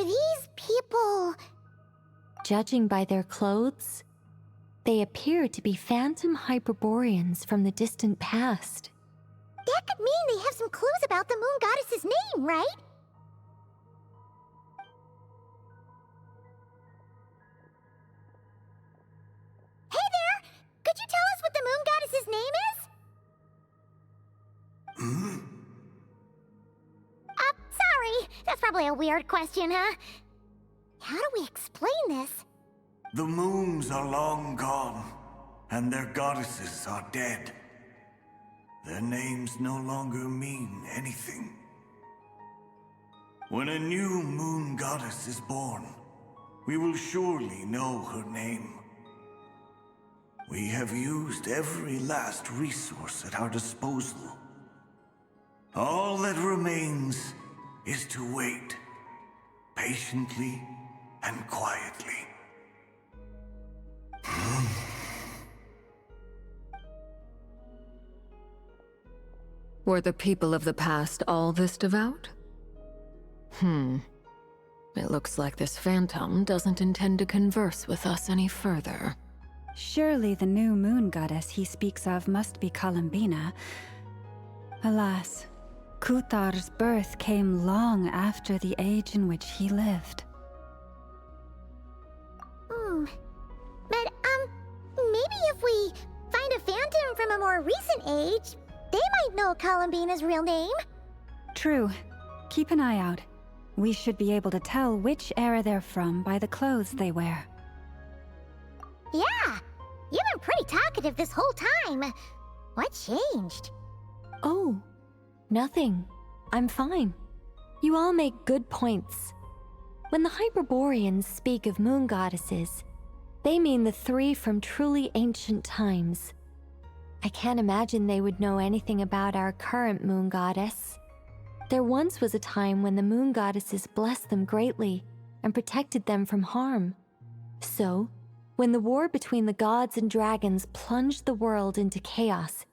Are these people... Judging by their clothes, they appear to be phantom Hyperboreans from the distant past. That could mean they have some clues about the moon goddess's name, right? Hey there! Could you tell us what the moon goddess's name is? Sorry. That's probably a weird question, huh? How do we explain this? The moons are long gone, and their goddesses are dead. Their names no longer mean anything. When a new moon goddess is born, we will surely know her name. We have used every last resource at our disposal. All that remains is to wait, patiently and quietly. Were the people of the past all this devout? It looks like this phantom doesn't intend to converse with us any further. Surely the new moon goddess he speaks of must be Columbina. Alas, Kuthar's birth came long after the age in which he lived. But, maybe if we find a phantom from a more recent age, they might know Columbina's real name. True. Keep an eye out. We should be able to tell which era they're from by the clothes they wear. Yeah, you've been pretty talkative this whole time. What changed? Oh, nothing. I'm fine. You all make good points. When the Hyperboreans speak of moon goddesses, they mean the three from truly ancient times. I can't imagine they would know anything about our current moon goddess. There once was a time when the moon goddesses blessed them greatly and protected them from harm. So, when the war between the gods and dragons plunged the world into chaos,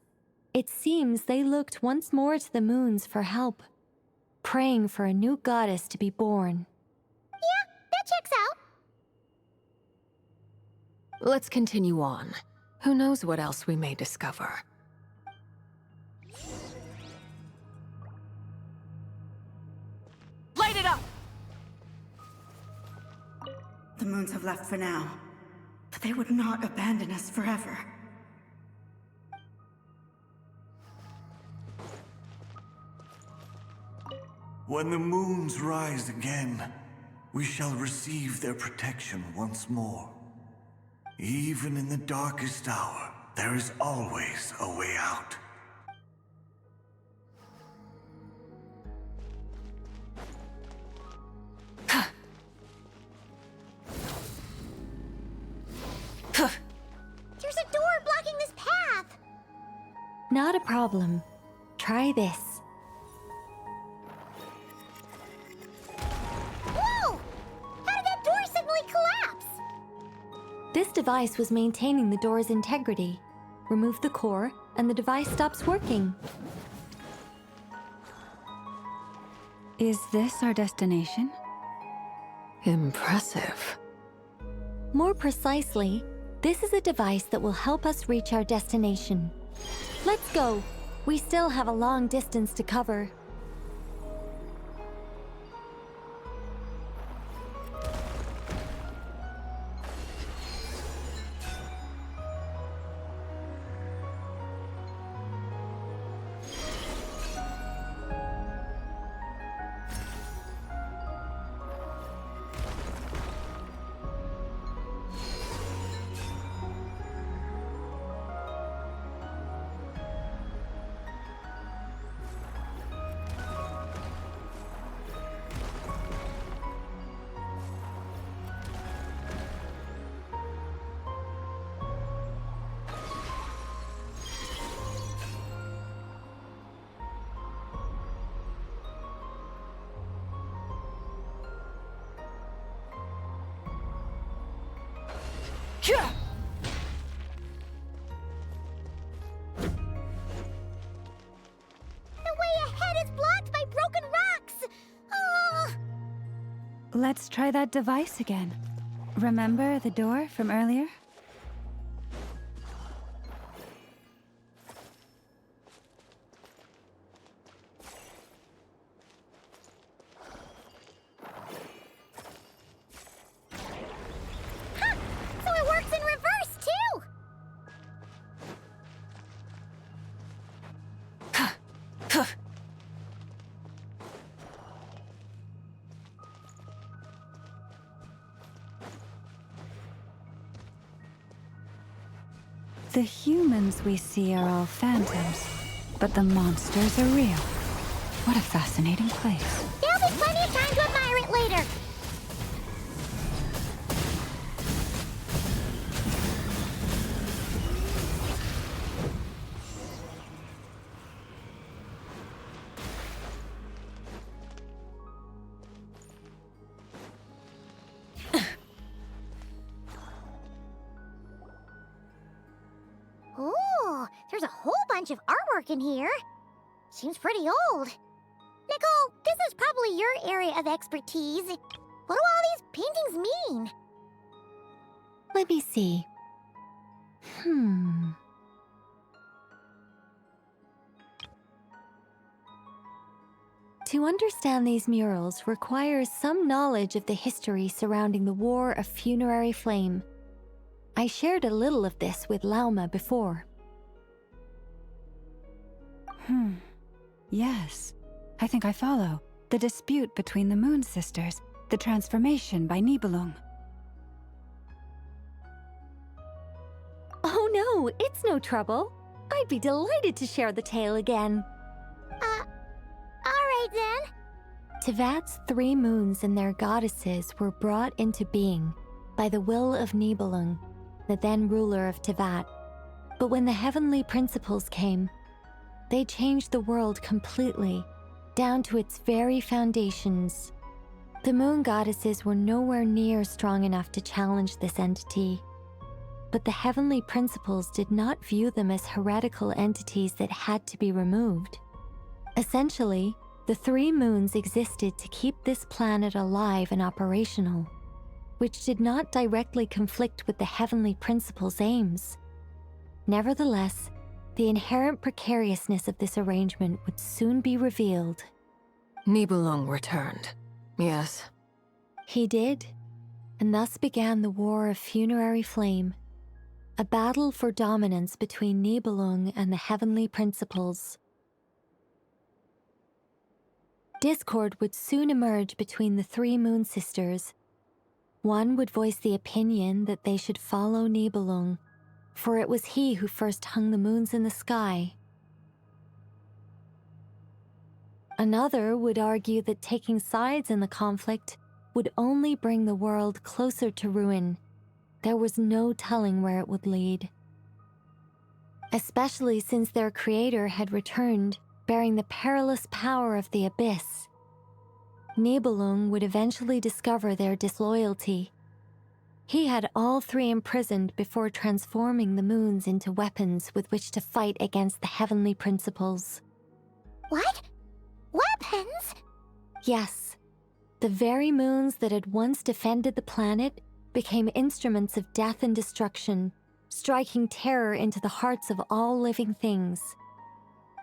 it seems they looked once more to the moons for help, praying for a new goddess to be born. Yeah, that checks out. Let's continue on. Who knows what else we may discover? Light it up! The moons have left for now, but they would not abandon us forever. When the moons rise again, we shall receive their protection once more. Even in the darkest hour, there is always a way out. There's a door blocking this path. Not a problem. Try this. Whoa! How did that door suddenly collapse? This device was maintaining the door's integrity. Remove the core, and the device stops working. Is this our destination? Impressive. More precisely, this is a device that will help us reach our destination. Let's go. We still have a long distance to cover. Let's try that device again. Remember the door from earlier? Huh! So it works in reverse, too! The humans we see are all phantoms, but the monsters are real. What a fascinating place. There'll be plenty of time to admire it later. Ooh, there's a whole bunch of artwork in here. Seems pretty old. Nicole, this is probably your area of expertise. What do all these paintings mean? Let me see. To understand these murals requires some knowledge of the history surrounding the War of Funerary Flame. I shared a little of this with Lauma before. Yes, I think I follow. The dispute between the Moon Sisters, the transformation by Nibelung. Oh no, it's no trouble. I'd be delighted to share the tale again. Alright then. Tevat's 3 moons and their goddesses were brought into being by the will of Nibelung, the then ruler of Tevat. But when the heavenly principles came, they changed the world completely, down to its very foundations. The moon goddesses were nowhere near strong enough to challenge this entity. But the heavenly principles did not view them as heretical entities that had to be removed. Essentially, the 3 moons existed to keep this planet alive and operational, which did not directly conflict with the heavenly principles' aims. Nevertheless, the inherent precariousness of this arrangement would soon be revealed. Nibelung returned. Yes. He did, and thus began the War of Funerary Flame, a battle for dominance between Nibelung and the heavenly principles. Discord would soon emerge between the 3 moon sisters. One would voice the opinion that they should follow Nibelung, for it was he who first hung the moons in the sky. Another would argue that taking sides in the conflict would only bring the world closer to ruin. There was no telling where it would lead. Especially since their creator had returned, bearing the perilous power of the abyss. Nibelung would eventually discover their disloyalty. He had all 3 imprisoned before transforming the moons into weapons with which to fight against the heavenly principles. What? Weapons? Yes, the very moons that had once defended the planet became instruments of death and destruction, striking terror into the hearts of all living things.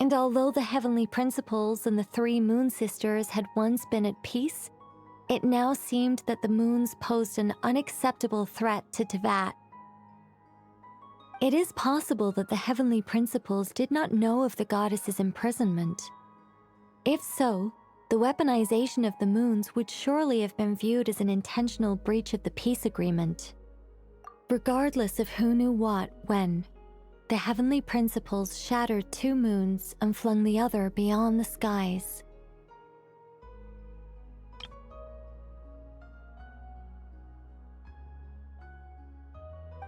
And although the heavenly principles and the 3 moon sisters had once been at peace, it now seemed that the moons posed an unacceptable threat to Tevat. It is possible that the heavenly principles did not know of the goddess's imprisonment. If so, the weaponization of the moons would surely have been viewed as an intentional breach of the peace agreement. Regardless of who knew what, when, the heavenly principles shattered 2 moons and flung the other beyond the skies.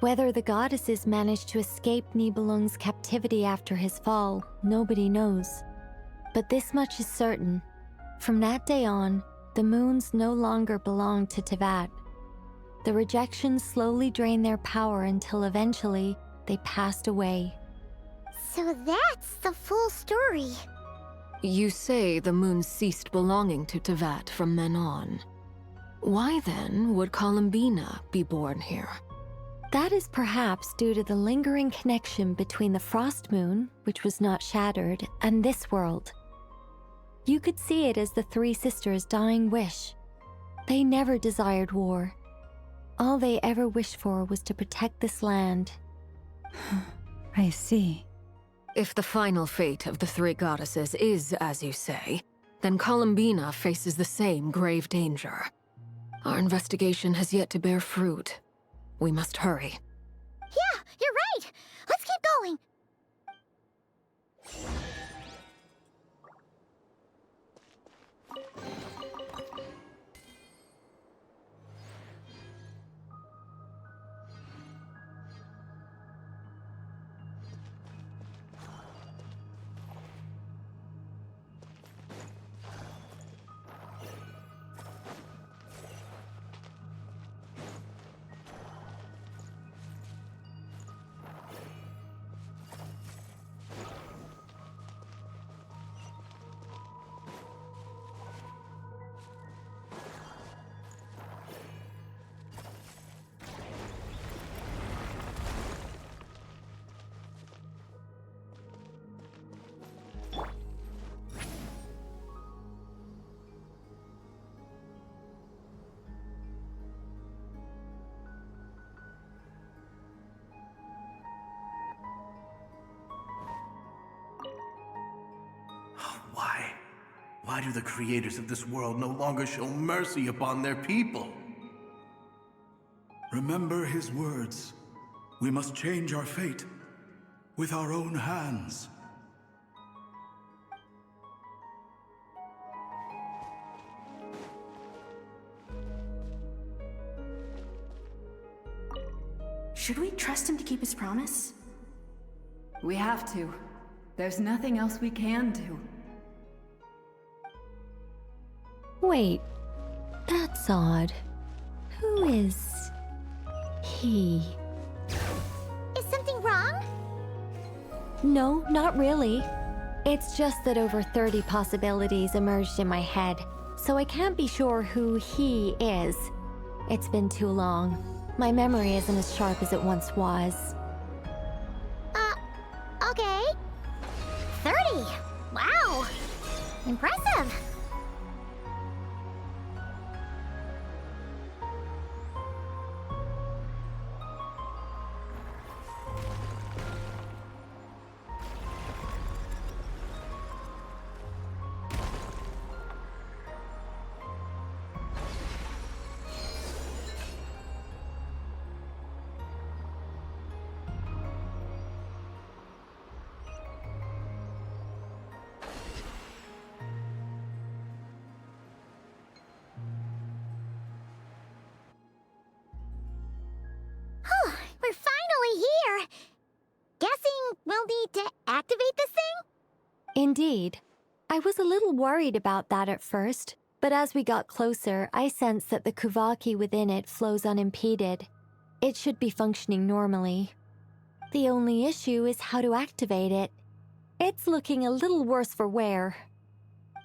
Whether the goddesses managed to escape Nibelung's captivity after his fall, nobody knows. But this much is certain. From that day on, the moons no longer belonged to Tevat. The rejection slowly drained their power until eventually they passed away. So that's the full story. You say the moon ceased belonging to Tevat from then on. Why then would Columbina be born here? That is perhaps due to the lingering connection between the Frost Moon, which was not shattered, and this world. You could see it as the three sisters' dying wish. They never desired war. All they ever wished for was to protect this land. I see. If the final fate of the three goddesses is as you say, then Columbina faces the same grave danger. Our investigation has yet to bear fruit. We must hurry. Yeah, you're right. Let's keep going. Why do the creators of this world no longer show mercy upon their people? Remember his words. We must change our fate with our own hands. Should we trust him to keep his promise? We have to. There's nothing else we can do. Wait, that's odd. Who is he? Is something wrong? No, not really. It's just that over 30 possibilities emerged in my head, so I can't be sure who he is. It's been too long. My memory isn't as sharp as it once was. Okay. 30. Wow. Impressive. We're finally here. Guessing we'll need to activate this thing? Indeed. I was a little worried about that at first, but as we got closer, I sensed that the Kuvaki within it flows unimpeded. It should be functioning normally. The only issue is how to activate it. It's looking a little worse for wear.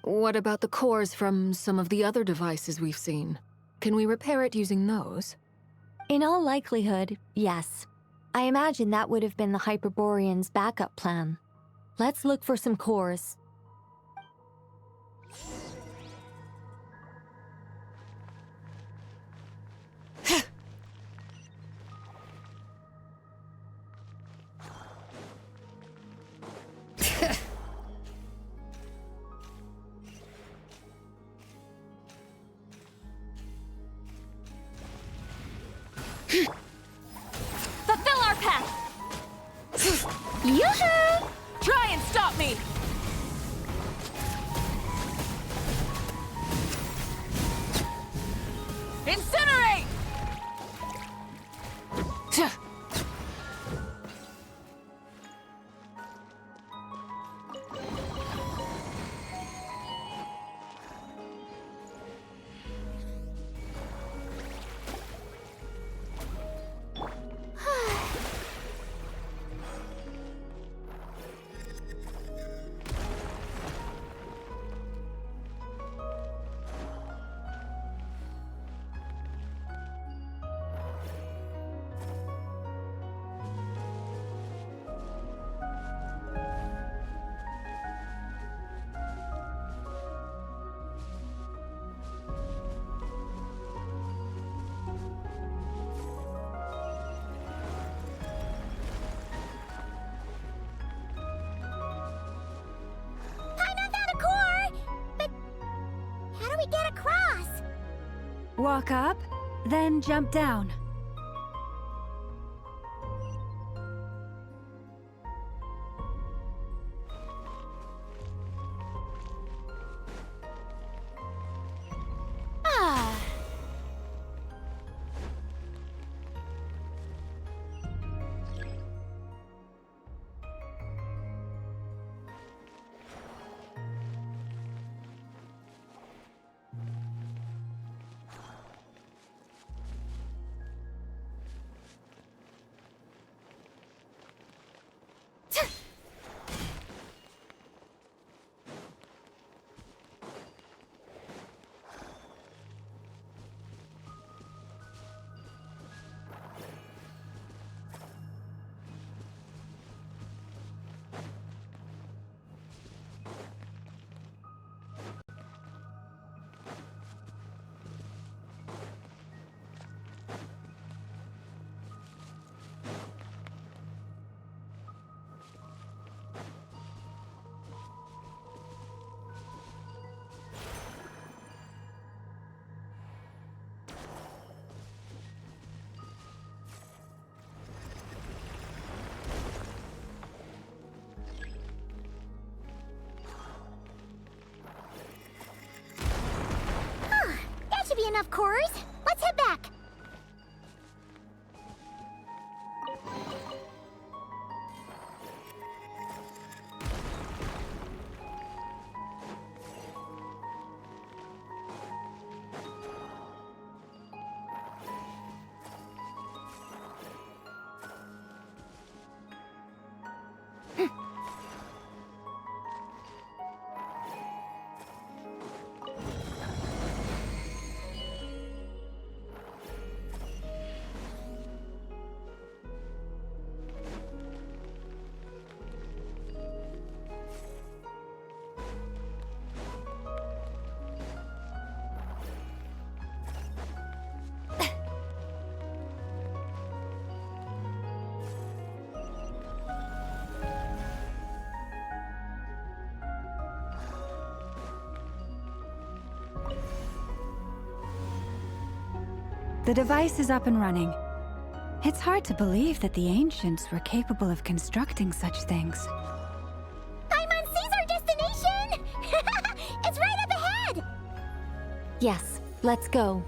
What about the cores from some of the other devices we've seen? Can we repair it using those? In all likelihood, yes. I imagine that would have been the Hyperborean's backup plan. Let's look for some cores. Fulfill our path! Yoo-hoo! Try and stop me! Incinerate! Walk up, then jump down. That should be enough cores. Let's head back. The device is up and running. It's hard to believe that the ancients were capable of constructing such things. Paimon sees our destination! It's right up ahead! Yes, let's go.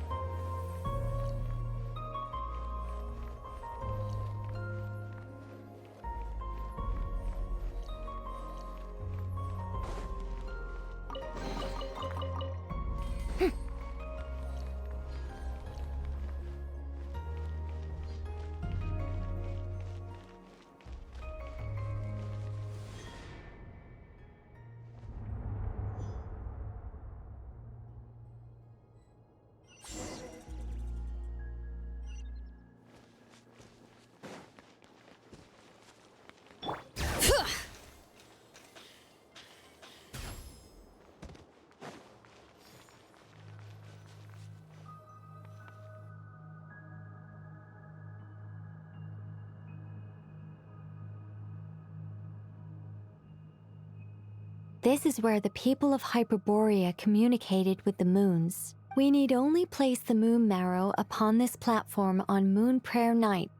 This is where the people of Hyperborea communicated with the moons. We need only place the moon marrow upon this platform on Moon Prayer Night,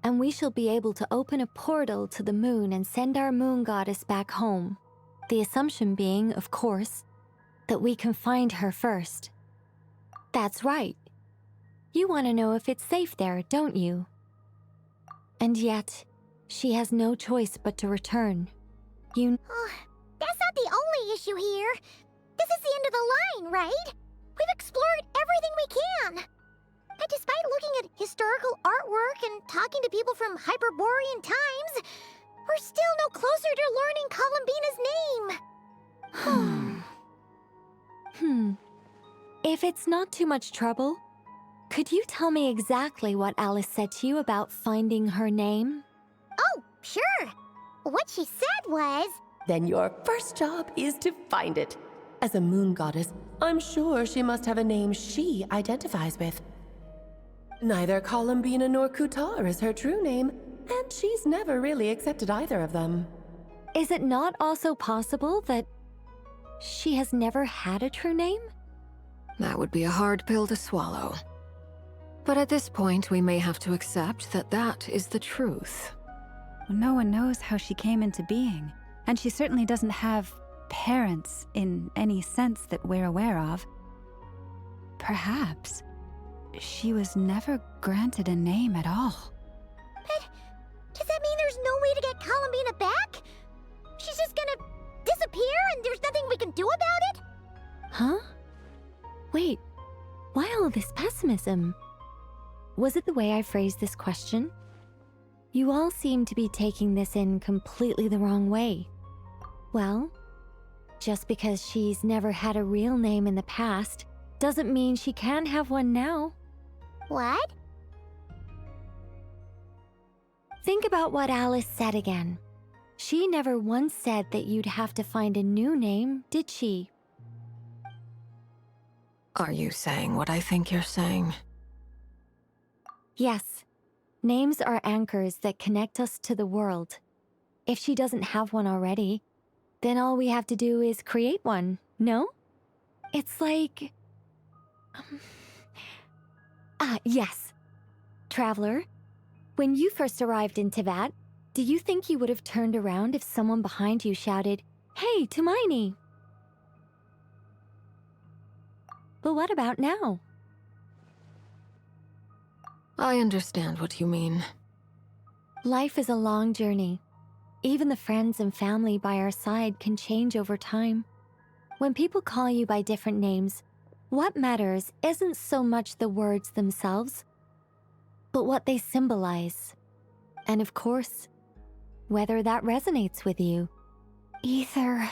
and we shall be able to open a portal to the moon and send our moon goddess back home. The assumption being, of course, that we can find her first. That's right. You want to know if it's safe there, don't you? And yet, she has no choice but to return. That's not the only issue here. This is the end of the line, right? We've explored everything we can. And despite looking at historical artwork and talking to people from Hyperborean times, we're still no closer to learning Columbina's name. If it's not too much trouble, could you tell me exactly what Alice said to you about finding her name? Oh, sure. What she said was... Then your first job is to find it. As a moon goddess, I'm sure she must have a name she identifies with. Neither Columbina nor Kutar is her true name, and she's never really accepted either of them. Is it not also possible that she has never had a true name? That would be a hard pill to swallow. But at this point, we may have to accept that that is the truth. No one knows how she came into being, and she certainly doesn't have parents in any sense that we're aware of. Perhaps she was never granted a name at all. But does that mean there's no way to get Columbina back? She's just gonna disappear and there's nothing we can do about it? Huh? Wait, why all this pessimism? Was it the way I phrased this question? You all seem to be taking this in completely the wrong way. Well, just because she's never had a real name in the past doesn't mean she can't have one now. What? Think about what Alice said again. She never once said that you'd have to find a new name, did she? Are you saying what I think you're saying? Yes. Names are anchors that connect us to the world. If she doesn't have one already, then all we have to do is create one, no? It's like... yes. Traveler, when you first arrived in Teyvat, do you think you would have turned around if someone behind you shouted, "Hey, Tumane"? But what about now? I understand what you mean. Life is a long journey. Even the friends and family by our side can change over time. When people call you by different names, what matters isn't so much the words themselves, but what they symbolize. And of course, whether that resonates with you. Ether.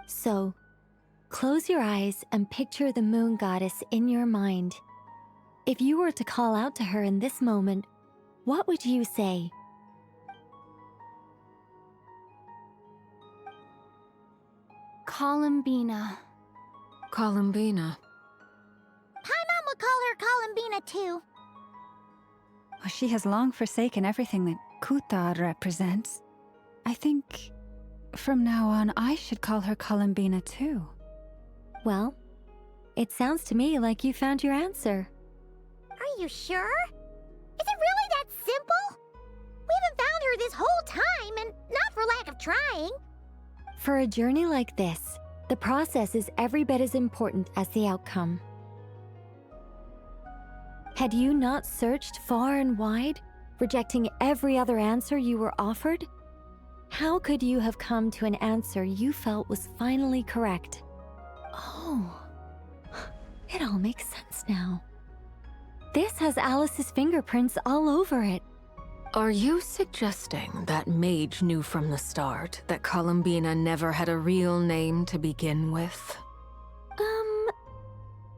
So, close your eyes and picture the moon goddess in your mind. If you were to call out to her in this moment, what would you say? Columbina. Columbina. Paimon would call her Columbina too. Well, she has long forsaken everything that Kutar represents. I think from now on I should call her Columbina too. Well, it sounds to me like you found your answer. Are you sure? Is it really that simple? We haven't found her this whole time, and not for lack of trying. For a journey like this, the process is every bit as important as the outcome. Had you not searched far and wide, rejecting every other answer you were offered? How could you have come to an answer you felt was finally correct? Oh, it all makes sense now. This has Alice's fingerprints all over it. Are you suggesting that Mage knew from the start that Columbina never had a real name to begin with?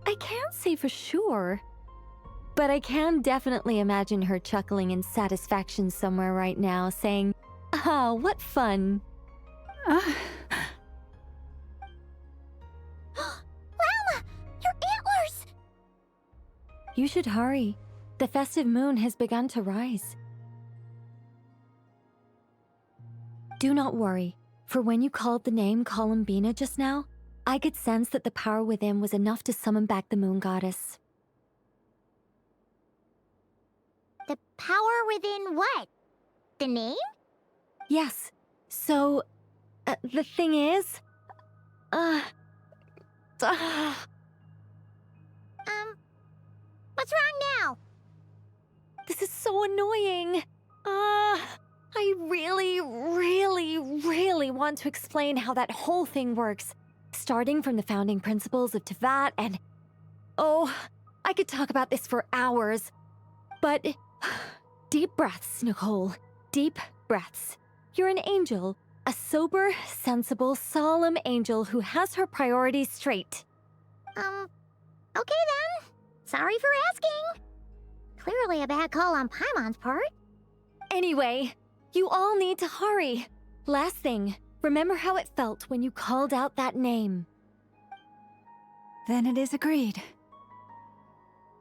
I can't say for sure. But I can definitely imagine her chuckling in satisfaction somewhere right now, saying, "Ah, what fun." Llama! Your antlers! You should hurry. The festive moon has begun to rise. Do not worry, for when you called the name Columbina just now, I could sense that the power within was enough to summon back the moon goddess. The power within what? The name? Yes. So, the thing is... What's wrong now? This is so annoying. I really want to explain how that whole thing works. Starting from the founding principles of Teyvat and... Oh, I could talk about this for hours. But... Deep breaths, Nicole. Deep breaths. You're an angel. A sober, sensible, solemn angel who has her priorities straight. Okay then. Sorry for asking. Clearly a bad call on Paimon's part. Anyway, you all need to hurry. Last thing, remember how it felt when you called out that name. Then it is agreed.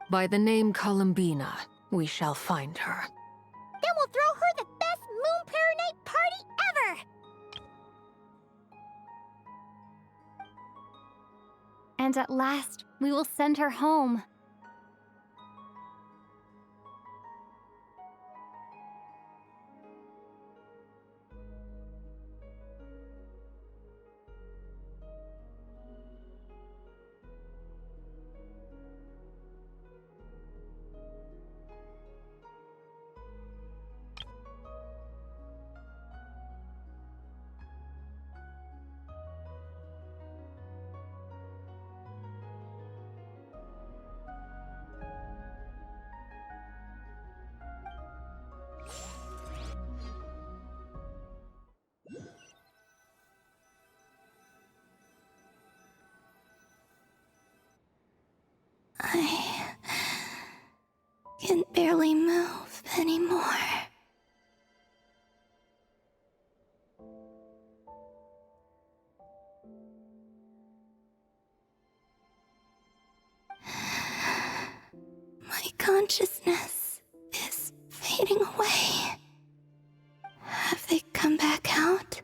By the name Columbina, we shall find her. Then we'll throw her the best Moon Pair Night party ever! And at last, we will send her home. I can barely move anymore. My consciousness is fading away. Have they come back out?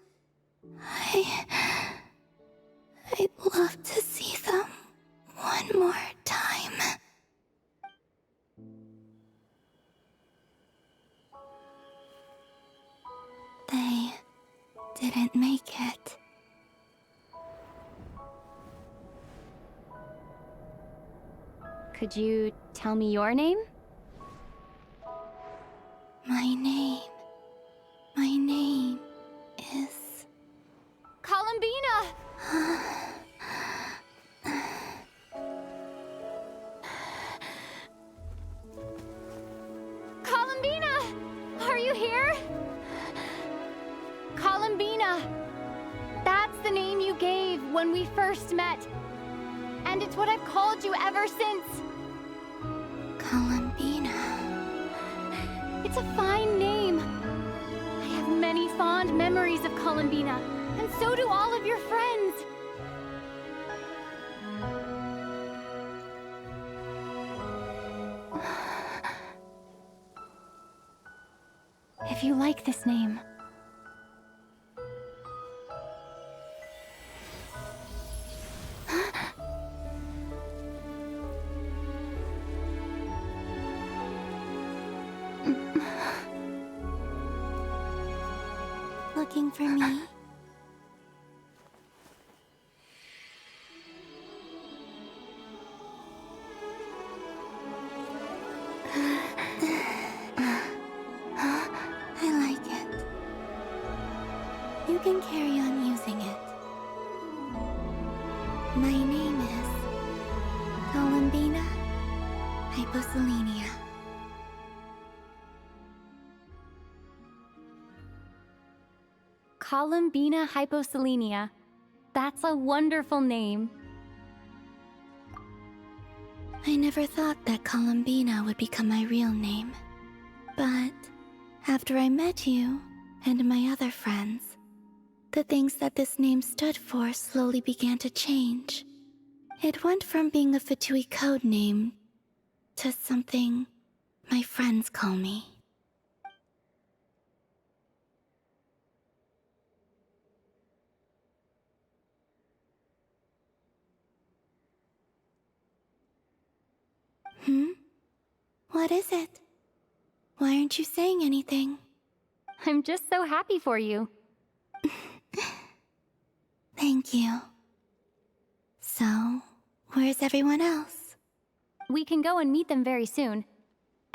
I'd love to see them one more time. They didn't make it. Could you tell me your name? My name is... Columbina! Columbina! Are you here? Columbina! That's the name you gave when we first met. And it's what I've called you ever since. Columbina. It's a fine name. I have many fond memories of Columbina, and so do all of your friends. If you like this name, looking for me? I like it. You can carry on using it. My name is Columbina Hyposelenia. Columbina Hyposelenia. That's a wonderful name. I never thought that Columbina would become my real name. But after I met you and my other friends, the things that this name stood for slowly began to change. It went from being a Fatui code name to something my friends call me. What is it? Why aren't you saying anything? I'm just so happy for you. Thank you. So, where's everyone else? We can go and meet them very soon.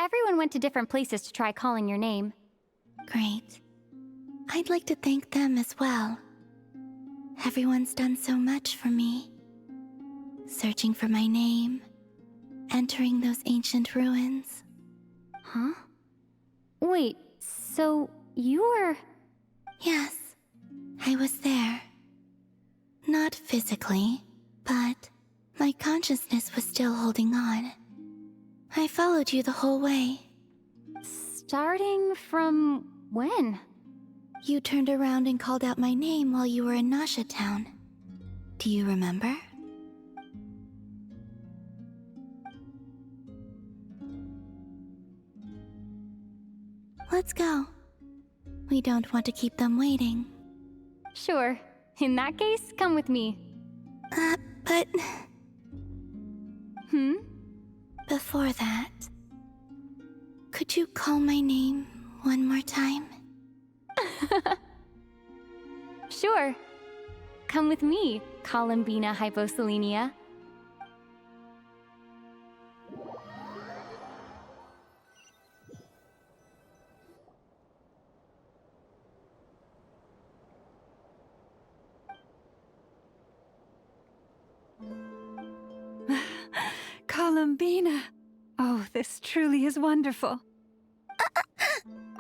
Everyone went to different places to try calling your name. Great. I'd like to thank them as well. Everyone's done so much for me. Searching for my name, entering those ancient ruins. Huh? Wait, so you were... Yes, I was there. Not physically, but my consciousness was still holding on. I followed you the whole way. Starting from when? You turned around and called out my name while you were in Nasha Town. Do you remember? Let's go. We don't want to keep them waiting. Sure. In that case, come with me. But Before that, could you call my name one more time? Sure. Come with me, Columbina Hyposelenia. Columbina! Oh, this truly is wonderful.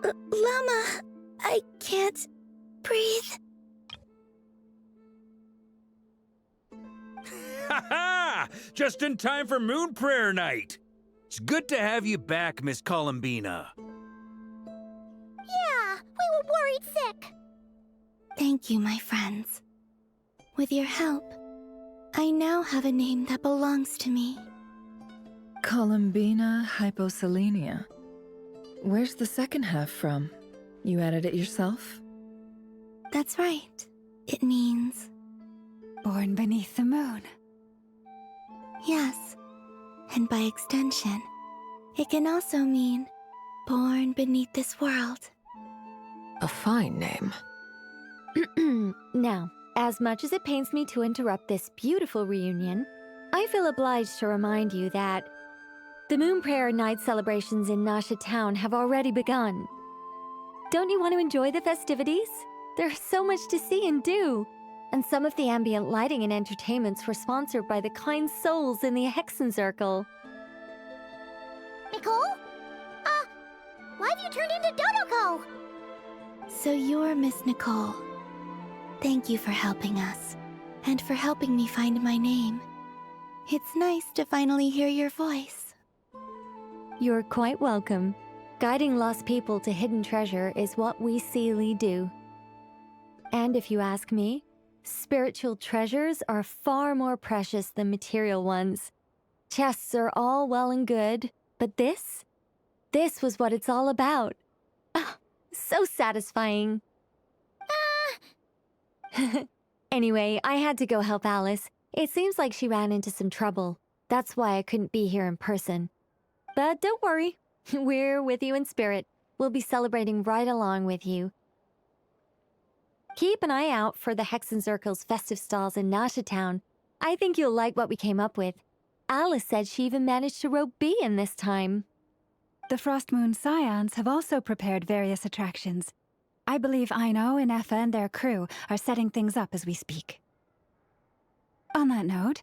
Llama, I can't breathe. Ha-ha! Just in time for Moon Prayer Night. It's good to have you back, Miss Columbina. Yeah, we were worried sick. Thank you, my friends. With your help, I now have a name that belongs to me. Columbina Hyposelenia. Where's the second half from? You added it yourself? That's right. It means... Born beneath the moon. Yes. And by extension, it can also mean born beneath this world. A fine name. Now, as much as it pains me to interrupt this beautiful reunion, I feel obliged to remind you that the Moon Prayer Night celebrations in Nasha Town have already begun. Don't you want to enjoy the festivities? There's so much to see and do. And some of the ambient lighting and entertainments were sponsored by the kind souls in the Hexen Circle. Nicole? Why have you turned into Dodoko? So you're Miss Nicole. Thank you for helping us, and for helping me find my name. It's nice to finally hear your voice. You're quite welcome. Guiding lost people to hidden treasure is what we Seelie do. And if you ask me, spiritual treasures are far more precious than material ones. Chests are all well and good, but this was what it's all about. Ah, so satisfying. Anyway, I had to go help Alice. It seems like she ran into some trouble. That's why I couldn't be here in person. But don't worry, we're with you in spirit. We'll be celebrating right along with you. Keep an eye out for the Hexen Circle's festive stalls in Nasha Town. I think you'll like what we came up with. Alice said she even managed to rope B in this time. The Frost Moon Scions have also prepared various attractions. I believe Aino, Ineffa, and their crew are setting things up as we speak. On that note,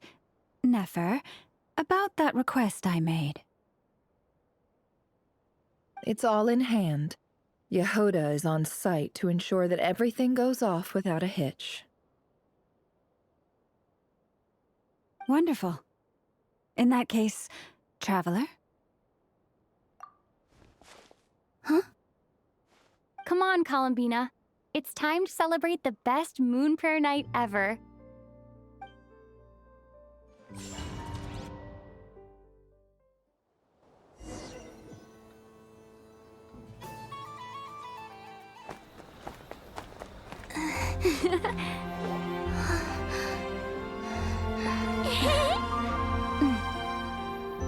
Nefer, about that request I made. It's all in hand. Yehoda is on site to ensure that everything goes off without a hitch. Wonderful. In that case, Traveler? Huh? Come on, Columbina. It's time to celebrate the best Moon Prayer Night ever.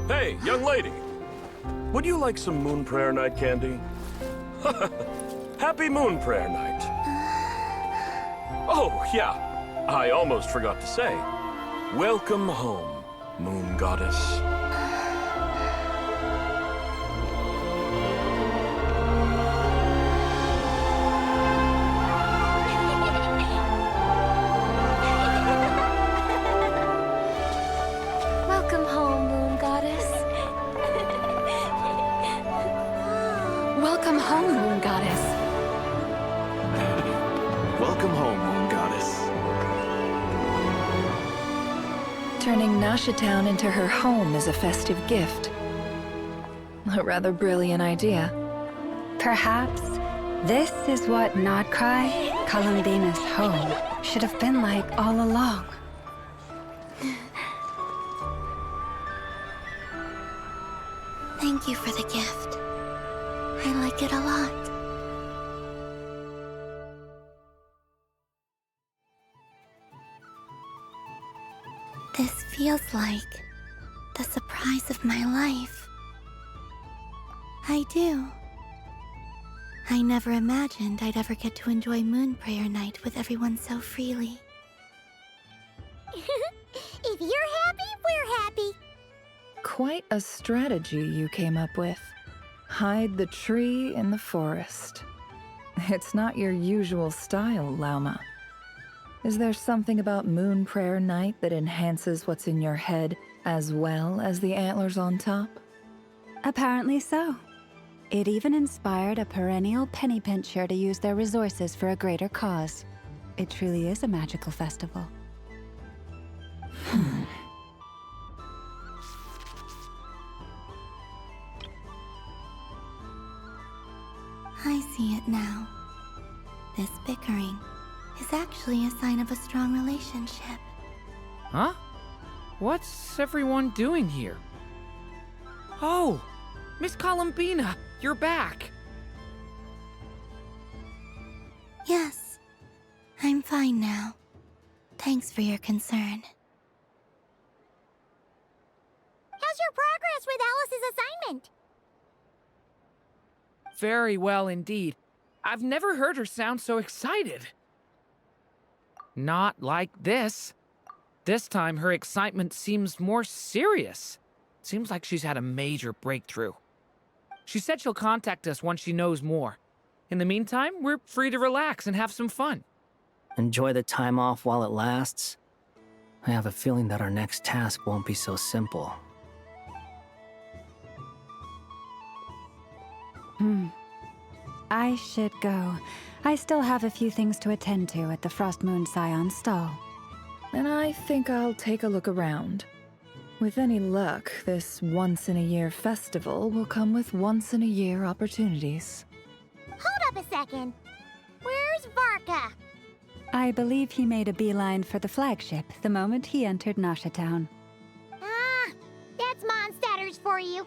Hey, young lady. Would you like some Moon Prayer Night candy? Happy Moon Prayer Night. Oh, yeah. I almost forgot to say. Welcome home, Moon Goddess. Welcome home, Moon Goddess. Welcome home, Moon Goddess. Welcome home, Moon Goddess. Turning Nasha Town into her home is a festive gift. A rather brilliant idea. Perhaps this is what Nodcry, Columbina's home, should have been like all along. Thank you for the gift. I like it a lot. This feels like The surprise of my life. I do. I never imagined I'd ever get to enjoy Moon Prayer Night with everyone so freely. If you're happy, we're happy. Quite a strategy you came up with. Hide the tree in the forest. It's not your usual style, Lauma. Is there something about Moon Prayer Night that enhances what's in your head as well as the antlers on top? Apparently so. It even inspired a perennial penny pincher to use their resources for a greater cause. It truly is a magical festival. I see it now. This bickering is actually a sign of a strong relationship. Huh? What's everyone doing here? Oh! Miss Columbina, you're back! Yes, I'm fine now. Thanks for your concern. How's your progress with Alice's assignment? Very well indeed. I've never heard her sound so excited. Not like this. This time, her excitement seems more serious. Seems like she's had a major breakthrough. She said she'll contact us once she knows more. In the meantime, we're free to relax and have some fun. Enjoy the time off while it lasts. I have a feeling that our next task won't be so simple. I should go. I still have a few things to attend to at the Frost Moon Scion stall. And I think I'll take a look around. With any luck, this once-in-a-year festival will come with once-in-a-year opportunities. Hold up a second. Where's Varka? I believe he made a beeline for the flagship the moment he entered Nasha Town. Ah, that's Mondstadters for you.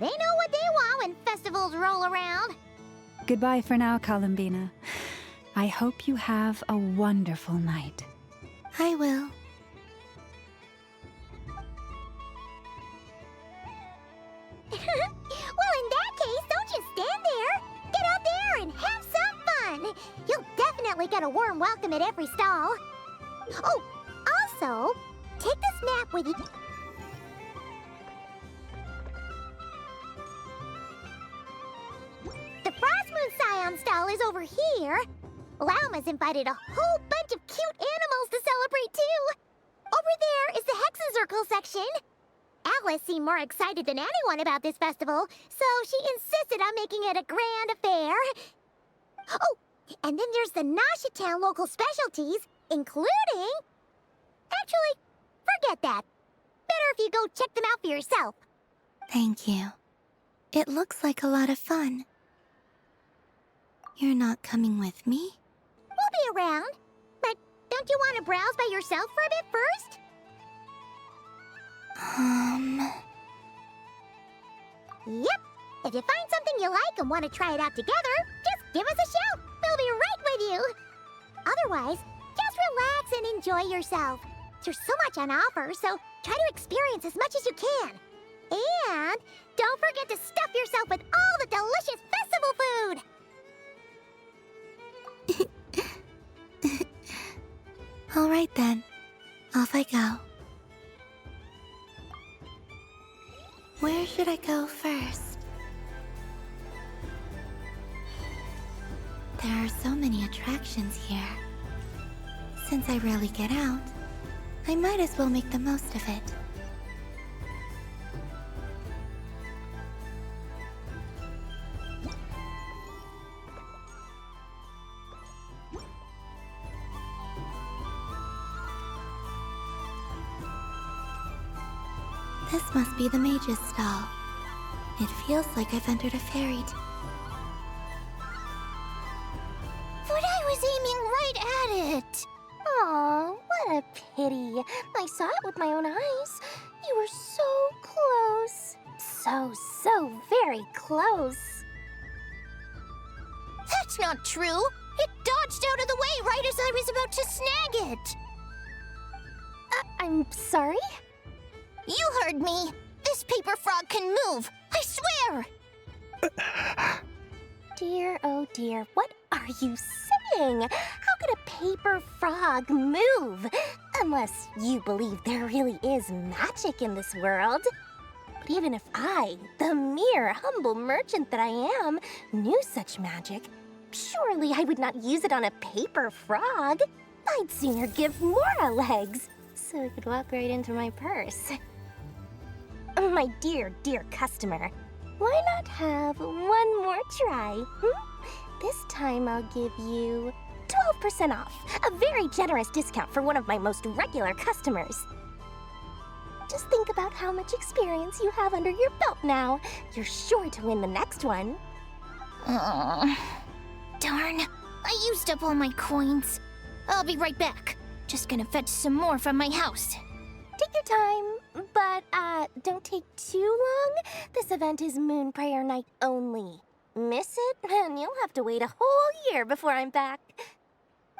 They know what they want when festivals roll around. Goodbye for now, Columbina. I hope you have a wonderful night. I will. Well, in that case, don't just stand there. Get out there and have some fun. You'll definitely get a warm welcome at every stall. Oh, also, take this map with you. The Frost Moon Scion stall is over here. Lauma's invited a whole bunch of cute animals to celebrate, too. Over there is the Hexen section. Alice seemed more excited than anyone about this festival, so she insisted on making it a grand affair. Oh, and then there's the Nasha Town local specialties, including... Actually, forget that. Better if you go check them out for yourself. Thank you. It looks like a lot of fun. You're not coming with me? We'll be around. But don't you want to browse by yourself for a bit first? Yep. If you find something you like and want to try it out together, just give us a shout. We'll be right with you. Otherwise, just relax and enjoy yourself. There's so much on offer, so try to experience as much as you can. And don't forget to stuff yourself with all the delicious festival food. All right then. Off I go. Where should I go first? There are so many attractions here. Since I rarely get out, I might as well make the most of it. This must be the mage's stall. It feels like I've entered a fairy tale. But I was aiming right at it! Aw, what a pity. I saw it with my own eyes. You were so close. So very close. That's not true! It dodged out of the way right as I was about to snag it! I'm sorry? You heard me. This paper frog can move. I swear. Dear, oh dear, what are you saying? How could a paper frog move? Unless you believe there really is magic in this world. But even if I, the mere humble merchant that I am, knew such magic, surely I would not use it on a paper frog. I'd sooner give Mora legs, so it could walk right into my purse. My dear, dear customer, why not have one more try? This time I'll give you 12% off, a very generous discount for one of my most regular customers. Just think about how much experience you have under your belt now. You're sure to win the next one. Darn, I used up all my coins. I'll be right back. Just gonna fetch some more from my house. Take your time, but don't take too long. This event is Moon Prayer Night only. Miss it, and you'll have to wait a whole year before I'm back.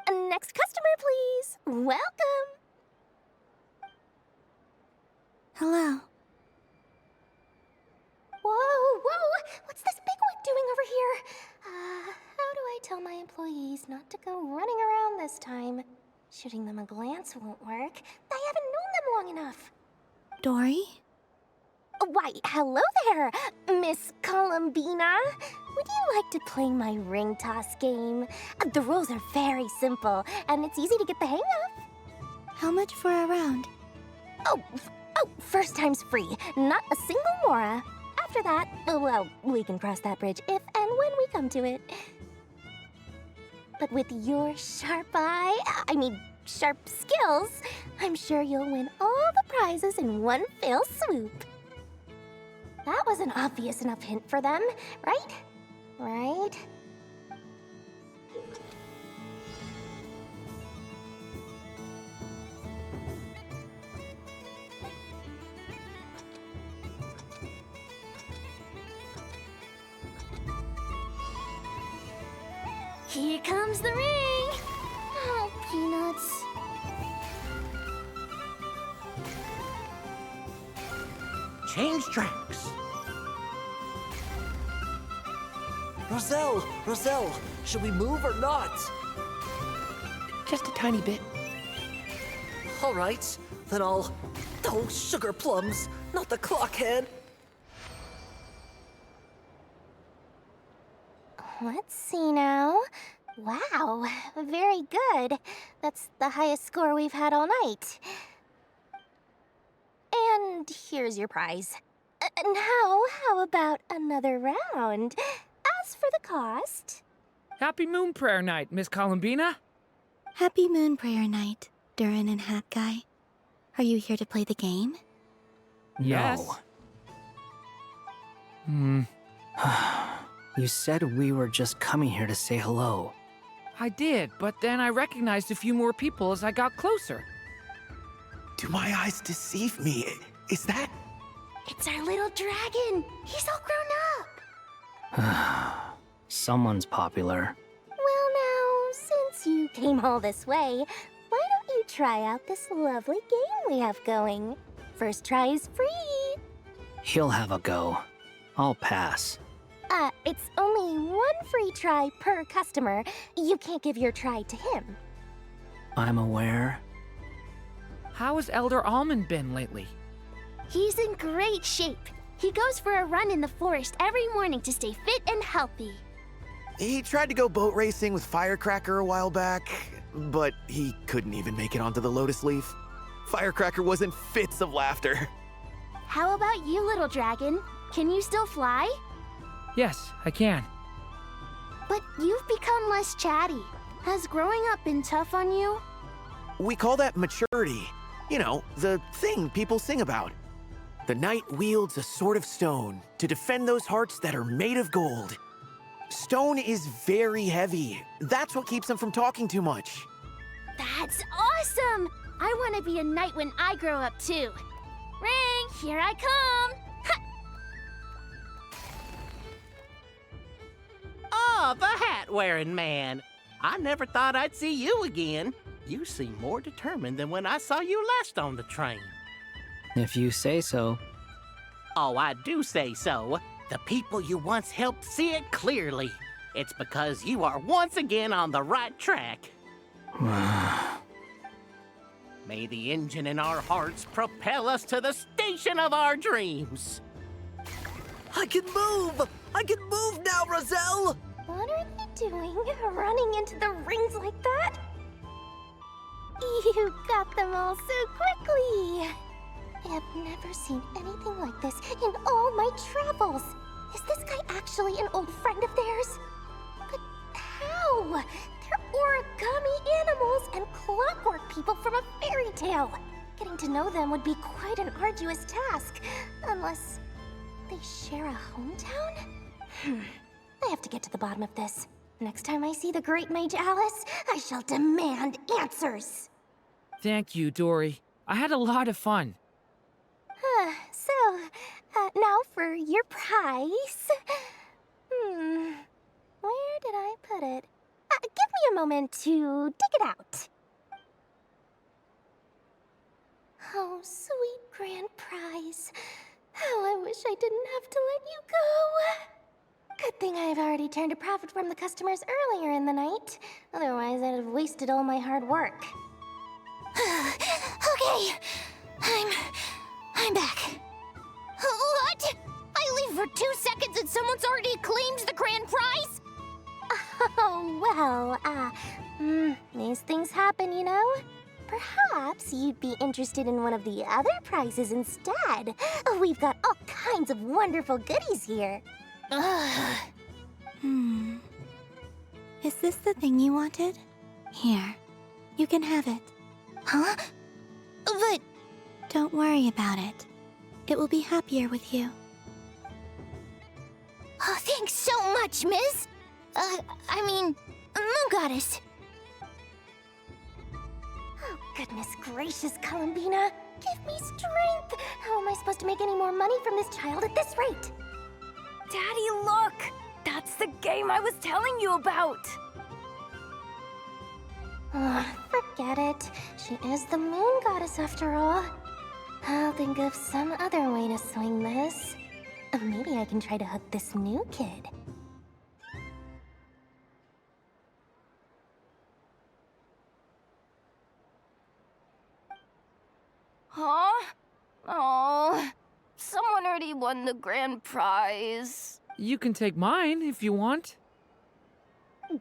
Next customer, please. Welcome. Hello. Whoa! What's this bigwig doing over here? How do I tell my employees not to go running around this time? Shooting them a glance won't work. I haven't known them long enough. Dory? Why, hello there, Miss Columbina. Would you like to play my ring toss game? The rules are very simple, and it's easy to get the hang of. How much for a round? Oh, first time's free. Not a single mora. After that, well, we can cross that bridge if and when we come to it. But with your sharp skills, I'm sure you'll win all the prizes in one fell swoop. That was an obvious enough hint for them, right? Right? Here comes the ring! Oh, peanuts. Change tracks. Roselle, should we move or not? Just a tiny bit. All right, then I'll... Oh, sugar plums, not the clockhead. Let's see now. Wow, very good. That's the highest score we've had all night. And here's your prize. Now, how about another round? As for the cost... Happy Moon Prayer Night, Miss Columbina. Happy Moon Prayer Night, Durin and Hat Guy. Are you here to play the game? Yes. No. You said we were just coming here to say hello. I did, but then I recognized a few more people as I got closer. Do my eyes deceive me? Is that... It's our little dragon. He's all grown up. Someone's popular. Well now, since you came all this way, why don't you try out this lovely game we have going? First try is free. He'll have a go. I'll pass. It's only one free try per customer. You can't give your try to him. I'm aware. How has Elder Almond been lately? He's in great shape. He goes for a run in the forest every morning to stay fit and healthy. He tried to go boat racing with Firecracker a while back, but he couldn't even make it onto the Lotus Leaf. Firecracker was in fits of laughter. How about you, little dragon? Can you still fly? Yes, I can. But you've become less chatty. Has growing up been tough on you? We call that maturity. You know, the thing people sing about. The knight wields a sword of stone to defend those hearts that are made of gold. Stone is very heavy. That's what keeps him from talking too much. That's awesome! I want to be a knight when I grow up too. Ring, here I come! Oh, the hat-wearing man. I never thought I'd see you again. You seem more determined than when I saw you last on the train. If you say so. Oh, I do say so. The people you once helped see it clearly. It's because you are once again on the right track. May the engine in our hearts propel us to the station of our dreams. I can move! I can move now, Roselle! What are they doing, running into the rings like that? You got them all so quickly! I have never seen anything like this in all my travels. Is this guy actually an old friend of theirs? But how? They're origami animals and clockwork people from a fairy tale. Getting to know them would be quite an arduous task, unless they share a hometown? I have to get to the bottom of this. Next time I see the great mage Alice, I shall demand answers. Thank you, Dory. I had a lot of fun. Now for your prize. Where did I put it? Give me a moment to dig it out. Oh, sweet grand prize. How I wish I didn't have to let you go. Good thing I've already turned a profit from the customers earlier in the night. Otherwise, I'd have wasted all my hard work. Okay, I'm back. What? I leave for 2 seconds and someone's already claimed the grand prize? Oh, well, these things happen, you know? Perhaps you'd be interested in one of the other prizes instead. We've got all kinds of wonderful goodies here. Is this the thing you wanted? Here, you can have it. Huh? But... Don't worry about it. It will be happier with you. Oh, thanks so much, Miss. Moon Goddess. Oh, goodness gracious, Columbina. Give me strength. How am I supposed to make any more money from this child at this rate? Daddy, look! That's the game I was telling you about! Forget it. She is the Moon Goddess after all. I'll think of some other way to swing this. Maybe I can try to hook this new kid. Huh? Oh, someone already won the grand prize. You can take mine if you want.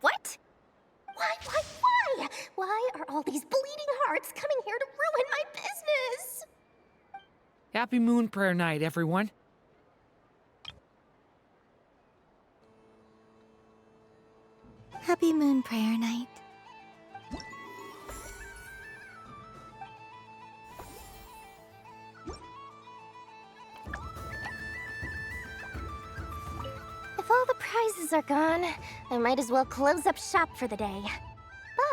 What? Why? Why are all these bleeding hearts coming here to ruin my business? Happy Moon Prayer Night, everyone. Happy Moon Prayer Night. If all the prizes are gone, I might as well close up shop for the day.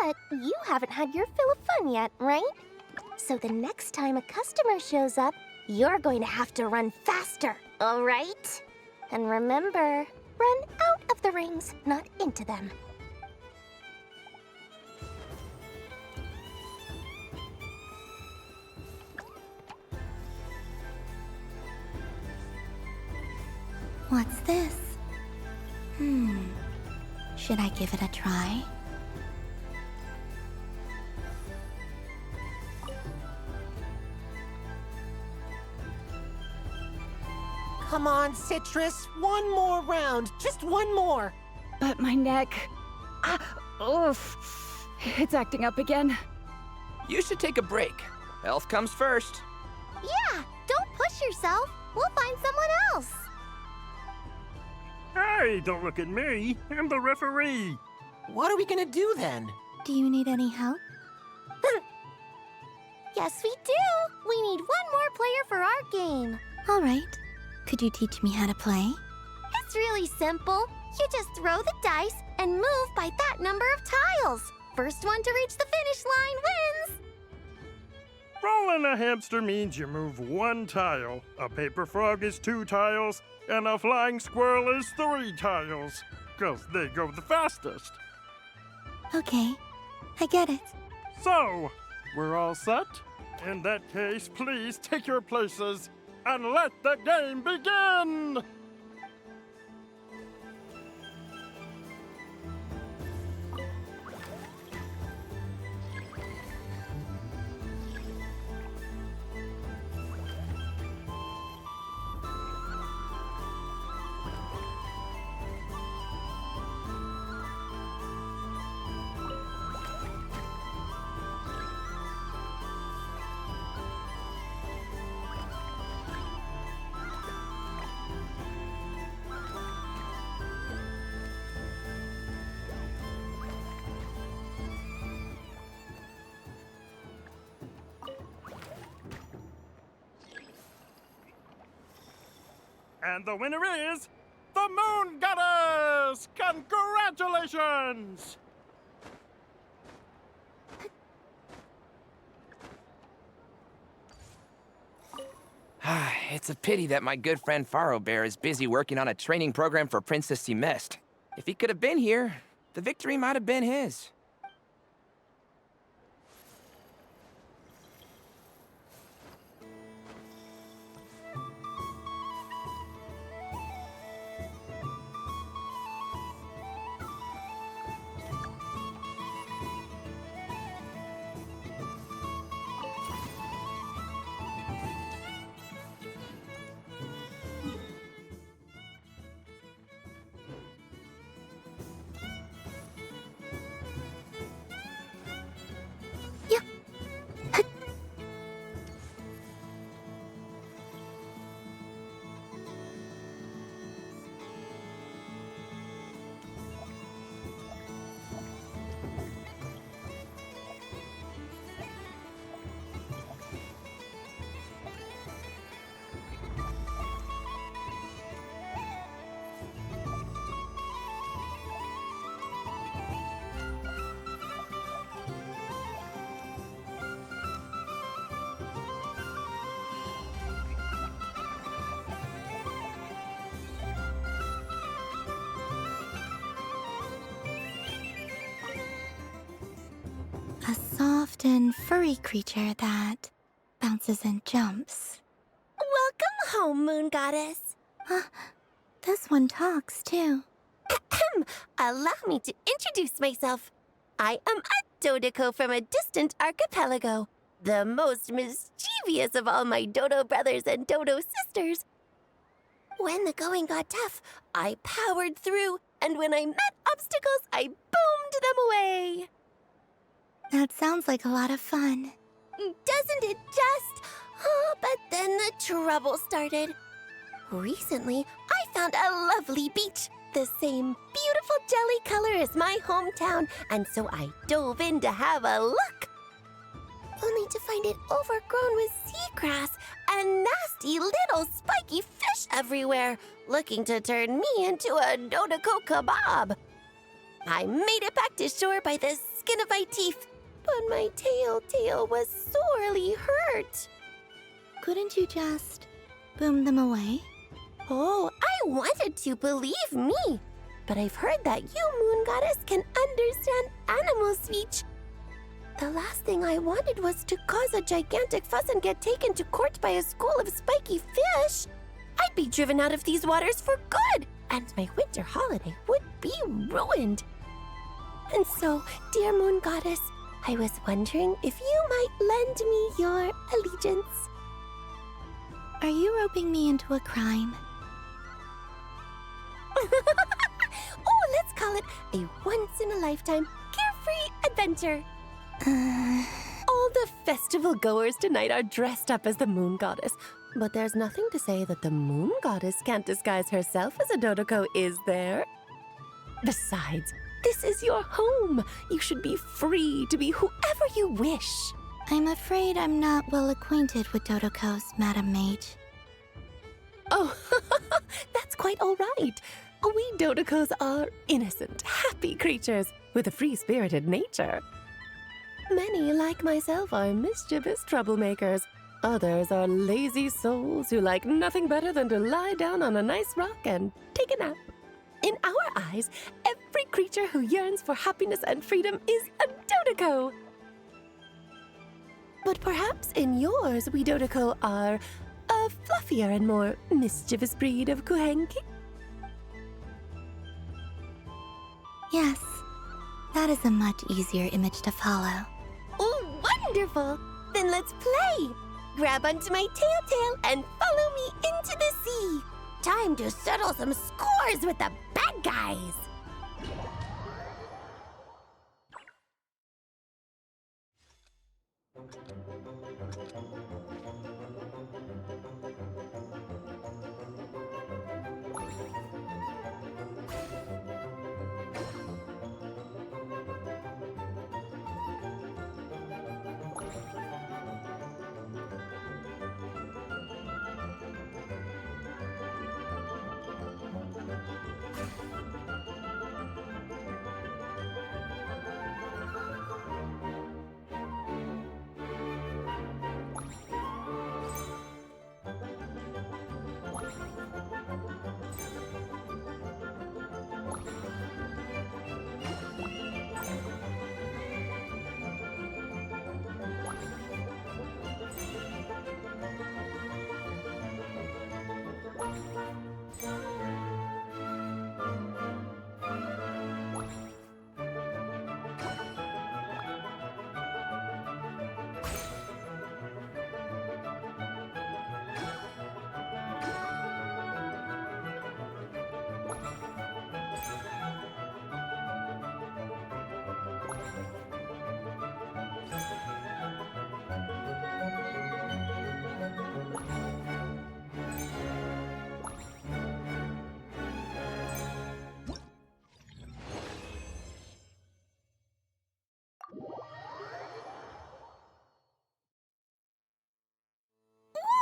But you haven't had your fill of fun yet, right? So the next time a customer shows up, you're going to have to run faster, all right? And remember, run out of the rings, not into them. What's this? Should I give it a try? Come on, Citrus. One more round. Just one more. But my neck... oof. It's acting up again. You should take a break. Health comes first. Yeah, don't push yourself. We'll find someone else. Hey, don't look at me. I'm the referee. What are we gonna do then? Do you need any help? Yes, we do. We need one more player for our game. All right. Could you teach me how to play? It's really simple. You just throw the dice and move by that number of tiles. First one to reach the finish line wins. Rolling a hamster means you move one tile. A paper frog is 2 tiles, and a flying squirrel is 3 tiles. 'Cause they go the fastest. Okay, I get it. So, we're all set? In that case, please take your places and let the game begin! And the winner is the Moon Goddess! Congratulations! It's a pity that my good friend Faro Bear is busy working on a training program for Princess Semest. If he could have been here, the victory might have been his. A soft and furry creature that bounces and jumps. Welcome home, Moon Goddess. This one talks, too. Allow me to introduce myself. I am a Dodoko from a distant archipelago, the most mischievous of all my Dodo brothers and Dodo sisters. When the going got tough, I powered through, and when I met obstacles, I boomed them away. That sounds like a lot of fun. Doesn't it just? Oh, but then the trouble started. Recently, I found a lovely beach, the same beautiful jelly color as my hometown, and so I dove in to have a look. Only to find it overgrown with seagrass and nasty little spiky fish everywhere, looking to turn me into a Dodoko kebab. I made it back to shore by the skin of my teeth, but my tail was sorely hurt. Couldn't you just boom them away? Oh, I wanted to, believe me. But I've heard that you, Moon Goddess, can understand animal speech. The last thing I wanted was to cause a gigantic fuss and get taken to court by a school of spiky fish. I'd be driven out of these waters for good, and my winter holiday would be ruined. And so, dear Moon Goddess, I was wondering if you might lend me your allegiance. Are you roping me into a crime? Oh, let's call it a once-in-a-lifetime carefree adventure. All the festival goers tonight are dressed up as the Moon Goddess, but there's nothing to say that the Moon Goddess can't disguise herself as a Dodoko, is there? Besides, this is your home. You should be free to be whoever you wish. I'm afraid I'm not well acquainted with Dodokos, Madam Mage. Oh, that's quite all right. We Dodokos are innocent, happy creatures with a free-spirited nature. Many, like myself, are mischievous troublemakers. Others are lazy souls who like nothing better than to lie down on a nice rock and take a nap. In our eyes, every creature who yearns for happiness and freedom is a Dodoko. But perhaps in yours, we Dodoko are a fluffier and more mischievous breed of Kuhenki? Yes, that is a much easier image to follow. Oh, wonderful! Then let's play! Grab onto my tail and follow me into the sea! Time to settle some scores with the bad guys!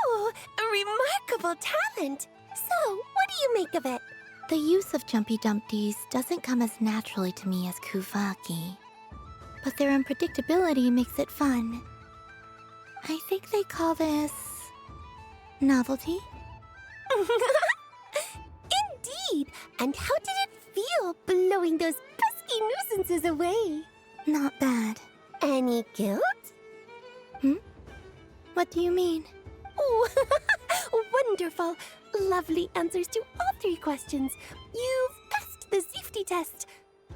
Ooh, a remarkable talent! So, what do you make of it? The use of Jumpy Dumpties doesn't come as naturally to me as Kuvaki. But their unpredictability makes it fun. I think they call this... novelty? Indeed! And how did it feel blowing those pesky nuisances away? Not bad. Any guilt? What do you mean? Oh, wonderful! Lovely answers to all 3 questions. You've passed the safety test.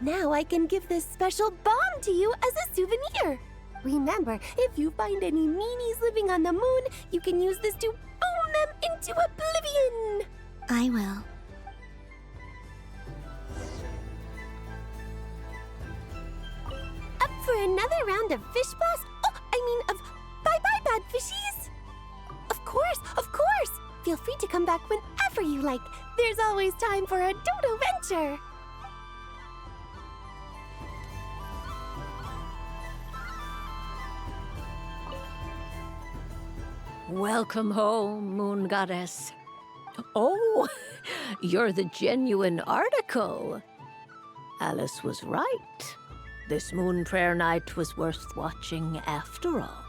Now I can give this special bomb to you as a souvenir. Remember, if you find any meanies living on the moon, you can use this to boom them into oblivion. I will. Up for another round of fish blast? Of bye-bye, bad fishies. Of course, of course. Feel free to come back whenever you like. There's always time for a dodo venture. Welcome home, Moon Goddess. Oh, you're the genuine article. Alice was right. This moon prayer night was worth watching after all.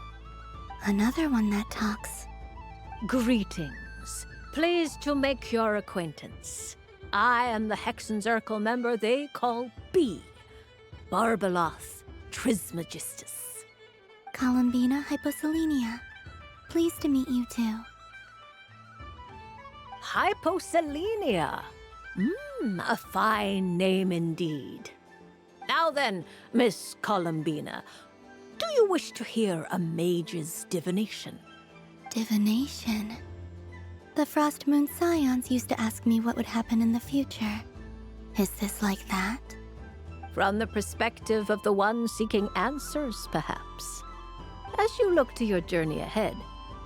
Another one that talks. Greetings. Pleased to make your acquaintance. I am the Hexenzirkel member they call B. Barbeloth Trismegistus. Columbina Hyposelenia. Pleased to meet you too. Hyposelenia. A fine name indeed. Now then, Miss Columbina, do you wish to hear a mage's divination? Divination? The Frost Moon Scions used to ask me what would happen in the future. Is this like that? From the perspective of the one seeking answers, perhaps. As you look to your journey ahead,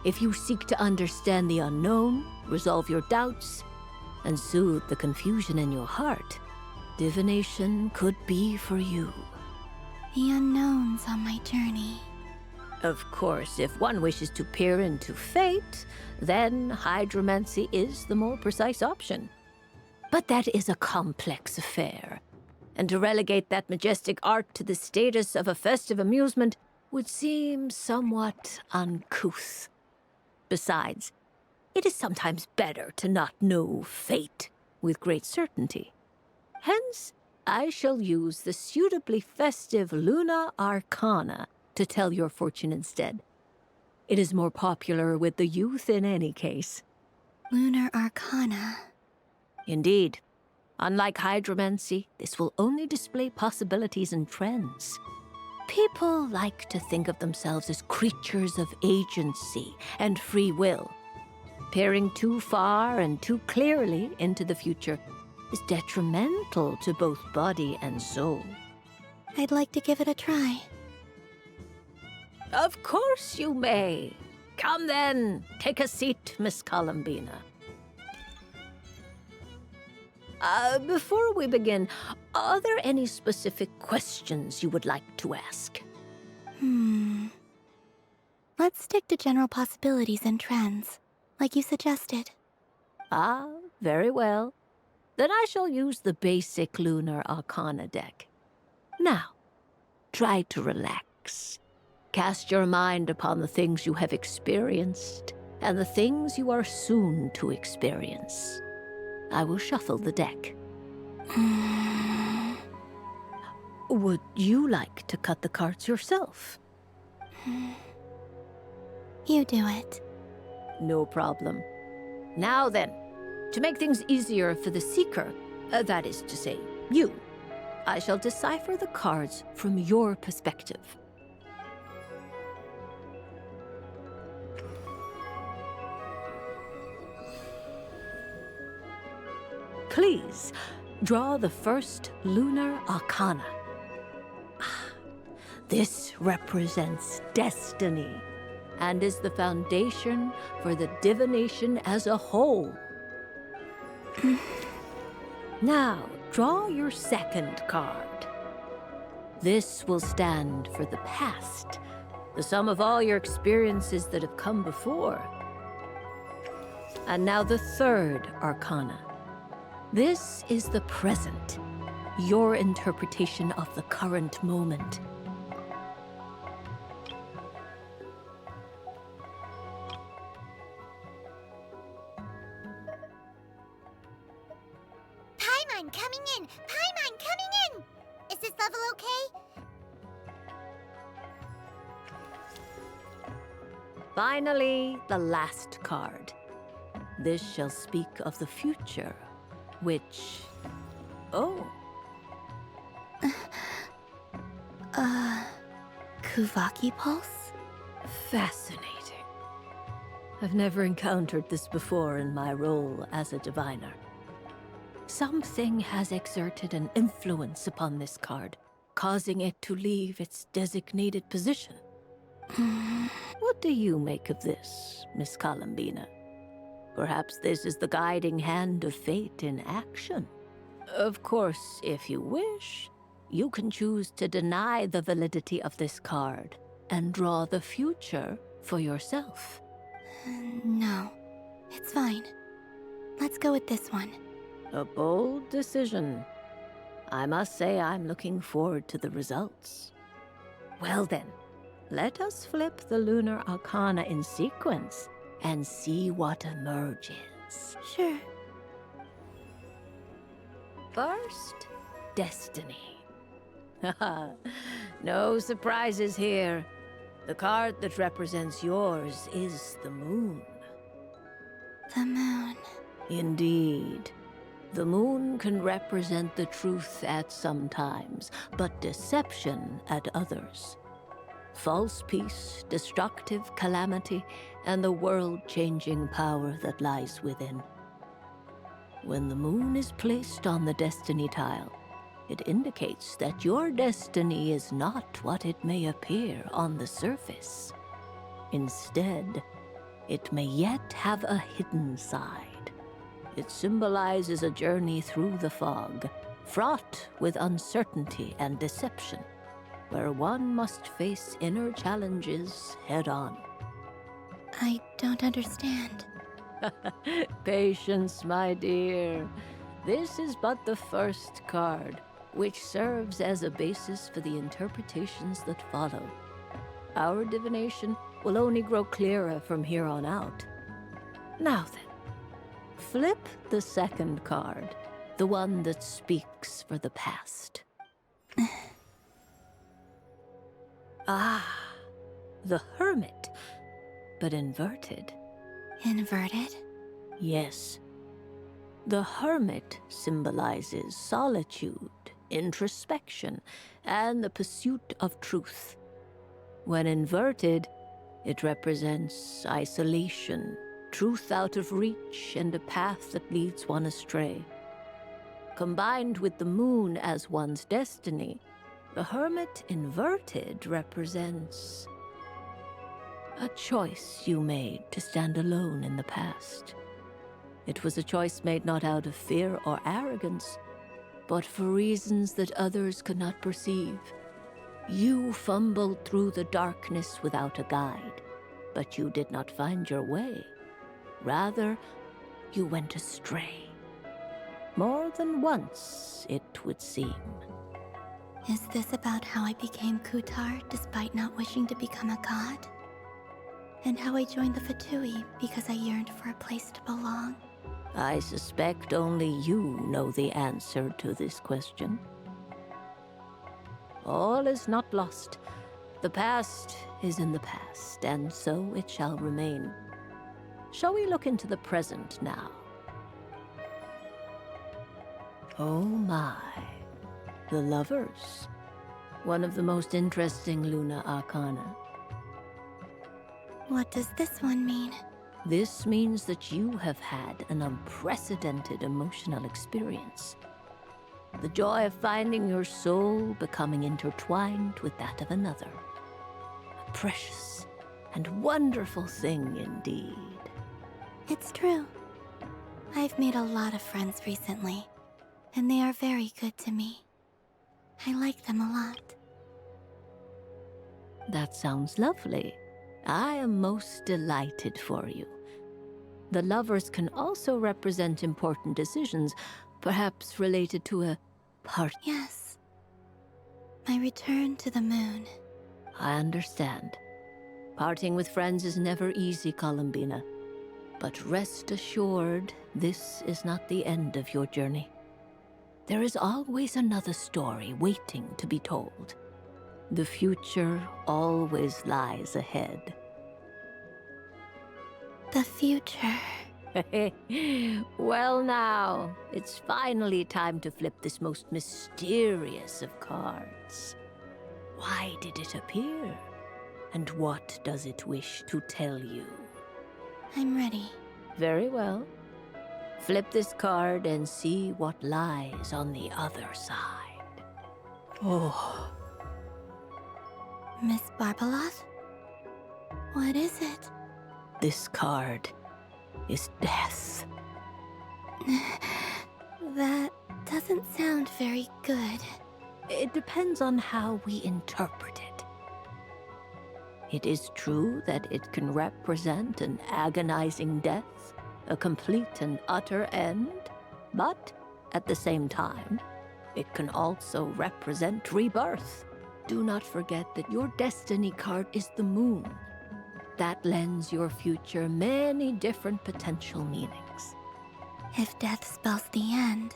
if you seek to understand the unknown, resolve your doubts, and soothe the confusion in your heart, divination could be for you. The unknowns on my journey. Of course, if one wishes to peer into fate, then hydromancy is the more precise option. But that is a complex affair, and to relegate that majestic art to the status of a festive amusement would seem somewhat uncouth. Besides, it is sometimes better to not know fate with great certainty. Hence, I shall use the suitably festive Luna Arcana to tell your fortune instead. It is more popular with the youth in any case. Lunar Arcana. Indeed. Unlike hydromancy, this will only display possibilities and trends. People like to think of themselves as creatures of agency and free will. Peering too far and too clearly into the future is detrimental to both body and soul. I'd like to give it a try. Of course you may. Come then, take a seat, Miss Columbina. Before we begin, are there any specific questions you would like to ask? Let's stick to general possibilities and trends, like you suggested. Ah, very well. Then I shall use the basic Lunar Arcana deck. Now, try to relax. Cast your mind upon the things you have experienced and the things you are soon to experience. I will shuffle the deck. Would you like to cut the cards yourself? You do it. No problem. Now then, to make things easier for the seeker, that is to say, you, I shall decipher the cards from your perspective. Please, draw the first Lunar Arcana. This represents destiny and is the foundation for the divination as a whole. Now, draw your second card. This will stand for the past, the sum of all your experiences that have come before. And now the third Arcana. This is the present, your interpretation of the current moment. Paimon coming in! Paimon coming in! Is this level okay? Finally, the last card. This shall speak of the future, which... Oh. Kuvaki Pulse? Fascinating. I've never encountered this before in my role as a diviner. Something has exerted an influence upon this card, causing it to leave its designated position. What do you make of this, Miss Columbina? Perhaps this is the guiding hand of fate in action. Of course, if you wish, you can choose to deny the validity of this card and draw the future for yourself. No, it's fine. Let's go with this one. A bold decision. I must say I'm looking forward to the results. Well then, let us flip the Lunar Arcana in sequence and see what emerges. Sure. First, Destiny. No surprises here. The card that represents yours is the moon. The moon. Indeed. The moon can represent the truth at some times, but deception at others. False peace, destructive calamity, and the world-changing power that lies within. When the moon is placed on the destiny tile, it indicates that your destiny is not what it may appear on the surface. Instead, it may yet have a hidden side. It symbolizes a journey through the fog, fraught with uncertainty and deception, where one must face inner challenges head-on. I don't understand. Patience, my dear. This is but the first card, which serves as a basis for the interpretations that follow. Our divination will only grow clearer from here on out. Now then, flip the second card, the one that speaks for the past. Ah, the Hermit. but inverted. Inverted? Yes. The hermit symbolizes solitude, introspection, and the pursuit of truth. When inverted, it represents isolation, truth out of reach, and a path that leads one astray. Combined with the moon as one's destiny, the hermit inverted represents a choice you made to stand alone in the past. It was a choice made not out of fear or arrogance, but for reasons that others could not perceive. You fumbled through the darkness without a guide, but you did not find your way. Rather, you went astray. More than once, it would seem. Is this about how I became Kutar despite not wishing to become a god? And how I joined the Fatui because I yearned for a place to belong? I suspect only you know the answer to this question. All is not lost. The past is in the past, and so it shall remain. Shall we look into the present now? Oh my. The lovers. One of the most interesting Luna Arcana. What does this one mean? This means that you have had an unprecedented emotional experience. The joy of finding your soul becoming intertwined with that of another. A precious and wonderful thing indeed. It's true. I've made a lot of friends recently, and they are very good to me. I like them a lot. That sounds lovely. I am most delighted for you. The lovers can also represent important decisions, perhaps related to a part. Yes. My return to the moon. I understand. Parting with friends is never easy, Columbina. But rest assured, this is not the end of your journey. There is always another story waiting to be told. The future always lies ahead. The future. Well now, it's finally time to flip this most mysterious of cards. Why did it appear? And what does it wish to tell you? I'm ready. Very well. Flip this card and see what lies on the other side. Oh. Miss Barbeloth? What is it? This card is death. That doesn't sound very good. It depends on how we interpret it. It is true that it can represent an agonizing death, a complete and utter end, but at the same time, it can also represent rebirth. Do not forget that your destiny card is the moon. That lends your future many different potential meanings. If death spells the end,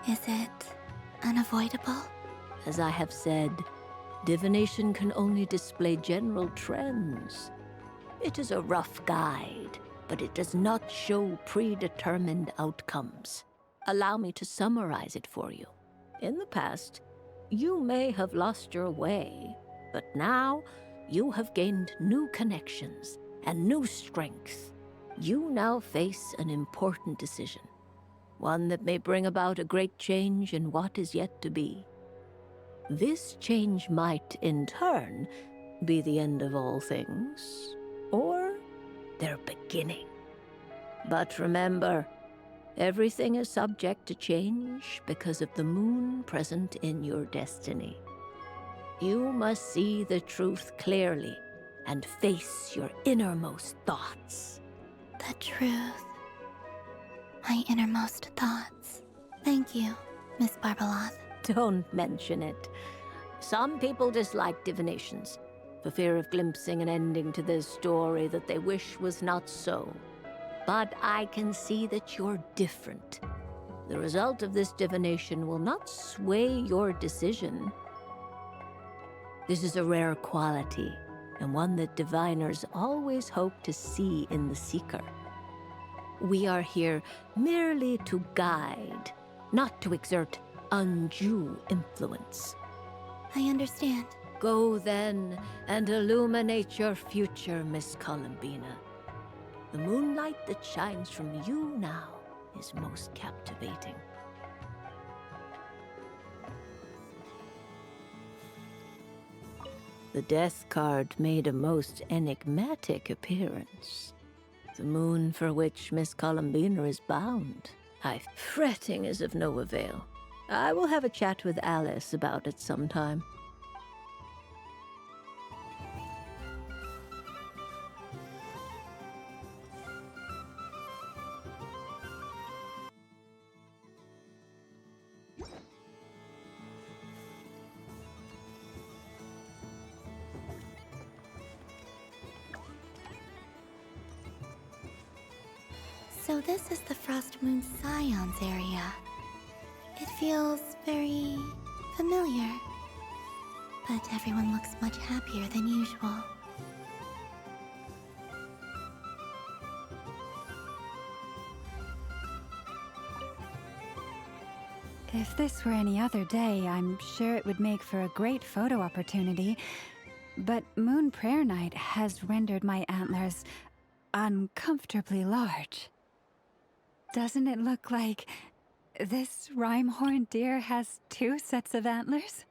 is it unavoidable? As I have said, divination can only display general trends. It is a rough guide, but it does not show predetermined outcomes. Allow me to summarize it for you. In the past, you may have lost your way, but now you have gained new connections and new strength. You now face an important decision, one that may bring about a great change in what is yet to be. This change might, in turn, be the end of all things, or their beginning. But remember, everything is subject to change because of the moon present in your destiny. You must see the truth clearly and face your innermost thoughts. The truth. My innermost thoughts. Thank you, Miss Barbeloth. Don't mention it. Some people dislike divinations, for fear of glimpsing an ending to their story that they wish was not so. But I can see that you're different. The result of this divination will not sway your decision. This is a rare quality, and one that diviners always hope to see in the seeker. We are here merely to guide, not to exert undue influence. I understand. Go then and illuminate your future, Miss Columbina. The moonlight that shines from you now is most captivating. The death card made a most enigmatic appearance. The moon for which Miss Columbina is bound. Fretting is of no avail. I will have a chat with Alice about it sometime. So this is the Frost Moon Scions area. It feels very familiar. But everyone looks much happier than usual. If this were any other day, I'm sure it would make for a great photo opportunity. But Moon Prayer Night has rendered my antlers uncomfortably large. Doesn't it look like this rhyme-horned deer has 2 sets of antlers?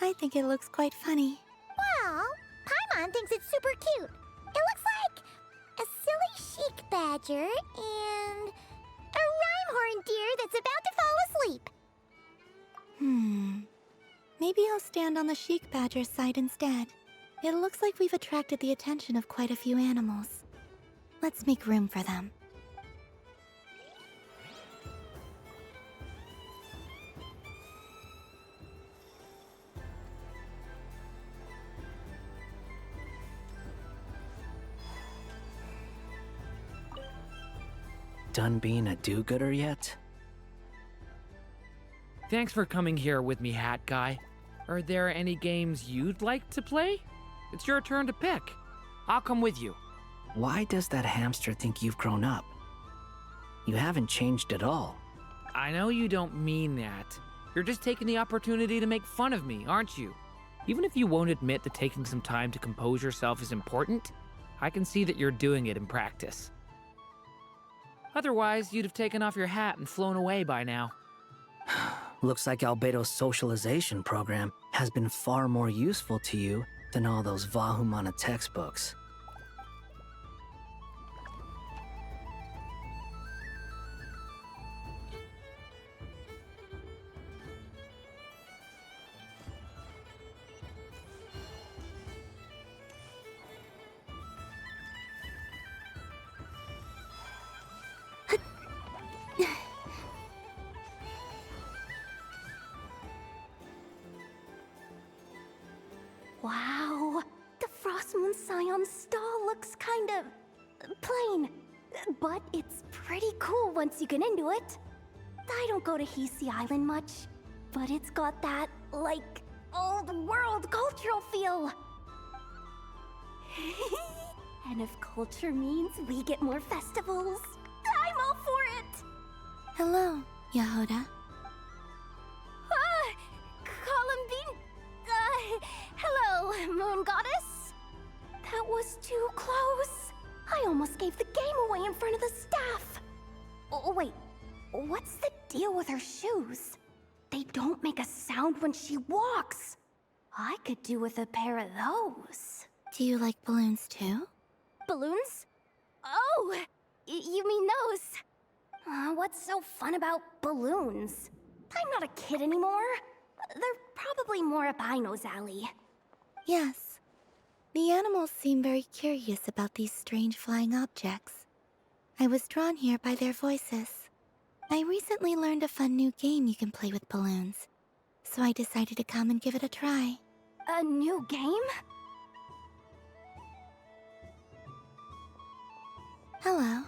I think it looks quite funny. Well, Paimon thinks it's super cute. It looks like a silly chic badger and a rhyme-horned deer that's about to fall asleep. Maybe I'll stand on the chic badger's side instead. It looks like we've attracted the attention of quite a few animals. Let's make room for them. Done being a do-gooder yet? Thanks for coming here with me, Hat Guy. Are there any games you'd like to play? It's your turn to pick. I'll come with you. Why does that hamster think you've grown up? You haven't changed at all. I know you don't mean that. You're just taking the opportunity to make fun of me, aren't you? Even if you won't admit that taking some time to compose yourself is important, I can see that you're doing it in practice. Otherwise, you'd have taken off your hat and flown away by now. Looks like Albedo's socialization program has been far more useful to you than all those Vahumana textbooks. Wow, the Frost Moon Scion stall looks kind of plain, but it's pretty cool once you get into it. I don't go to Hisi Island much, but it's got that, like, old world cultural feel. And if culture means we get more festivals, I'm all for it! Hello, Yahoda. Columbine... hello, Moon Goddess. That was too close. I almost gave the game away in front of the staff. Oh, wait, what's the deal with her shoes? They don't make a sound when she walks. I could do with a pair of those. Do you like balloons too? Balloons? Oh, you mean those? What's so fun about balloons? I'm not a kid anymore. They're probably more up Aino's alley. Yes. The animals seem very curious about these strange flying objects. I was drawn here by their voices. I recently learned a fun new game you can play with balloons, so I decided to come and give it a try. A new game? Hello.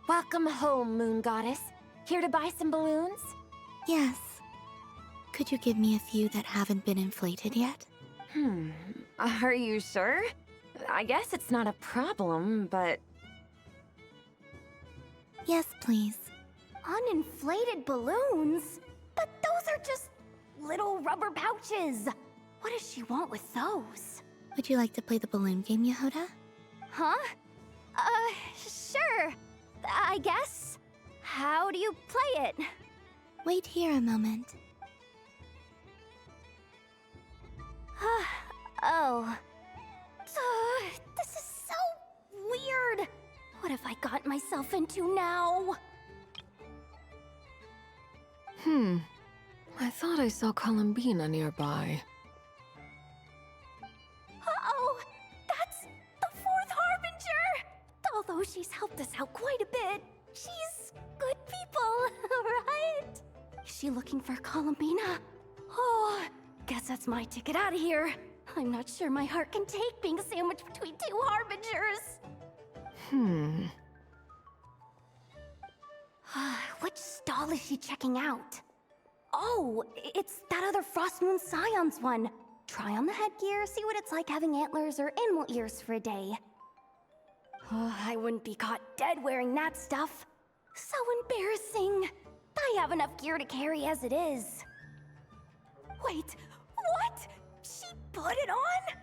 Welcome home, Moon Goddess. Here to buy some balloons? Yes. Could you give me a few that haven't been inflated yet? Are you sure? I guess it's not a problem, but... Yes, please. Uninflated balloons? But those are just little rubber pouches. What does she want with those? Would you like to play the balloon game, Yehoda? Huh? Sure. I guess. How do you play it? Wait here a moment. Oh. This is so weird. What have I got myself into now? I thought I saw Columbina nearby. Uh-oh! That's the fourth Harbinger! Although she's helped us out quite a bit, she's good people, right? Is she looking for Columbina? Oh, guess that's my ticket out of here. I'm not sure my heart can take being sandwiched between two Harbingers. Which stall is she checking out? Oh, it's that other Frost Moon Scion's one. Try on the headgear, see what it's like having antlers or animal ears for a day. Oh, I wouldn't be caught dead wearing that stuff. So embarrassing. I have enough gear to carry as it is. Wait, what? She put it on?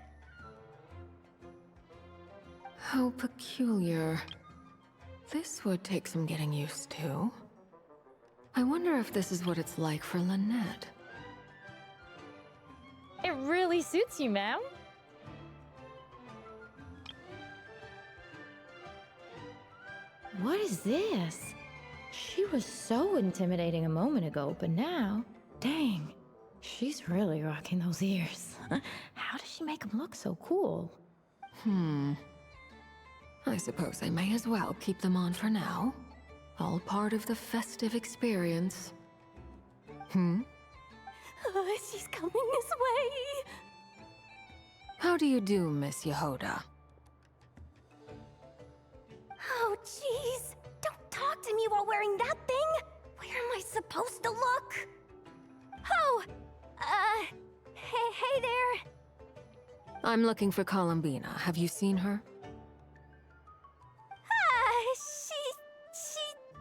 How peculiar. This would take some getting used to. I wonder if this is what it's like for Lynette. It really suits you, ma'am. What is this? She was so intimidating a moment ago, but now, dang, she's really rocking those ears. How does she make them look so cool? I suppose I may as well keep them on for now. All part of the festive experience. She's coming this way. How do you do, Miss Yehoda? Oh, jeez. Don't talk to me while wearing that thing. Where am I supposed to look? Oh, hey there. I'm looking for Columbina. Have you seen her?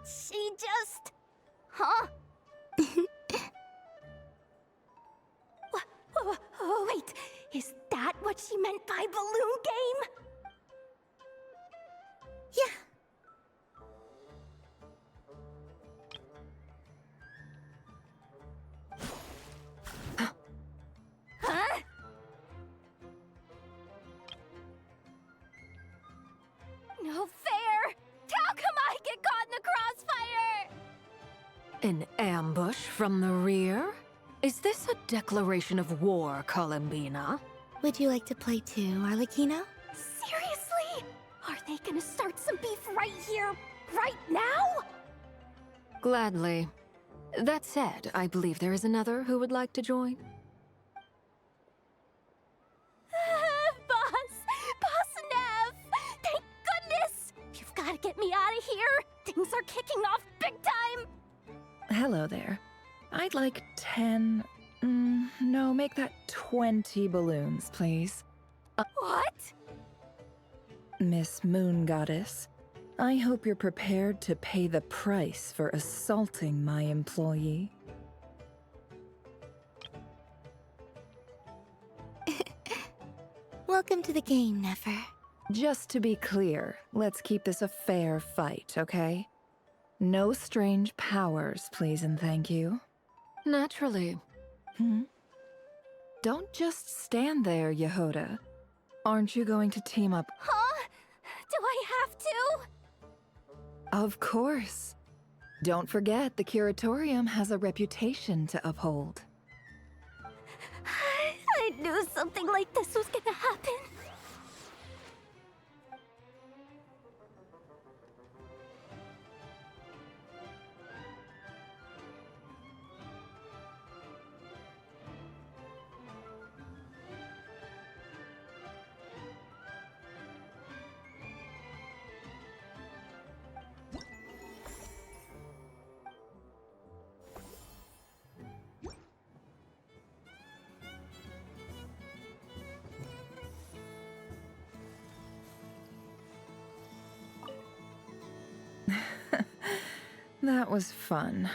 She just... Huh? Wait, is that what she meant by balloon game? Yeah. Huh? No fair! How come I get caught in the crossfire? An ambush from the rear? Is this a declaration of war, Columbina? Would you like to play too, Arlecchino? Seriously? Are they gonna start some beef right here, right now? Gladly. That said, I believe there is another who would like to join. Boss Nev! Thank goodness! You've gotta get me out of here! Things are kicking off big time! Hello there. I'd like 10... no, make that 20 balloons, please. What? Miss Moon Goddess, I hope you're prepared to pay the price for assaulting my employee. Welcome to the game, Nefer. Just to be clear, let's keep this a fair fight, okay? No strange powers, please and thank you. Naturally. Don't just stand there, Yehoda. Aren't you going to team up? Huh? Do I have to? Of course. Don't forget, the Curatorium has a reputation to uphold. I knew something like this was gonna happen. That was fun.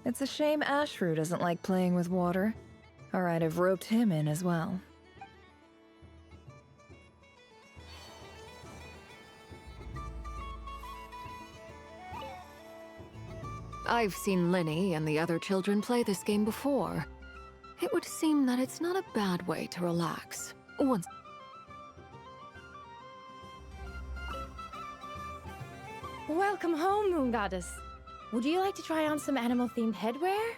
It's a shame Ashru doesn't like playing with water, or I'd have roped him in as well. I've seen Lenny and the other children play this game before. It would seem that it's not a bad way to relax. Once... Welcome home, Moon Goddess. Would you like to try on some animal-themed headwear?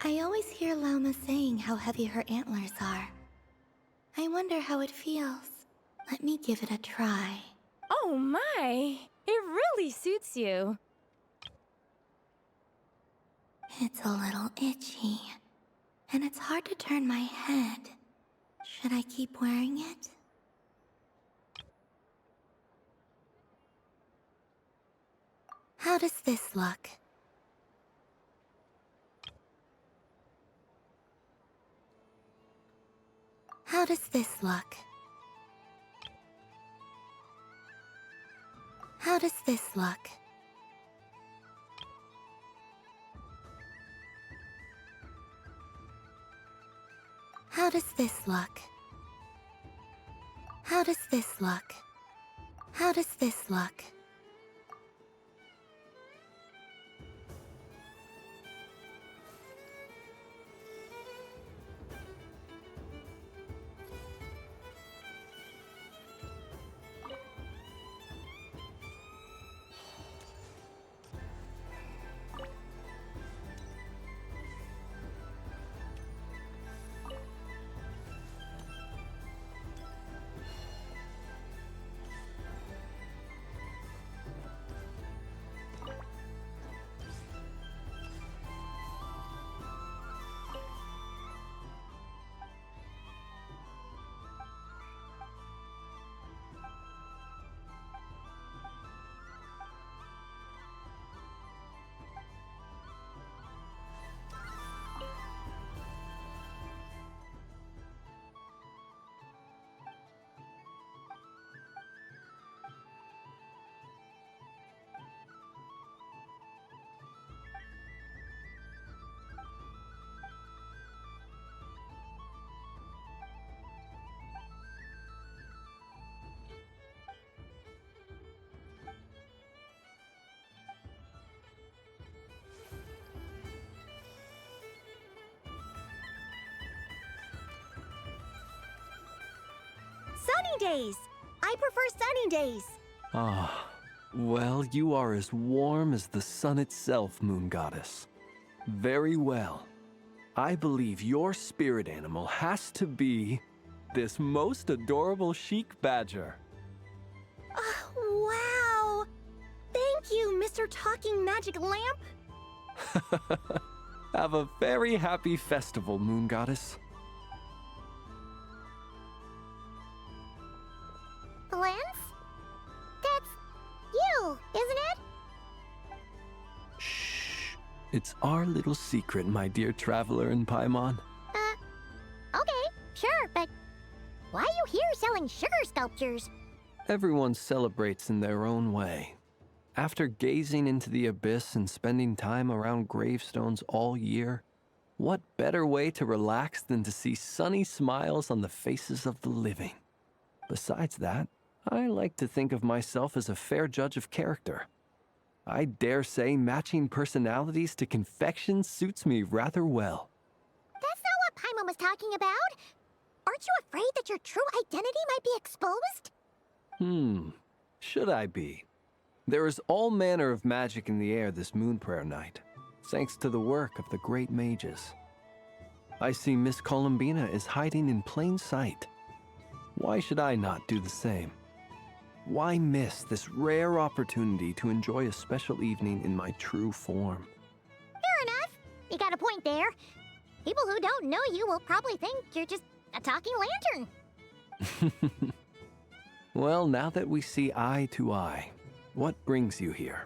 I always hear Lauma saying how heavy her antlers are. I wonder how it feels. Let me give it a try. Oh my! It really suits you. It's a little itchy, and it's hard to turn my head. Should I keep wearing it? How does this look? How does this look? How does this look? How does this look? How does this look? How does this look? Sunny days! I prefer sunny days. Ah, well, you are as warm as the sun itself, Moon Goddess. Very well. I believe your spirit animal has to be this most adorable chic badger. Wow! Thank you, Mr. Talking Magic Lamp. Have a very happy festival, Moon Goddess. Lance? That's you, isn't it? Shh. It's our little secret, my dear traveler in Paimon. Okay, sure, but why are you here selling sugar sculptures? Everyone celebrates in their own way. After gazing into the abyss and spending time around gravestones all year, what better way to relax than to see sunny smiles on the faces of the living? Besides that, I like to think of myself as a fair judge of character. I dare say matching personalities to confection suits me rather well. That's not what Paimon was talking about. Aren't you afraid that your true identity might be exposed? Should I be? There is all manner of magic in the air this moon prayer night, thanks to the work of the great mages. I see Miss Columbina is hiding in plain sight. Why should I not do the same? Why miss this rare opportunity to enjoy a special evening in my true form? Fair enough. You got a point there. People who don't know you will probably think you're just a talking lantern. Well, now that we see eye to eye, what brings you here?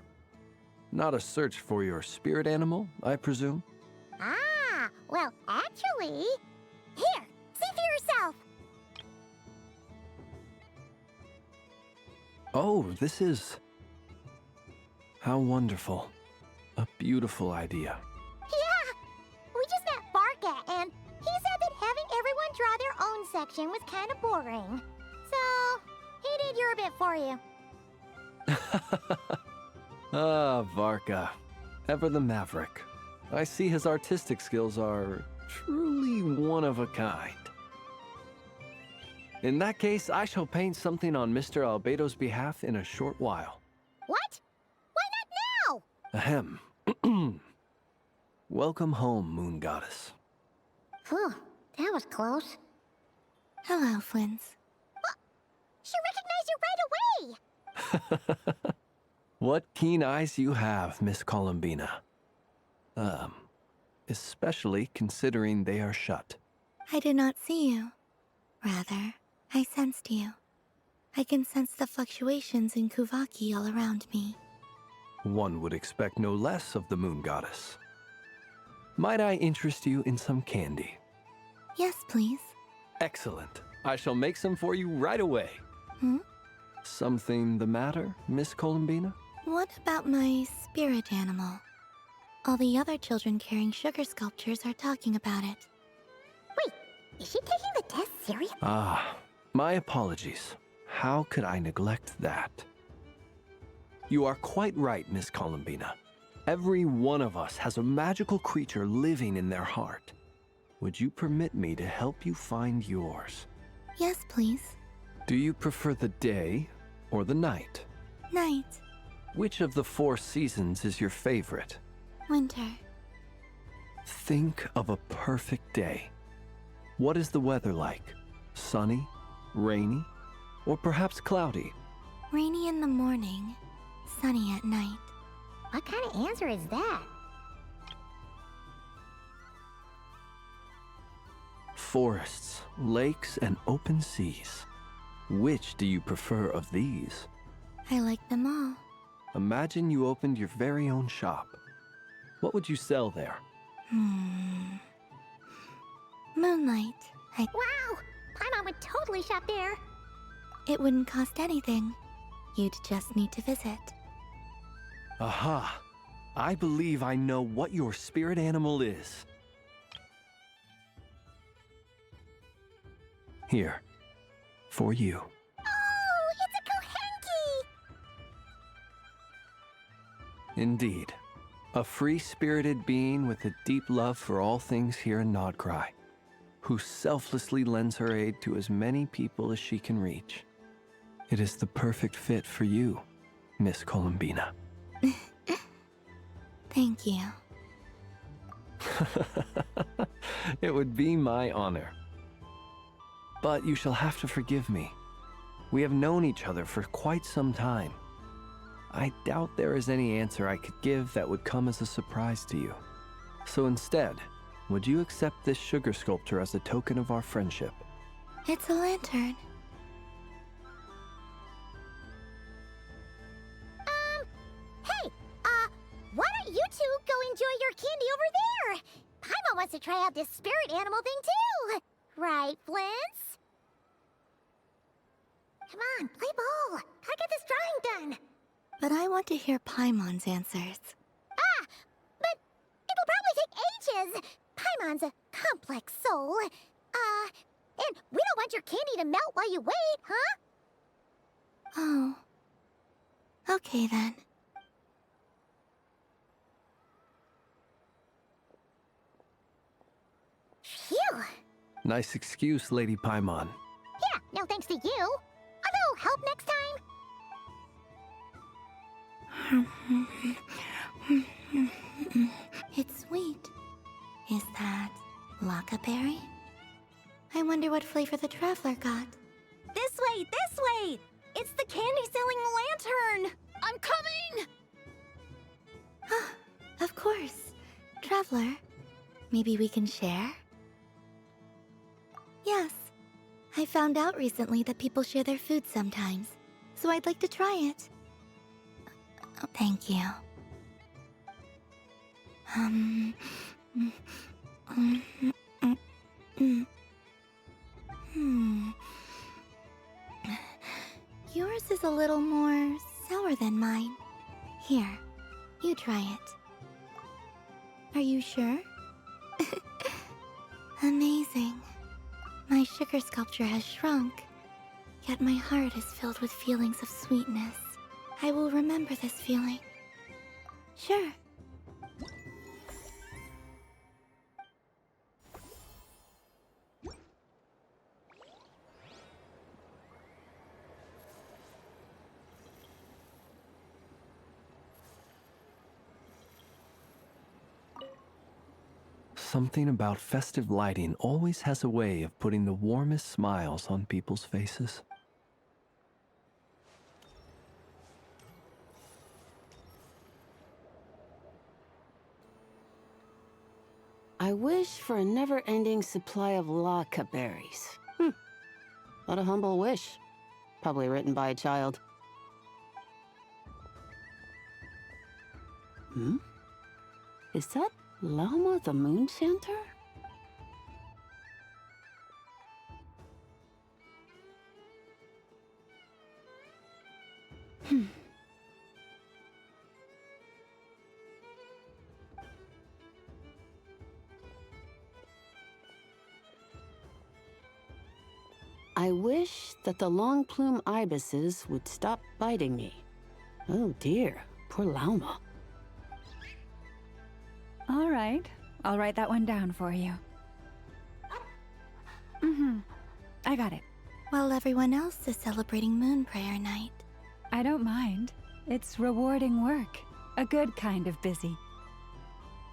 Not a search for your spirit animal, I presume? Ah, well, actually... Here, see for yourself. Oh, this is... How wonderful. A beautiful idea. Yeah, we just met Barca, and he said that having everyone draw their own section was kind of boring. So, he did your bit for you. Ah, Varka. Ever the maverick. I see his artistic skills are truly one of a kind. In that case, I shall paint something on Mr. Albedo's behalf in a short while. What? Why not now? Ahem. Welcome home, Moon Goddess. Phew, that was close. Hello, Flins. She recognized you right away! What keen eyes you have, Miss Columbina. Especially considering they are shut. I did not see you. Rather, I sensed you. I can sense the fluctuations in Kuvaki all around me. One would expect no less of the Moon Goddess. Might I interest you in some candy? Yes, please. Excellent. I shall make some for you right away. Hmm? Something the matter, Miss Columbina? What about my spirit animal? All the other children carrying sugar sculptures are talking about it. Wait, is she taking the test seriously? Ah, my apologies. How could I neglect that? You are quite right, Miss Columbina. Every one of us has a magical creature living in their heart. Would you permit me to help you find yours? Yes, please. Do you prefer the day or the night? Night. Which of the 4 seasons is your favorite? Winter. Think of a perfect day. What is the weather like? Sunny, rainy, or perhaps cloudy? Rainy in the morning, sunny at night. What kind of answer is that? Forests, lakes, and open seas. Which do you prefer of these? I like them all. Imagine you opened your very own shop. What would you sell there? Moonlight. Wow! Paimon would totally shop there. It wouldn't cost anything. You'd just need to visit. Aha! I believe I know what your spirit animal is. Here. For you. Oh, it's a Kohenki! Indeed. A free-spirited being with a deep love for all things here in Nodcry, who selflessly lends her aid to as many people as she can reach. It is the perfect fit for you, Miss Columbina. Thank you. It would be my honor. But you shall have to forgive me. We have known each other for quite some time. I doubt there is any answer I could give that would come as a surprise to you. So instead, would you accept this sugar sculpture as a token of our friendship? It's a lantern. Hey, why don't you two go enjoy your candy over there? Paimon wants to try out this spirit animal thing too. Right, Flint's? Come on, play ball. I get this drawing done. But I want to hear Paimon's answers. Ah, but it'll probably take ages. Paimon's a complex soul. And we don't want your candy to melt while you wait, huh? Oh. Okay then. Phew. Nice excuse, Lady Paimon. Yeah, no thanks to you. A little help next time. It's sweet. Is that Lockaberry? I wonder what flavor the traveler got. This way, this way! It's the candy-selling lantern! I'm coming! Of course. Traveler, maybe we can share? Yes. I found out recently that people share their food sometimes, so I'd like to try it. Thank you. Yours is a little more sour than mine. Here, you try it. Are you sure? Amazing. My sugar sculpture has shrunk, yet my heart is filled with feelings of sweetness. I will remember this feeling. Sure. Something about festive lighting always has a way of putting the warmest smiles on people's faces. I wish for a never-ending supply of laka berries. What a humble wish. Probably written by a child. Is that Lauma the Moon Chanter? I wish that the long plume ibises would stop biting me. Oh dear, poor Lauma. All right, I'll write that one down for you. I got it. While everyone else is celebrating Moon Prayer Night. I don't mind. It's rewarding work. A good kind of busy.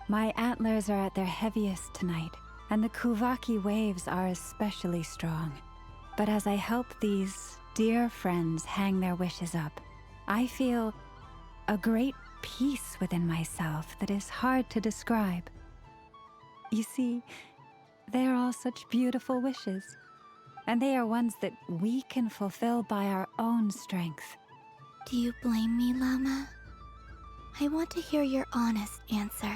My antlers are at their heaviest tonight, and the Kuvaki waves are especially strong. But as I help these dear friends hang their wishes up, I feel a great peace within myself that is hard to describe. You see, they are all such beautiful wishes, and they are ones that we can fulfill by our own strength. Do you blame me, Llama? I want to hear your honest answer.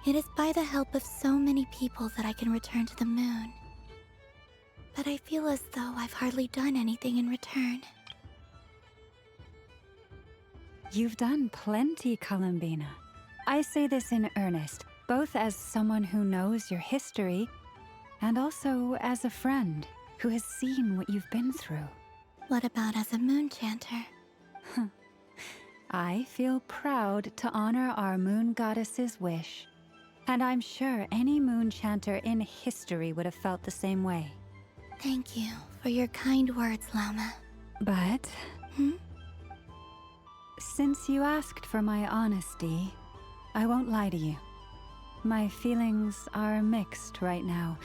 It is by the help of so many people that I can return to the moon. But I feel as though I've hardly done anything in return. You've done plenty, Columbina. I say this in earnest, both as someone who knows your history, and also as a friend who has seen what you've been through. What about as a moon chanter? I feel proud to honor our moon goddess's wish, and I'm sure any moon chanter in history would have felt the same way. Thank you for your kind words, Llama. But... Since you asked for my honesty, I won't lie to you. My feelings are mixed right now.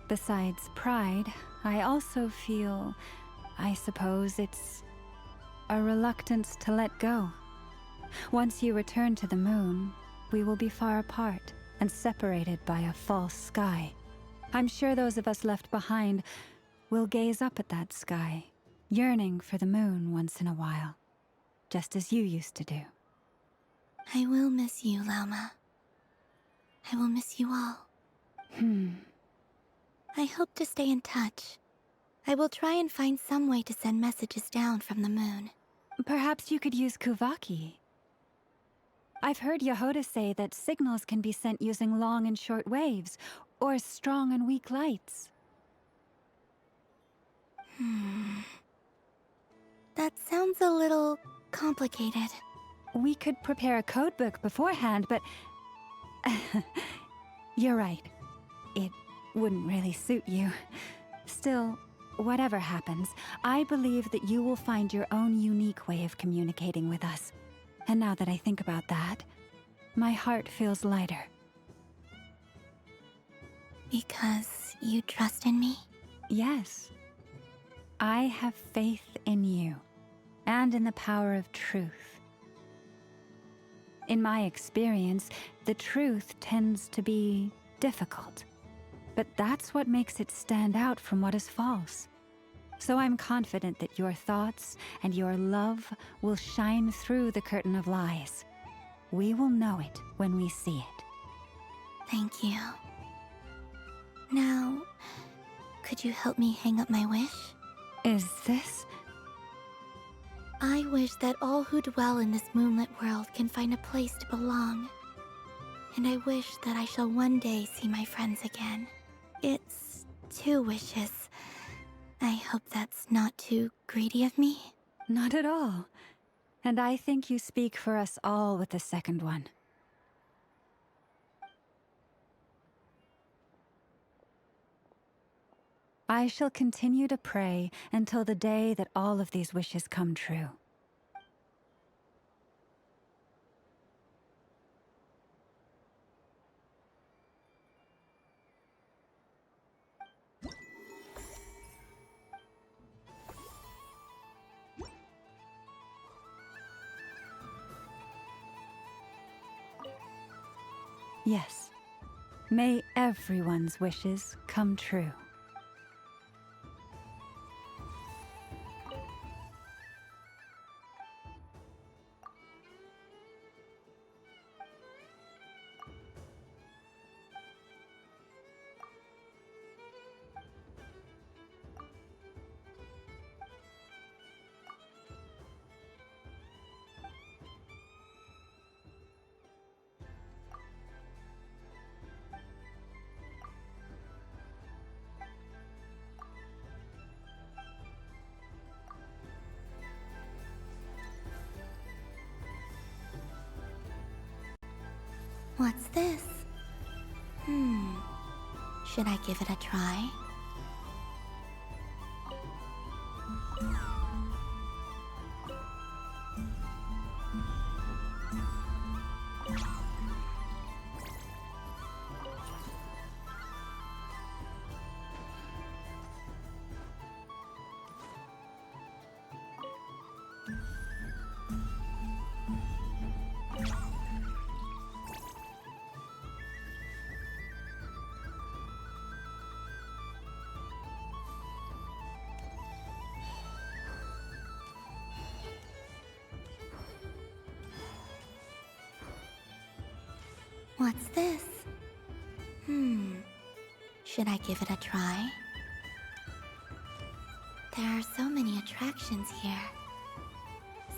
Besides pride, I also feel, I suppose it's a reluctance to let go. Once you return to the moon, we will be far apart and separated by a false sky. I'm sure those of us left behind will gaze up at that sky, yearning for the moon once in a while. Just as you used to do. I will miss you, Llama. I will miss you all. I hope to stay in touch. I will try and find some way to send messages down from the moon. Perhaps you could use Kuvaki. I've heard Yehoda say that signals can be sent using long and short waves, or strong and weak lights. That sounds a little complicated. We could prepare a codebook beforehand, but... You're right. It wouldn't really suit you. Still, whatever happens, I believe that you will find your own unique way of communicating with us. And now that I think about that, my heart feels lighter. Because you trust in me? Yes. I have faith in you, and in the power of truth. In my experience, the truth tends to be difficult, but that's what makes it stand out from what is false. So I'm confident that your thoughts and your love will shine through the curtain of lies. We will know it when we see it. Thank you. Now, could you help me hang up my wish? Is this? I wish that all who dwell in this moonlit world can find a place to belong. And I wish that I shall one day see my friends again. It's 2 wishes. I hope that's not too greedy of me. Not at all. And I think you speak for us all with the second one. I shall continue to pray until the day that all of these wishes come true. Yes. May everyone's wishes come true. What's this? Should I give it a try? What's this? Should I give it a try? There are so many attractions here.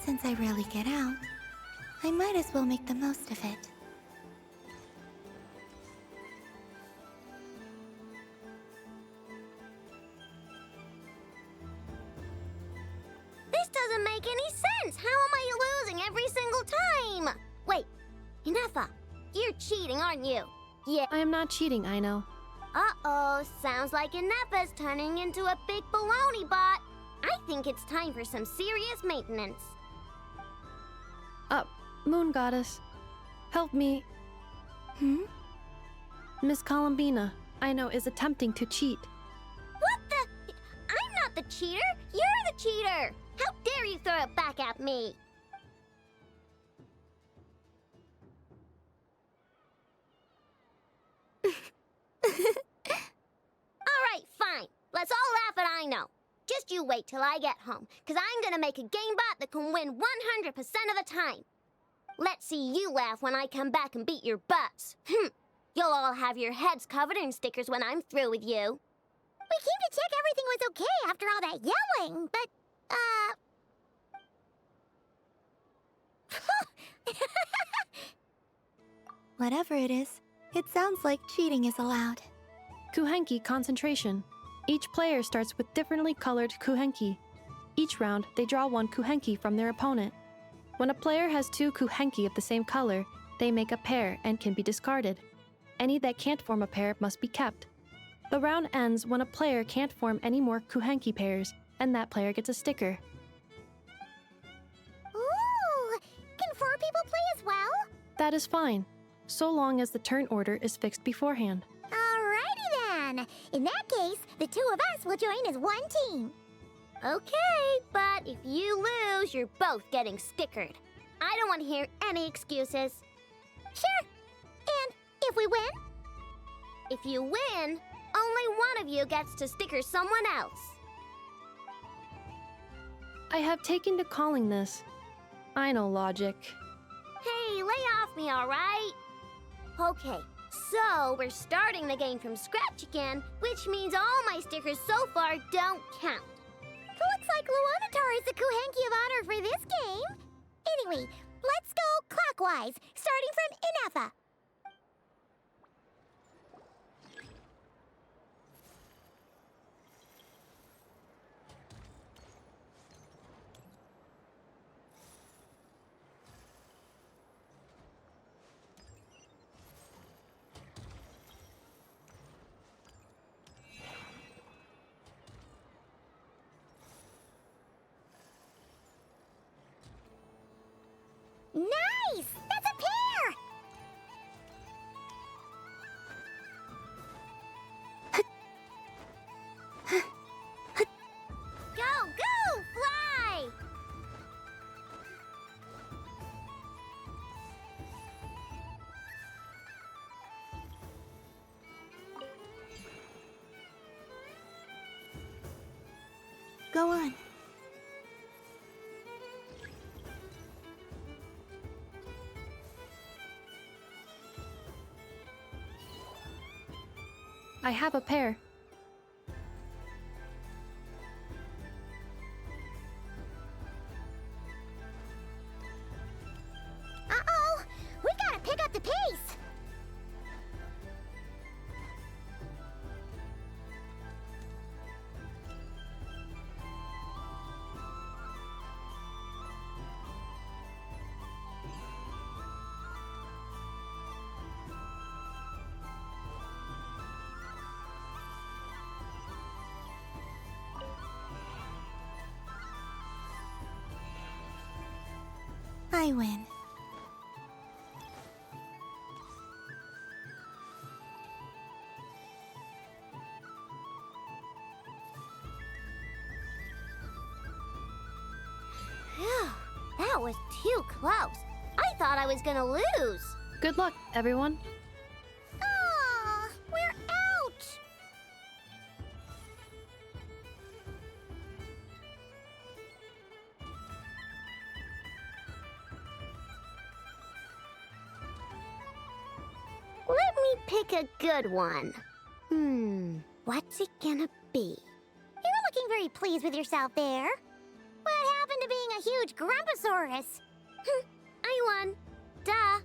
Since I rarely get out, I might as well make the most of it. This doesn't make any sense! How am I losing every single time? Wait, Inefa, you're cheating, aren't you? Yeah. I am not cheating, I know. Uh-oh, sounds like Inefa's turning into a big baloney bot. I think it's time for some serious maintenance. Moon Goddess, help me. Miss Columbina, I know, is attempting to cheat. What the? I'm not the cheater. You're the cheater. How dare you throw it back at me? Alright, fine. Let's all laugh at I know. Just you wait till I get home, because I'm gonna make a game bot that can win 100% of the time. Let's see you laugh when I come back and beat your butts. You'll all have your heads covered in stickers when I'm through with you. We came to check everything was okay after all that yelling, but, Whatever it is, it sounds like cheating is allowed. Kuhenki concentration. Each player starts with differently colored kuhenki. Each round, they draw 1 kuhenki from their opponent. When a player has 2 kuhenki of the same color, they make a pair and can be discarded. Any that can't form a pair must be kept. The round ends when a player can't form any more kuhenki pairs, and that player gets a sticker. Ooh! Can 4 people play as well? That is fine, so long as the turn order is fixed beforehand. Alrighty In that case, the two of us will join as one team. Okay, but if you lose, you're both getting stickered. I don't want to hear any excuses. Sure. And if we win? If you win, only one of you gets to sticker someone else. I have taken to calling this. I know logic. Hey, lay off me, all right? Okay, so we're starting the game from scratch again, which means all my stickers so far don't count. Looks like Luanatar is the Kuhenki of honor for this game. Anyway, let's go clockwise, starting from Inefa. Nice! That's a pair! Go, go, fly! Go on. I have a pair. Uh-oh! We gotta pick up the pace! I win. Phew, that was too close. I thought I was gonna lose. Good luck, everyone. Aw, we're out! Let me pick a good one. What's it gonna be? You're looking very pleased with yourself there. What happened to being a huge Grumposaurus? I won. Duh.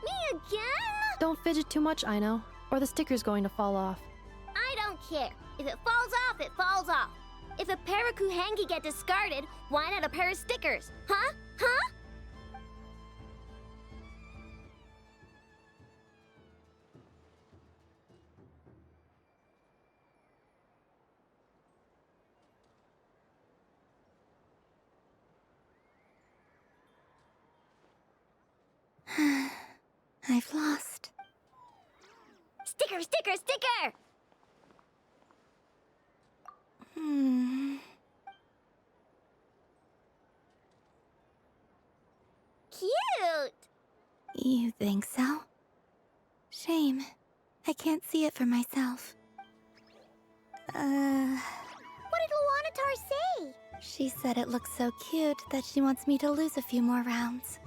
Me again? Don't fidget too much, Ino, or the sticker's going to fall off. I don't care. If it falls off, it falls off. If a pair of Kuhenki get discarded, why not a pair of stickers? Huh? Huh? I've lost. Sticker, sticker, sticker! Cute! You think so? Shame. I can't see it for myself. What did Luanatar say? She said it looks so cute that she wants me to lose a few more rounds.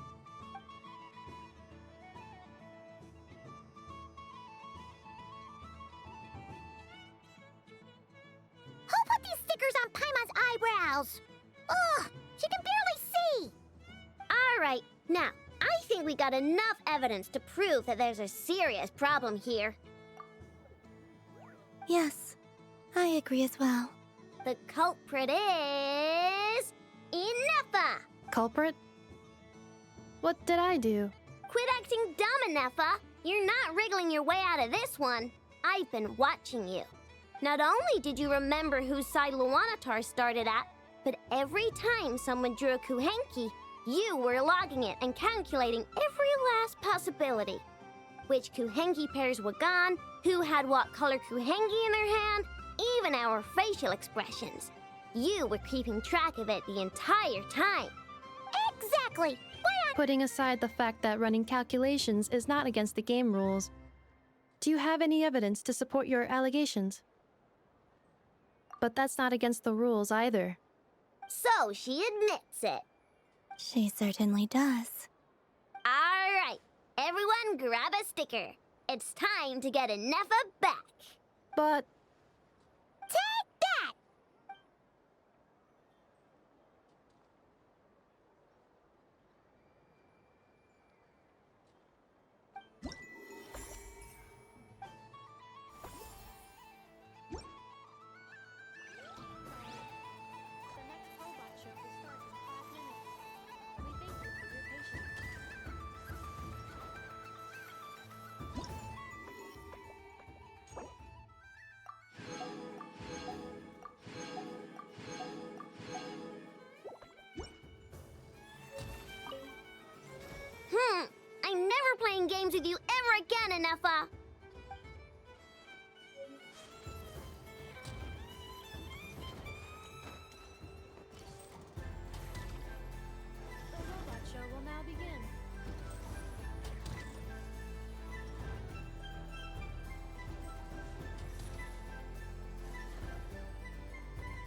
Who put these stickers on Paimon's eyebrows? Ugh, she can barely see! Alright, now, I think we got enough evidence to prove that there's a serious problem here. Yes, I agree as well. The culprit is... Inefa! Culprit? What did I do? Quit acting dumb, Inefa! You're not wriggling your way out of this one. I've been watching you. Not only did you remember whose side Luanatar started at, but every time someone drew a Kuhenki, you were logging it and calculating every last possibility. Which Kuhenki pairs were gone, who had what color Kuhenki in their hand, even our facial expressions. You were keeping track of it the entire time. Exactly! Putting aside the fact that running calculations is not against the game rules, do you have any evidence to support your allegations? But that's not against the rules either. So she admits it. She certainly does. All right, everyone grab a sticker. It's time to get Nefa back. But... Take that! I'm never playing games with you ever again, Nefa. The robot show will now begin.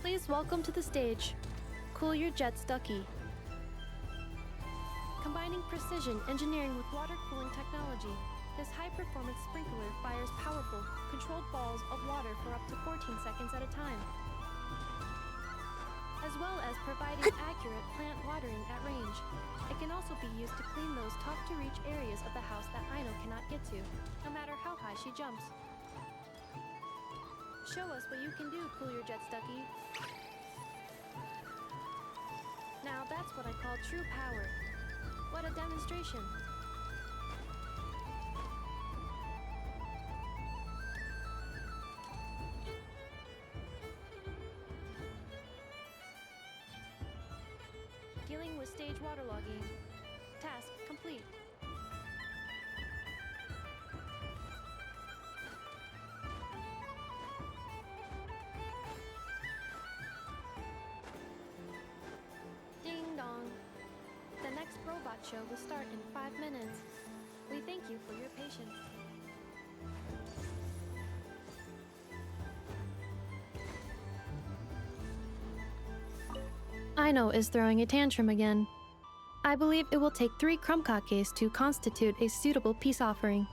Please welcome to the stage, Cool Your Jets Ducky. Combining precision engineering with water cooling technology, this high-performance sprinkler fires powerful, controlled balls of water for up to 14 seconds at a time, as well as providing accurate plant watering at range. It can also be used to clean those tough-to-reach areas of the house that Aino cannot get to, no matter how high she jumps. Show us what you can do, Cool Your Jets Ducky. Now that's what I call true power. What a demonstration! Dealing with stage waterlogging. Task complete. Ding dong. The next robot show will start in 5 minutes. We thank you for your patience. Aino is throwing a tantrum again. I believe it will take 3 crumb-kakes to constitute a suitable peace offering.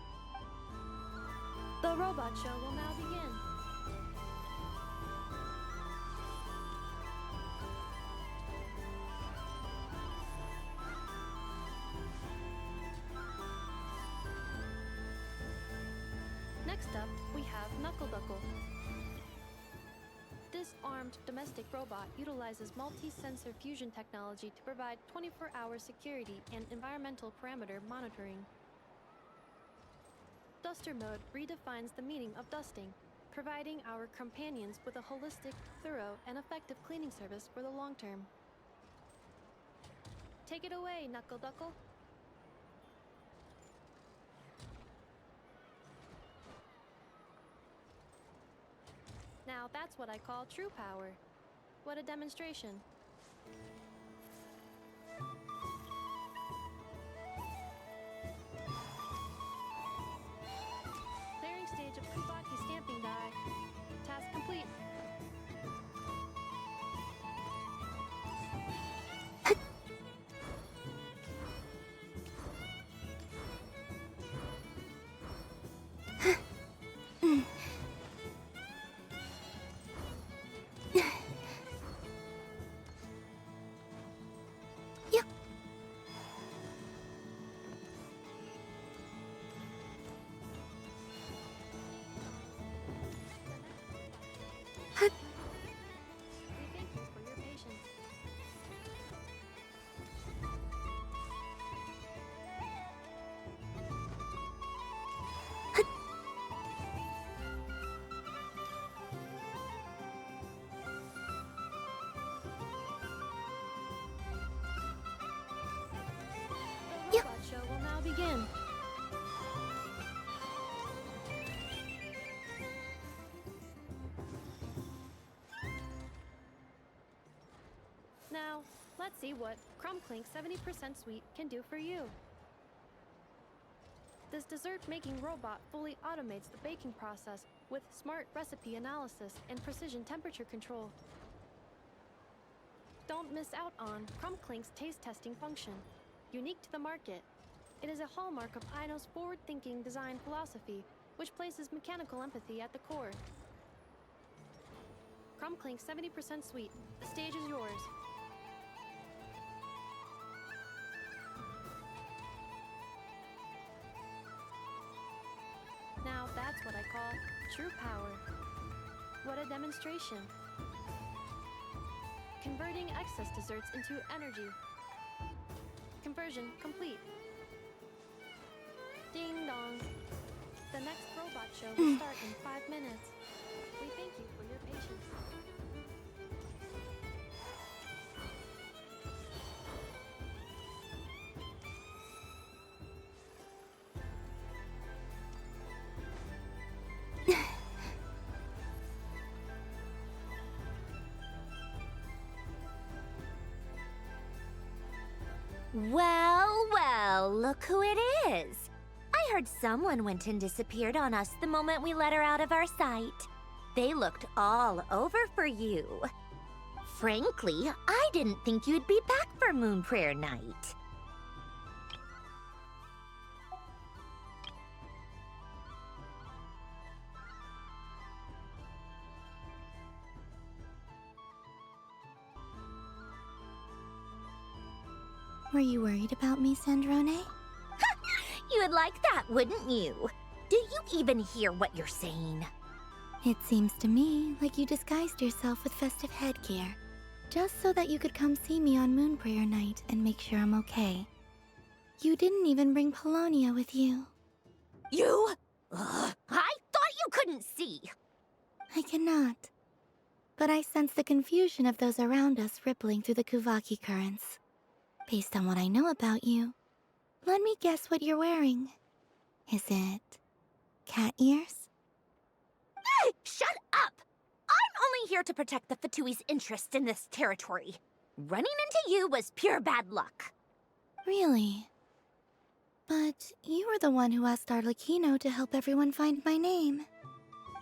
The robot show will now begin. Next up, we have Knuckle-Duckle. This armed domestic robot utilizes multi-sensor fusion technology to provide 24-hour security and environmental parameter monitoring. Duster mode redefines the meaning of dusting, providing our companions with a holistic, thorough, and effective cleaning service for the long term. Take it away, Knuckle-Duckle. Now that's what I call true power. What a demonstration. Clearing stage of Kubaki stamping die. Task complete. shall begin. Now, let's see what Crumbclink 70% Sweet can do for you. This dessert-making robot fully automates the baking process with smart recipe analysis and precision temperature control. Don't miss out on Crumbclink's taste testing function. Unique to the market, it is a hallmark of Aino's forward-thinking design philosophy, which places mechanical empathy at the core. Crumbclink 70% Sweet, the stage is yours. Now that's what I call true power. What a demonstration. Converting excess desserts into energy. Conversion complete. Ding dong. The next robot show will start in 5 minutes. We thank you for your patience. Well, well, look who it is. I heard someone went and disappeared on us the moment we let her out of our sight. They looked all over for you. Frankly, I didn't think you'd be back for Moon Prayer Night. Were you worried about me, Sandrone? You would like that, wouldn't you? Do you even hear what you're saying? It seems to me like you disguised yourself with festive headgear, just so that you could come see me on Moon Prayer Night and make sure I'm okay. You didn't even bring Polonia with you. You? I thought you couldn't see. I cannot. But I sense the confusion of those around us rippling through the Kuvaki currents. Based on what I know about you, let me guess what you're wearing. Is it cat ears? Shut up! I'm only here to protect the Fatui's interest in this territory. Running into you was pure bad luck. Really? But you were the one who asked Arlecchino to help everyone find my name.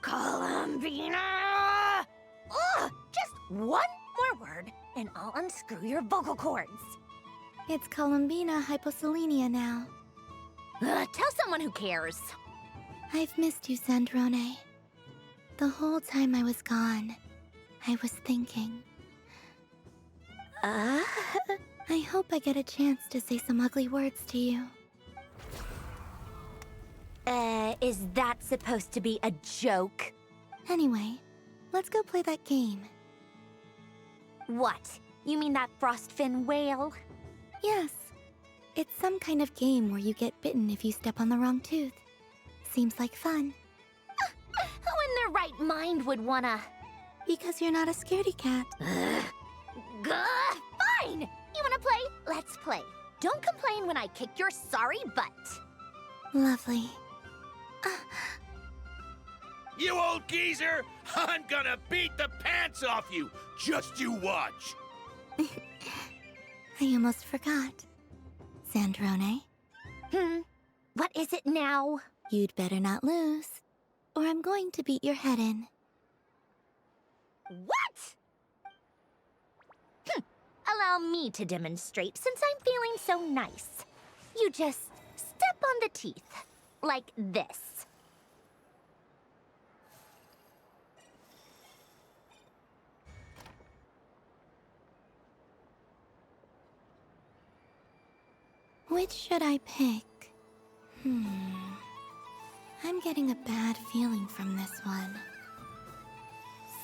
Columbina! Ugh! Just one more word, and I'll unscrew your vocal cords. It's Columbina Hyposelenia now. Tell someone who cares. I've missed you, Sandrone. The whole time I was gone, I was thinking. I hope I get a chance to say some ugly words to you. Is that supposed to be a joke? Anyway, let's go play that game. What? You mean that frostfin whale? Yes. It's some kind of game where you get bitten if you step on the wrong tooth. Seems like fun. Who in their right mind would wanna... Because you're not a scaredy cat. Fine! You wanna play? Let's play. Don't complain when I kick your sorry butt. Lovely. You old geezer! I'm gonna beat the pants off you! Just you watch! I almost forgot. Sandrone? What is it now? You'd better not lose, or I'm going to beat your head in. What? Allow me to demonstrate since I'm feeling so nice. You just step on the teeth, like this. Which should I pick? I'm getting a bad feeling from this one.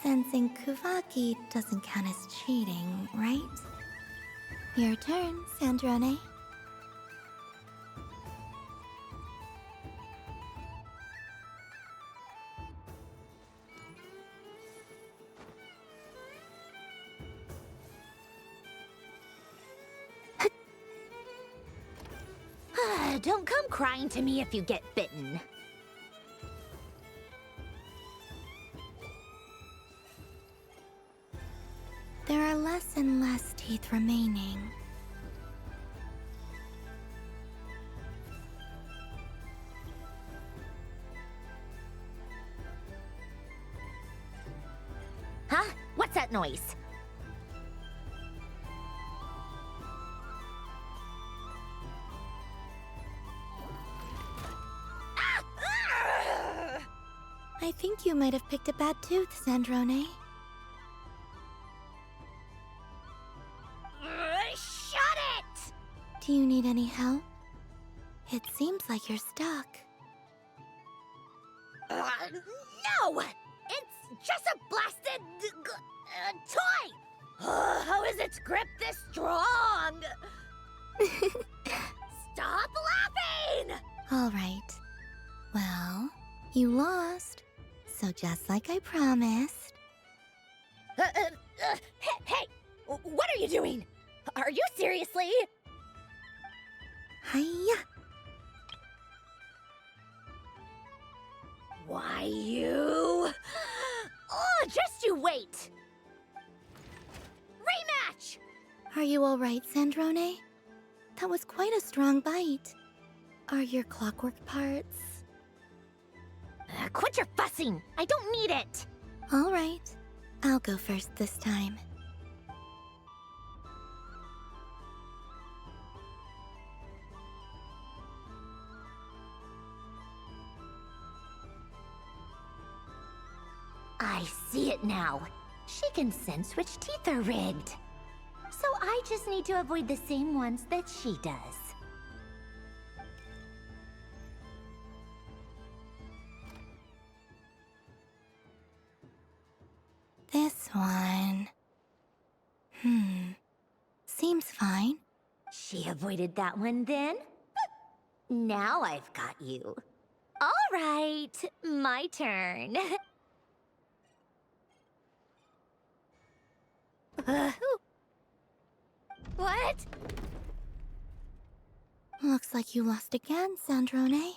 Sensing Kuvaki doesn't count as cheating, right? Your turn, Sandrone. don't come crying to me if you get bitten. There are less and less teeth remaining. Huh? What's that noise? I think you might have picked a bad tooth, Sandrone. Shut it! Do you need any help? It seems like you're stuck. No! It's just a blasted toy! How is its grip this strong? Stop laughing! All right. Well, you lost. So just like I promised. Hey! What are you doing? Are you seriously? Hiya! Why, you... Oh, just you wait! Rematch! Are you all right, Sandrone? That was quite a strong bite. Are your clockwork parts? Quit your fussing! I don't need it! All right. I'll go first this time. I see it now. She can sense which teeth are rigged. So I just need to avoid the same ones that she does. This one... Seems fine. She avoided that one then? Now I've got you. All right, my turn. What? Looks like you lost again, Sandrone.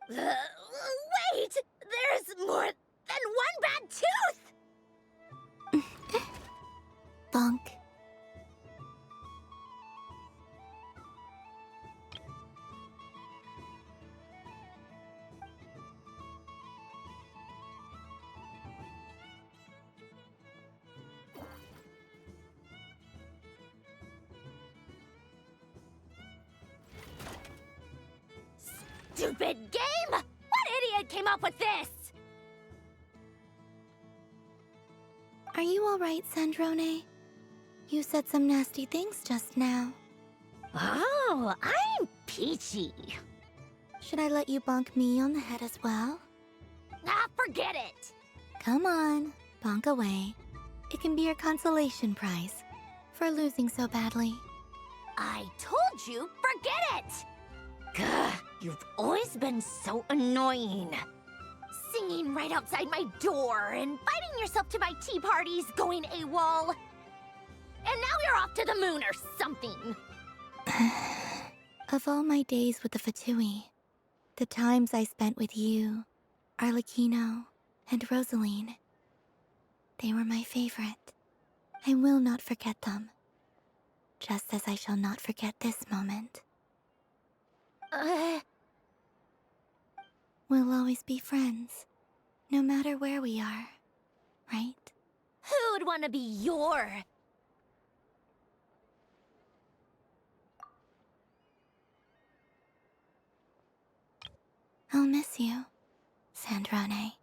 Wait! There's more than one bad tooth! Bonk. Stupid game! What idiot came up with this? Are you all right, Sandrone? You said some nasty things just now. Oh, I'm peachy. Should I let you bonk me on the head as well? Ah, forget it! Come on, bonk away. It can be your consolation prize for losing so badly. I told you, forget it! Gah, you've always been so annoying. Singing right outside my door, inviting yourself to my tea parties, going AWOL. And now you're off to the moon or something. Of all my days with the Fatui, the times I spent with you, Arlecchino, and Rosaline, they were my favorite. I will not forget them. Just as I shall not forget this moment. We'll always be friends, no matter where we are, right? Who'd want to be your... I'll miss you, Sandrone.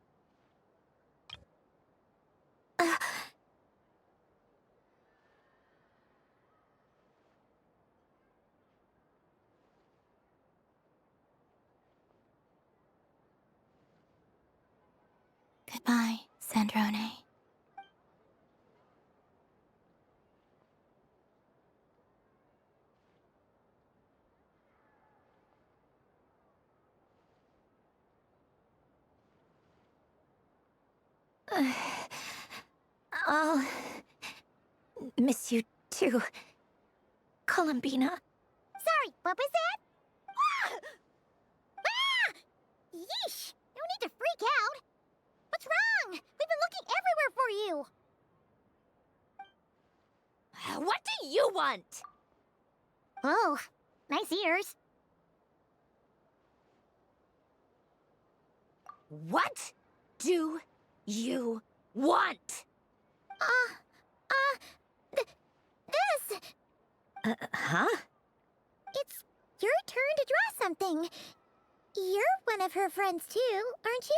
Goodbye, Sandrone. I'll miss you too, Columbina. What was that? Ah! Ah! Yeesh! No need to freak out. What's wrong? We've been looking everywhere for you. What do you want? Oh, nice ears. What do you want? This. Huh? It's your turn to draw something. You're one of her friends too, aren't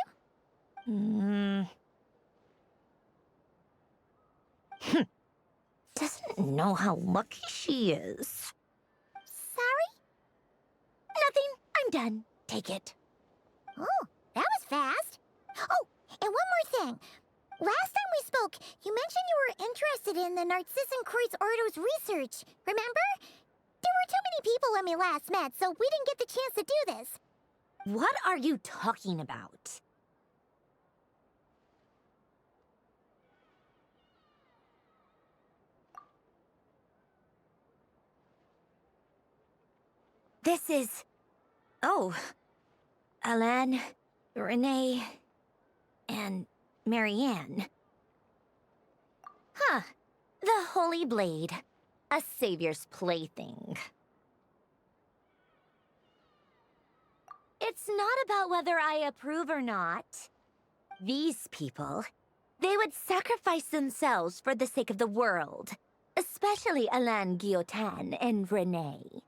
you? Doesn't know how lucky she is. Sorry? Nothing. I'm done. Take it. Oh, that was fast. Oh, and one more thing. Last time we spoke, you mentioned you were interested in the Narcissan Kreuz Ordo's research, remember? There were too many people when we last met, so we didn't get the chance to do this. What are you talking about? This is... Oh. Alan, Renee, and Marianne. Huh. The Holy Blade. A savior's plaything. It's not about whether I approve or not. These people, they would sacrifice themselves for the sake of the world. Especially Alain Guillotin and Renee.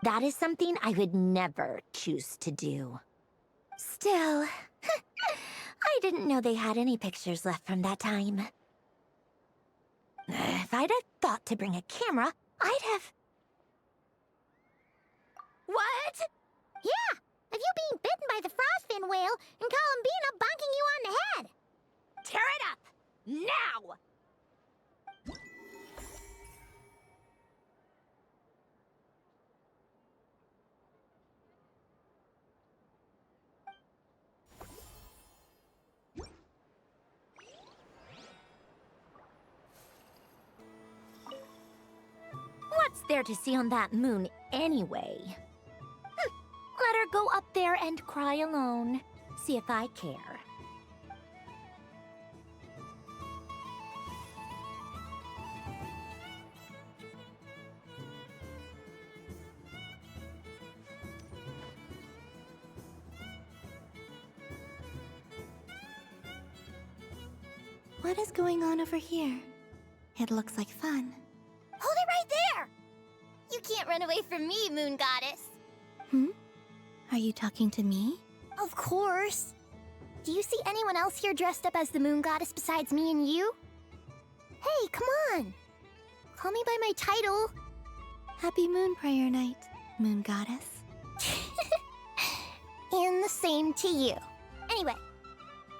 That is something I would never choose to do. Still, I didn't know they had any pictures left from that time. If I'd have thought to bring a camera, I'd have... What? Yeah, of you being bitten by the frostfin whale and Columbina bonking you on the head. Tear it up! Now! What's there to see on that moon anyway? Let her go up there and cry alone. See if I care. What is going on over here? It looks like fun. Hold it right there! You can't run away from me, Moon Goddess. Hmm? Are you talking to me? Of course. Do you see anyone else here dressed up as the Moon Goddess besides me and you? Hey, come on! Call me by my title. Happy Moon Prayer Night, Moon Goddess. And the same to you. Anyway,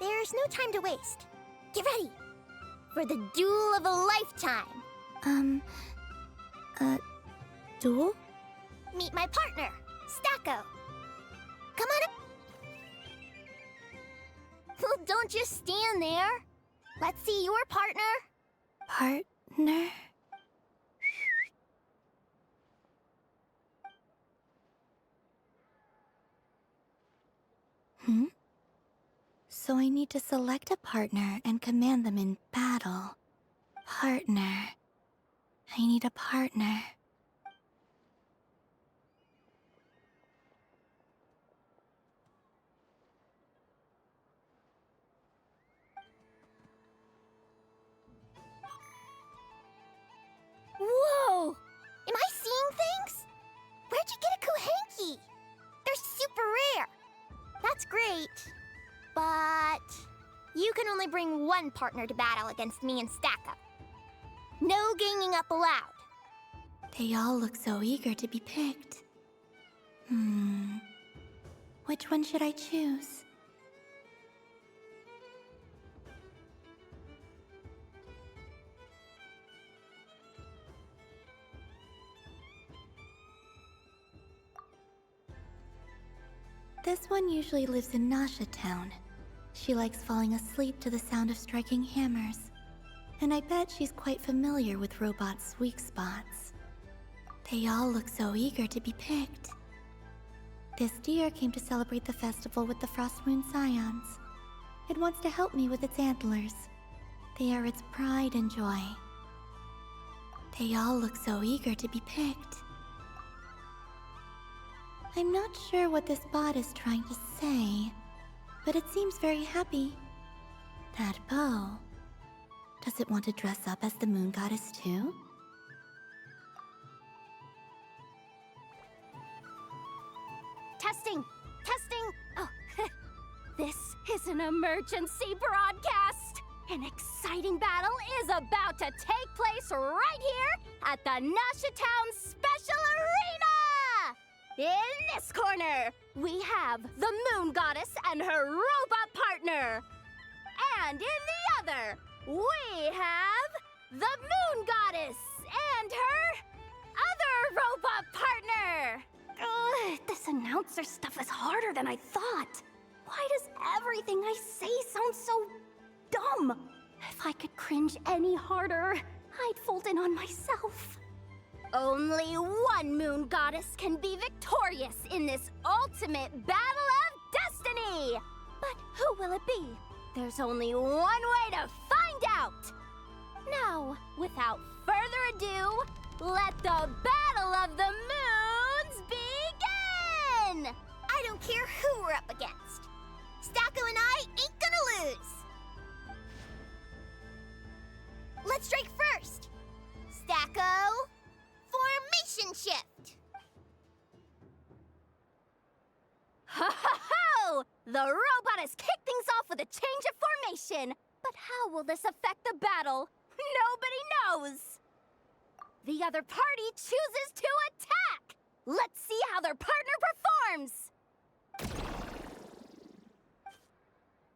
there's no time to waste. Get ready for the duel of a lifetime. Duel? Meet my partner, Stacko. Come on up. Well, don't just stand there. Let's see your partner. Partner? Hmm? So I need to select a partner and command them in battle. Partner. I need a partner. Whoa! Am I seeing things? Where'd you get a Kuhenki? They're super rare. That's great. But you can only bring one partner to battle against me and Stacko. No ganging up allowed. They all look so eager to be picked. Which one should I choose? This one usually lives in Nasha Town. She likes falling asleep to the sound of striking hammers. And I bet she's quite familiar with robots' weak spots. They all look so eager to be picked. This deer came to celebrate the festival with the Frost Moon Scions. It wants to help me with its antlers. They are its pride and joy. They all look so eager to be picked. I'm not sure what this bot is trying to say, but it seems very happy. That bow. Does it want to dress up as the moon goddess too? Testing! Testing! Oh, this is an emergency broadcast! An exciting battle is about to take place right here at the Nasha Town Special Arena! In this corner, we have the Moon Goddess and her robot partner. And in the other, we have the Moon Goddess and her other robot partner. Ugh, this announcer stuff is harder than I thought. Why does everything I say sound so dumb? If I could cringe any harder, I'd fold in on myself. Only one Moon Goddess can be victorious in this ultimate battle of destiny! But who will it be? There's only one way to find out! Now, without further ado, let the Battle of the Moons begin! I don't care who we're up against. Stacko and I ain't gonna lose. Let's strike first. Stacko, formation shift. Ho ho ho! The robot has kicked things off with a change of formation. But how will this affect the battle? Nobody knows. The other party chooses to attack. Let's see how their partner performs.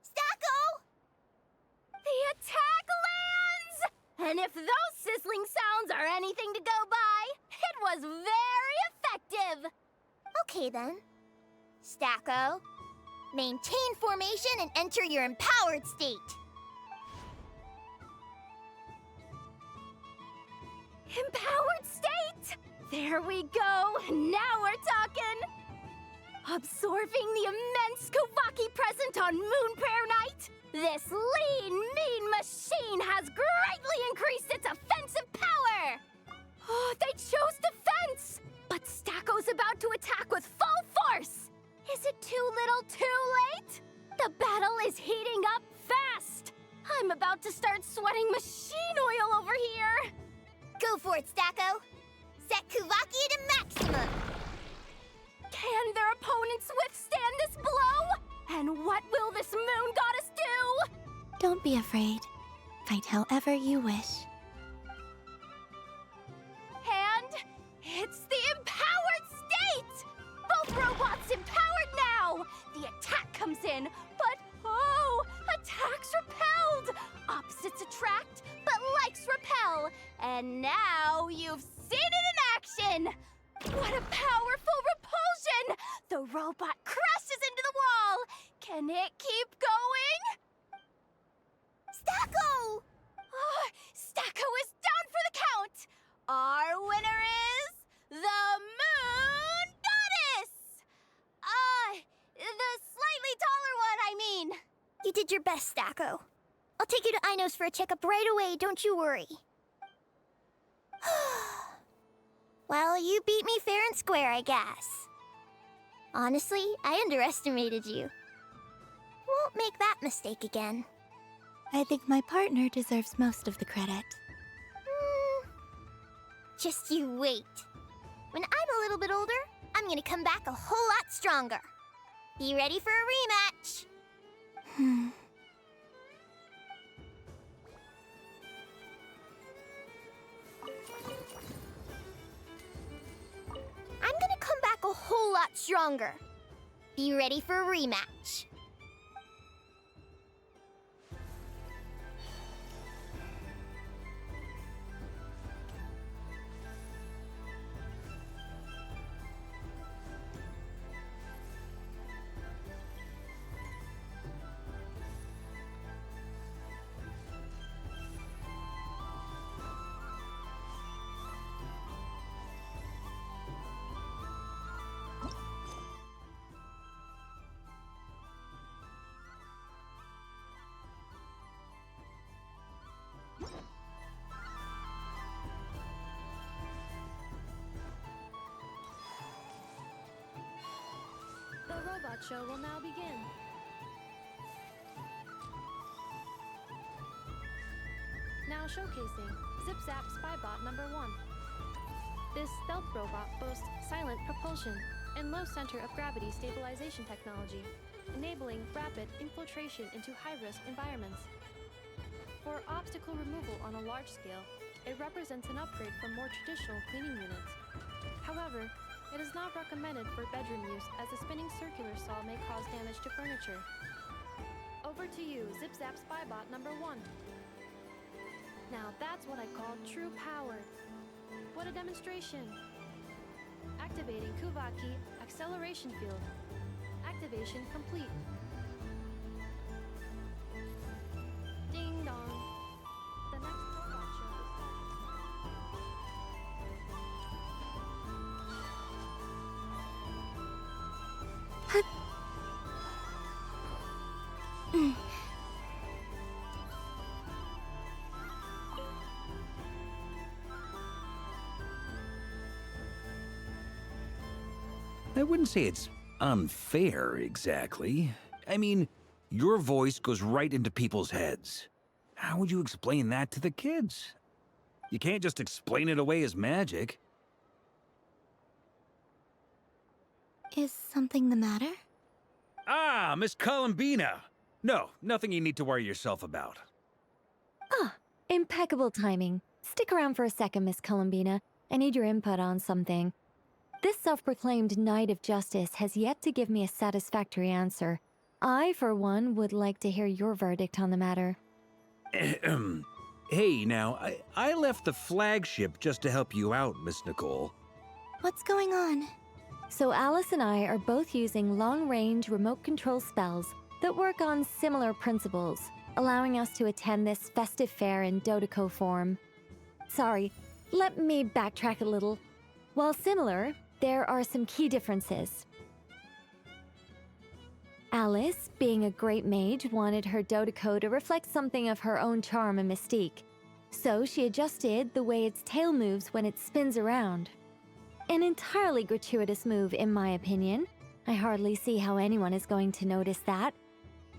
Stacko! The attack lands! And if those sizzling sounds are anything to go by, it was very effective. Okay then. Stacko, maintain formation and enter your empowered state. Empowered state! There we go! Now we're talking! Absorbing the immense Kuvaki present on Moon Prayer Night, this lean, mean machine has greatly increased its offensive power! Oh, they chose defense! But Stacko's about to attack with full force! Is it too little too late? The battle is heating up fast! I'm about to start sweating machine oil over here! Go for it, Stacko! Set Kuvaki to maximum! Can their opponents withstand this blow? And what will this moon goddess do? Don't be afraid. Fight however you wish. And it's the empowered state! Both robots empowered now! The attack comes in, but oh, attacks repelled! Opposites attract, but likes repel. And now you've seen it in action! What a powerful repulsion! The robot crashes into the wall! Can it keep going? Stacko! Oh, Stacko is down for the count! Our winner is the Moon Goddess! The slightly taller one, I mean. You did your best, Stacko. I'll take you to Ainos for a checkup right away, don't you worry. Well, you beat me fair and square, I guess. Honestly, I underestimated you. Won't make that mistake again. I think my partner deserves most of the credit. Just you wait. When I'm a little bit older, I'm gonna come back a whole lot stronger. Be ready for a rematch. I'm gonna come back a whole lot stronger. Be ready for a rematch. robot show will now begin. Now showcasing Zip-Zap Spybot number 1. This stealth robot boasts silent propulsion and low center of gravity stabilization technology, enabling rapid infiltration into high-risk environments. For obstacle removal on a large scale, it represents an upgrade from more traditional cleaning units. However, it is not recommended for bedroom use as the spinning circular saw may cause damage to furniture. Over to you, Zip-Zap Spybot number 1. Now that's what I call true power. What a demonstration! Activating Kuvaki acceleration field. Activation complete. Ding dong. The next robot show is I wouldn't say it's unfair, exactly. I mean, your voice goes right into people's heads. How would you explain that to the kids? You can't just explain it away as magic. Is something the matter? Ah, Miss Columbina! No, nothing you need to worry yourself about. Ah, impeccable timing. Stick around for a second, Miss Columbina. I need your input on something. This self-proclaimed Knight of Justice has yet to give me a satisfactory answer. I, for one, would like to hear your verdict on the matter. Hey, now, I left the flagship just to help you out, Miss Nicole. What's going on? So Alice and I are both using long-range remote control spells that work on similar principles, allowing us to attend this festive fair in Dodeco form. Sorry, let me backtrack a little. While similar, there are some key differences. Alice, being a great mage, wanted her Dodeco to reflect something of her own charm and mystique. So she adjusted the way its tail moves when it spins around. An entirely gratuitous move, in my opinion. I hardly see how anyone is going to notice that.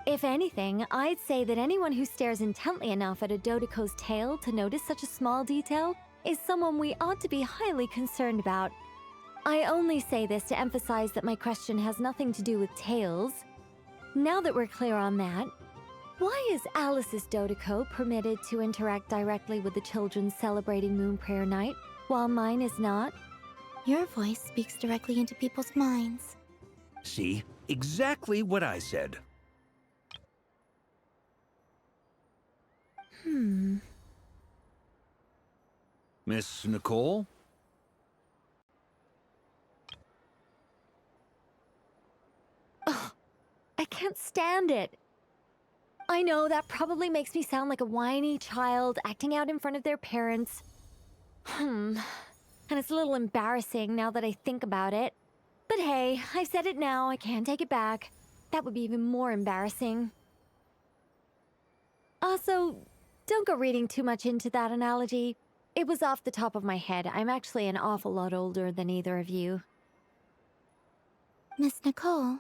If anything, I'd say that anyone who stares intently enough at a Dodeco's tail to notice such a small detail is someone we ought to be highly concerned about. I only say this to emphasize that my question has nothing to do with tails. Now that we're clear on that, why is Alice's Dodeco permitted to interact directly with the children celebrating Moon Prayer Night, while mine is not? Your voice speaks directly into people's minds. See? Exactly what I said. Miss Nicole? Ugh, I can't stand it. I know that probably makes me sound like a whiny child acting out in front of their parents. And it's a little embarrassing now that I think about it. But hey, I've said it now, I can't take it back. That would be even more embarrassing. Also, don't go reading too much into that analogy. It was off the top of my head. I'm actually an awful lot older than either of you. Miss Nicole,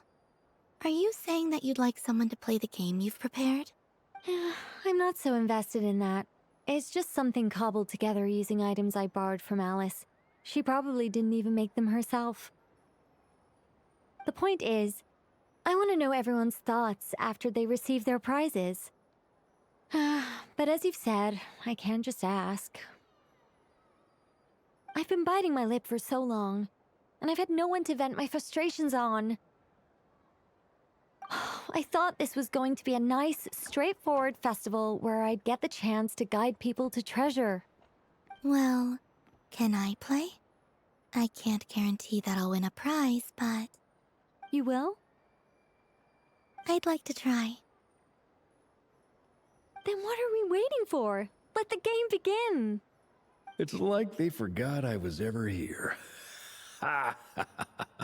are you saying that you'd like someone to play the game you've prepared? I'm not so invested in that. It's just something cobbled together using items I borrowed from Alice. She probably didn't even make them herself. The point is, I want to know everyone's thoughts after they receive their prizes. But as you've said, I can't just ask. I've been biting my lip for so long, and I've had no one to vent my frustrations on. I thought this was going to be a nice, straightforward festival where I'd get the chance to guide people to treasure. Well, can I play? I can't guarantee that I'll win a prize, but... You will? I'd like to try. Then what are we waiting for? Let the game begin! It's like they forgot I was ever here. Ha ha ha ha.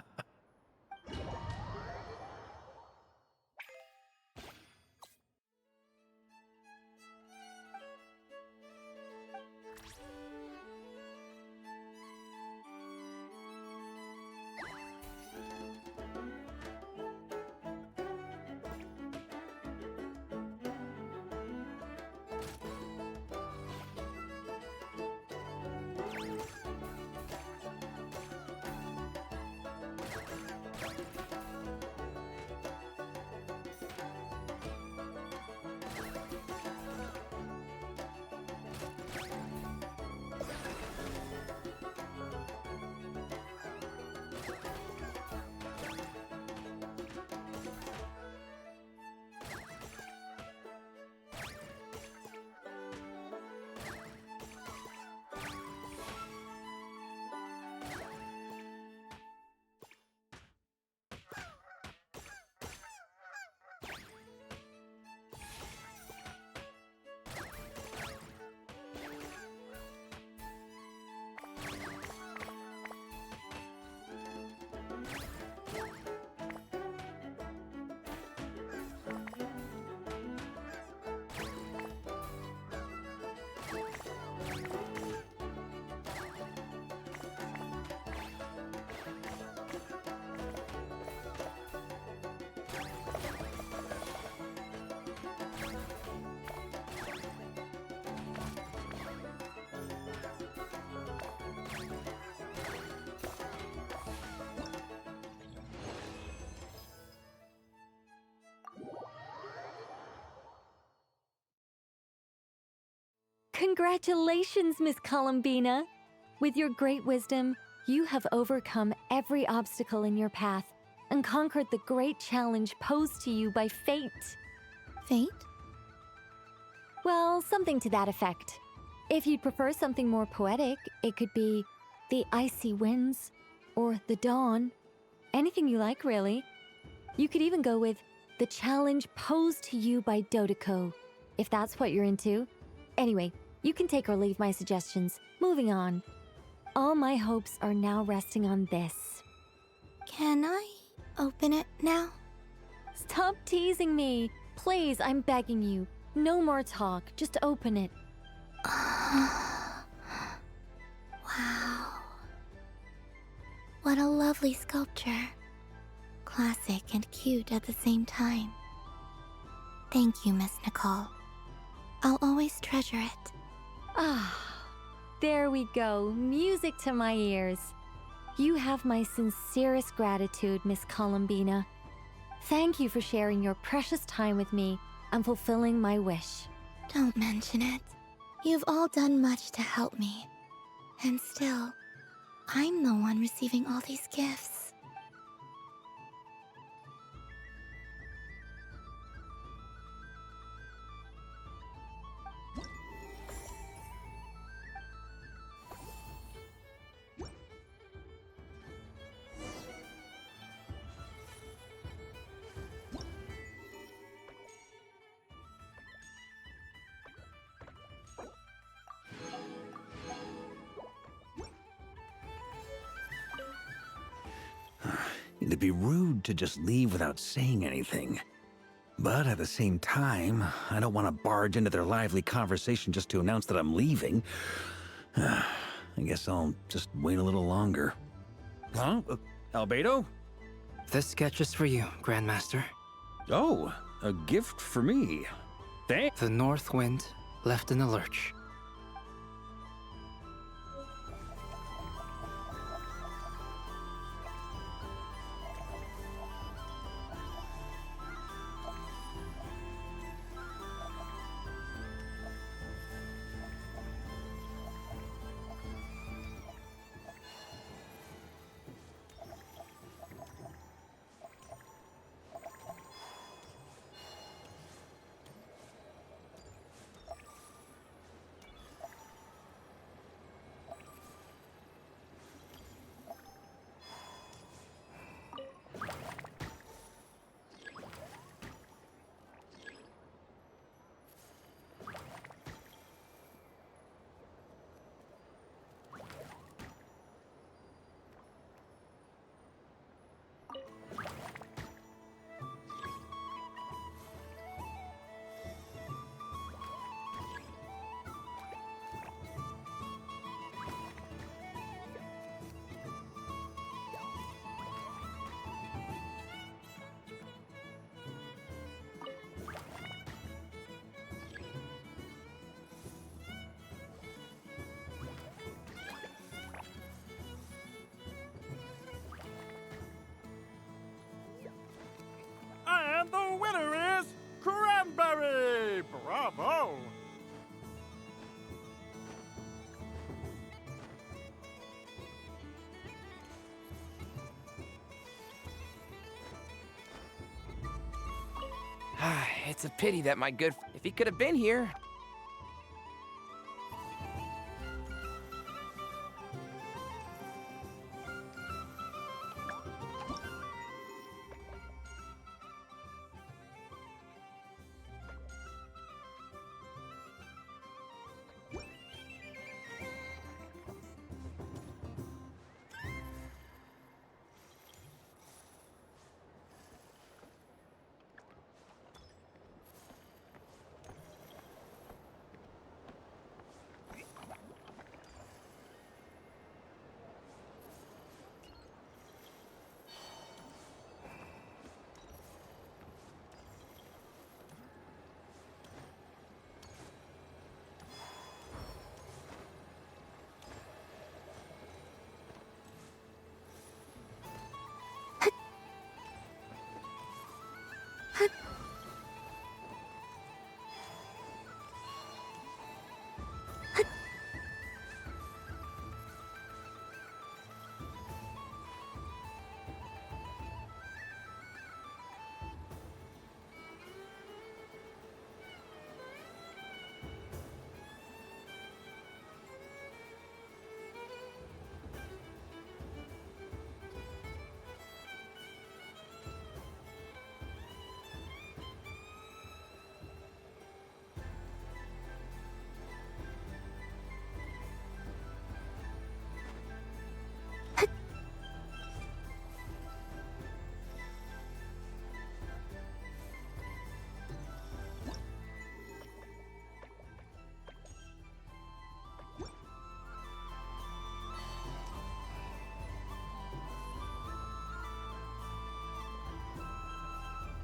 Congratulations, Miss Columbina! With your great wisdom, you have overcome every obstacle in your path and conquered the great challenge posed to you by fate. Fate? Well, something to that effect. If you'd prefer something more poetic, it could be the icy winds or the dawn. Anything you like, really. You could even go with the challenge posed to you by Dodeko, if that's what you're into. Anyway, you can take or leave my suggestions. Moving on. All my hopes are now resting on this. Can I open it now? Stop teasing me. Please, I'm begging you. No more talk. Just open it. Wow. What a lovely sculpture. Classic and cute at the same time. Thank you, Miss Nicole. I'll always treasure it. Ah, there we go. Music to my ears. You have my sincerest gratitude, Miss Columbina. Thank you for sharing your precious time with me and fulfilling my wish. Don't mention it. You've all done much to help me. And still, I'm the one receiving all these gifts. It'd be rude to just leave without saying anything. But at the same time, I don't want to barge into their lively conversation just to announce that I'm leaving. I guess I'll just wait a little longer. Huh? Albedo? This sketch is for you, Grandmaster. Oh, a gift for me. Thanks. The North Wind left in the lurch. And the winner is Cranberry! Bravo! It's a pity that my good... If he could have been here...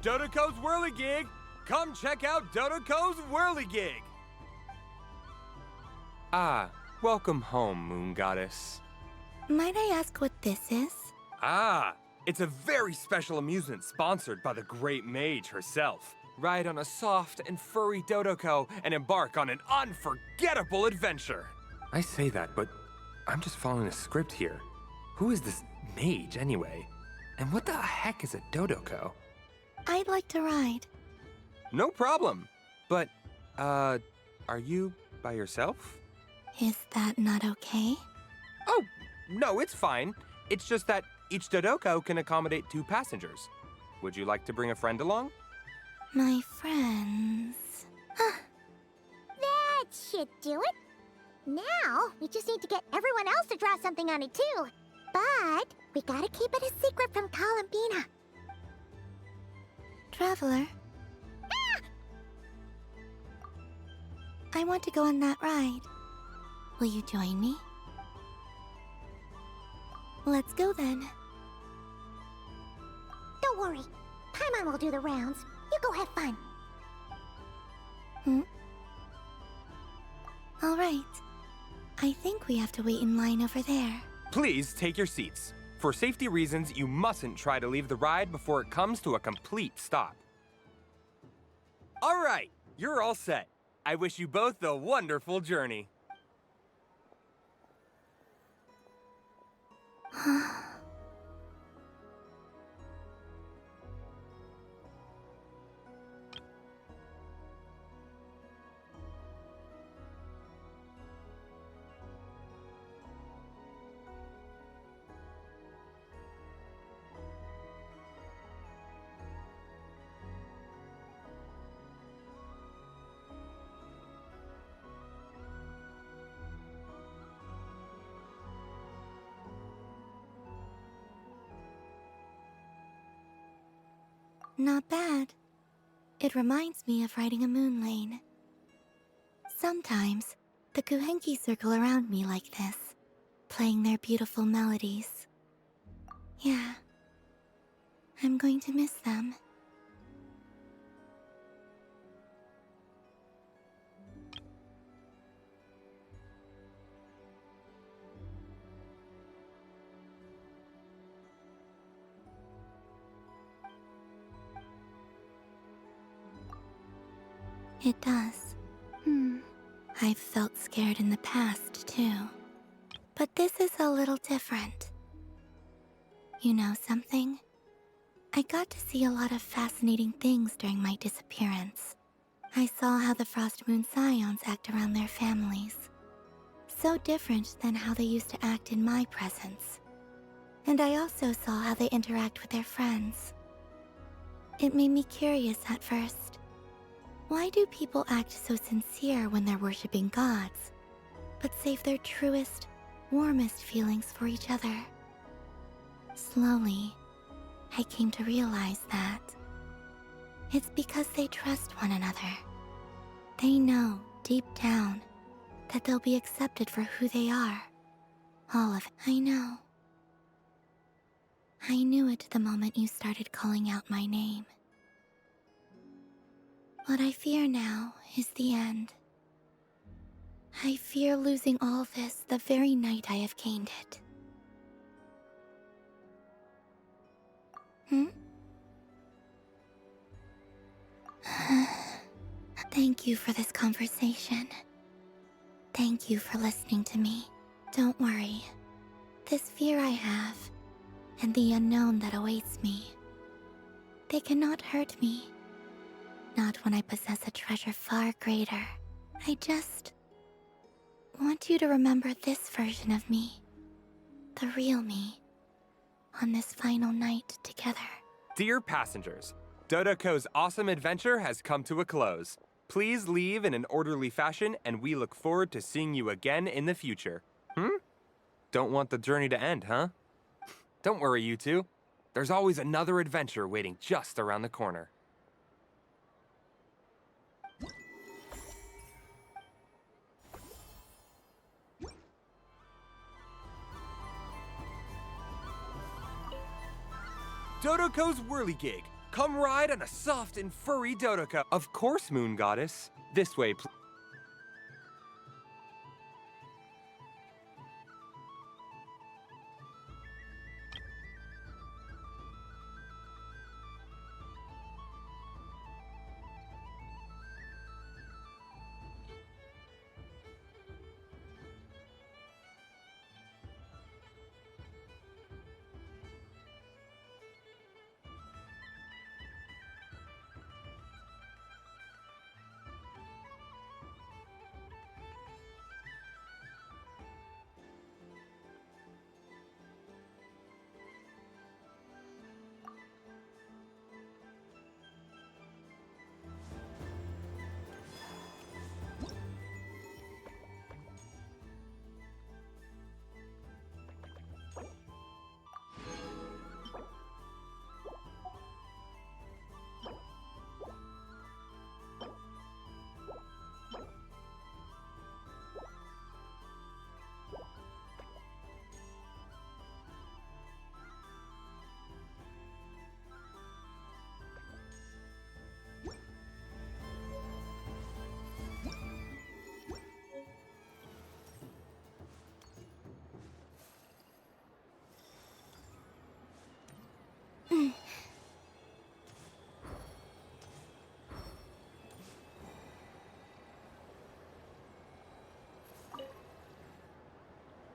Dodoko's Whirligig! Come check out Dodoko's Whirligig! Ah, welcome home, Moon Goddess. Might I ask what this is? Ah, it's a very special amusement sponsored by the great mage herself. Ride on a soft and furry Dodoko and embark on an unforgettable adventure. I say that, but I'm just following a script here. Who is this mage, anyway? And what the heck is a Dodoko? I'd like to ride. No problem. But, are you by yourself? Is that not okay? Oh, no, it's fine. It's just that each Dodoko can accommodate 2 passengers. Would you like to bring a friend along? My friends. That should do it. Now, we just need to get everyone else to draw something on it too. But we gotta keep it a secret from Columbina. Traveler. I want to go on that ride. Will you join me? Let's go then. Don't worry. Paimon will do the rounds. You go have fun. All right. I think we have to wait in line over there. Please take your seats. For safety reasons, you mustn't try to leave the ride before it comes to a complete stop. All right, you're all set. I wish you both a wonderful journey. Not bad. It reminds me of riding a moon lane. Sometimes, the Kuhenki circle around me like this, playing their beautiful melodies. Yeah, I'm going to miss them. It does. I've felt scared in the past, too. But this is a little different. You know something? I got to see a lot of fascinating things during my disappearance. I saw how the Frost Moon Scions act around their families. So different than how they used to act in my presence. And I also saw how they interact with their friends. It made me curious at first. Why do people act so sincere when they're worshipping gods, but save their truest, warmest feelings for each other? Slowly, I came to realize that it's because they trust one another. They know, deep down, that they'll be accepted for who they are. All of it. I know. I knew it the moment you started calling out my name. What I fear now is the end. I fear losing all this the very night I have gained it. Thank you for this conversation. Thank you for listening to me. Don't worry. This fear I have, and the unknown that awaits me, they cannot hurt me. Not when I possess a treasure far greater. I just want you to remember this version of me, the real me, on this final night together. Dear passengers, Dodoko's awesome adventure has come to a close. Please leave in an orderly fashion, and we look forward to seeing you again in the future. Don't want the journey to end, huh? Don't worry, you two. There's always another adventure waiting just around the corner. Dodoko's Whirligig. Come ride on a soft and furry Dodoko. Of course, Moon Goddess. This way, please.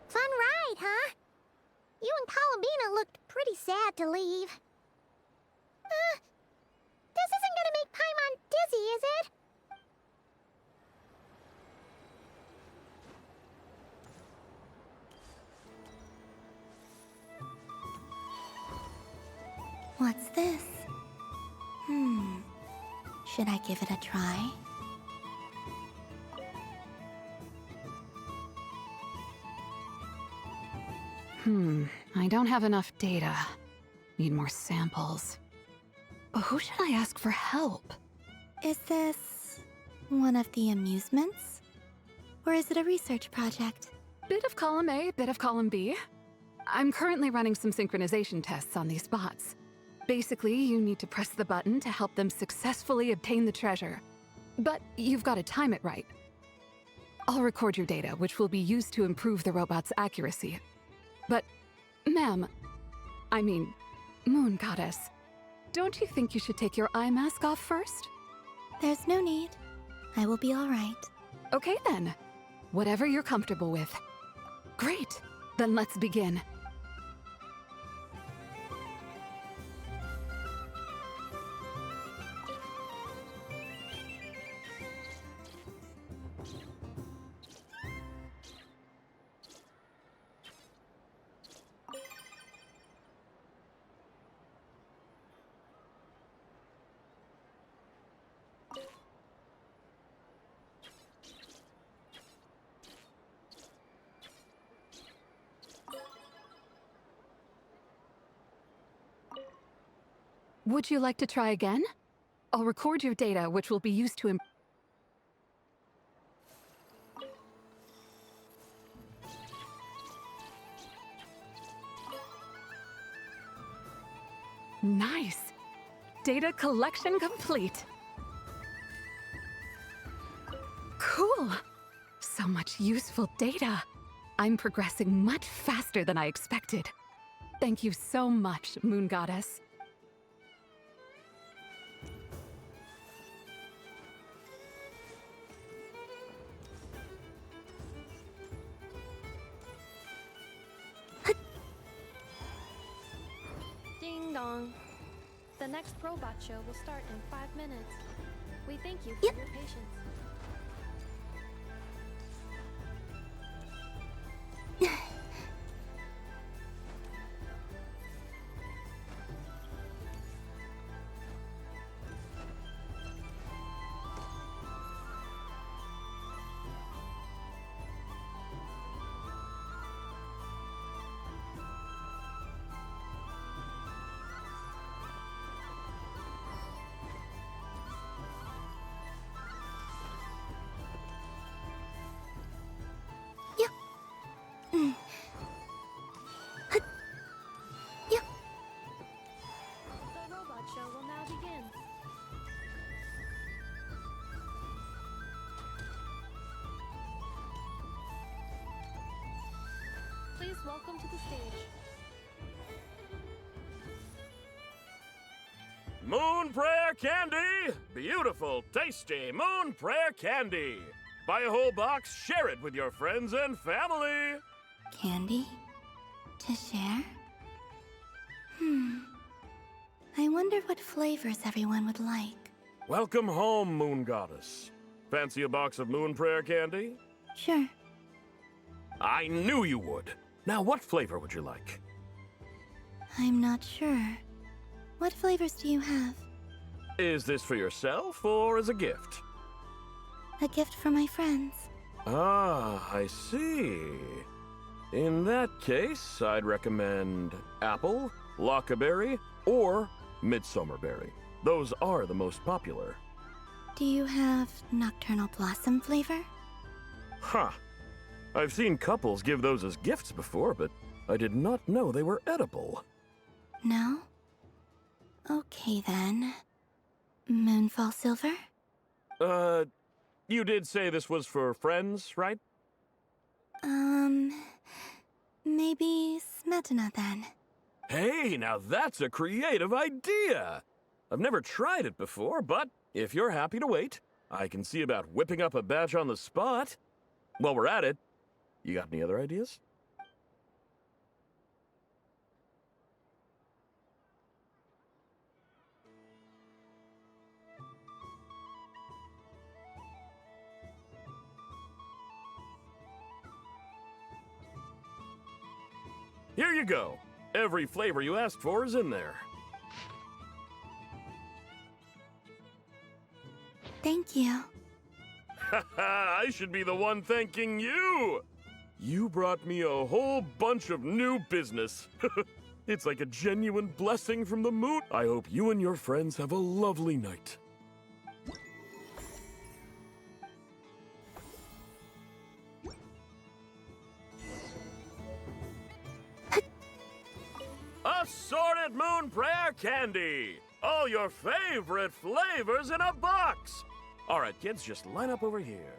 Fun ride, huh? You and Columbina looked pretty sad to leave. This isn't gonna make Paimon dizzy, is it? What's this? Should I give it a try? I don't have enough data. Need more samples. But who should I ask for help? Is this one of the amusements? Or is it a research project? Bit of column A, bit of column B. I'm currently running some synchronization tests on these bots. Basically, you need to press the button to help them successfully obtain the treasure. But you've got to time it right. I'll record your data, which will be used to improve the robot's accuracy. But, ma'am, I mean, Moon Goddess, don't you think you should take your eye mask off first? There's no need. I will be all right. Okay then. Whatever you're comfortable with. Great. Then let's begin. Would you like to try again? I'll record your data, which will be used to Nice! Data collection complete. Cool! So much useful data. I'm progressing much faster than I expected. Thank you so much, Moon Goddess. Ding dong. The next robot show will start in 5 minutes. We thank you for your patience. welcome to the stage. Moon Prayer Candy! Beautiful, tasty Moon Prayer Candy! Buy a whole box, share it with your friends and family! Candy? To share? I wonder what flavors everyone would like. Welcome home, Moon Goddess. Fancy a box of Moon Prayer Candy? Sure. I knew you would. Now, what flavor would you like? I'm not sure. What flavors do you have? Is this for yourself or as a gift? A gift for my friends. Ah, I see. In that case, I'd recommend apple, lockaberry, or midsummerberry. Those are the most popular. Do you have nocturnal blossom flavor? Huh. I've seen couples give those as gifts before, but I did not know they were edible. No? Okay then. Moonfall silver? You did say this was for friends, right? Maybe smetana then. Hey, now that's a creative idea! I've never tried it before, but if you're happy to wait, I can see about whipping up a batch on the spot. While we're at it, you got any other ideas? Here you go. Every flavor you asked for is in there. Thank you. I should be the one thanking you! You brought me a whole bunch of new business. It's like a genuine blessing from the moon. I hope you and your friends have a lovely night. Assorted Moon Prayer Candy! All your favorite flavors in a box! All right, kids, just line up over here.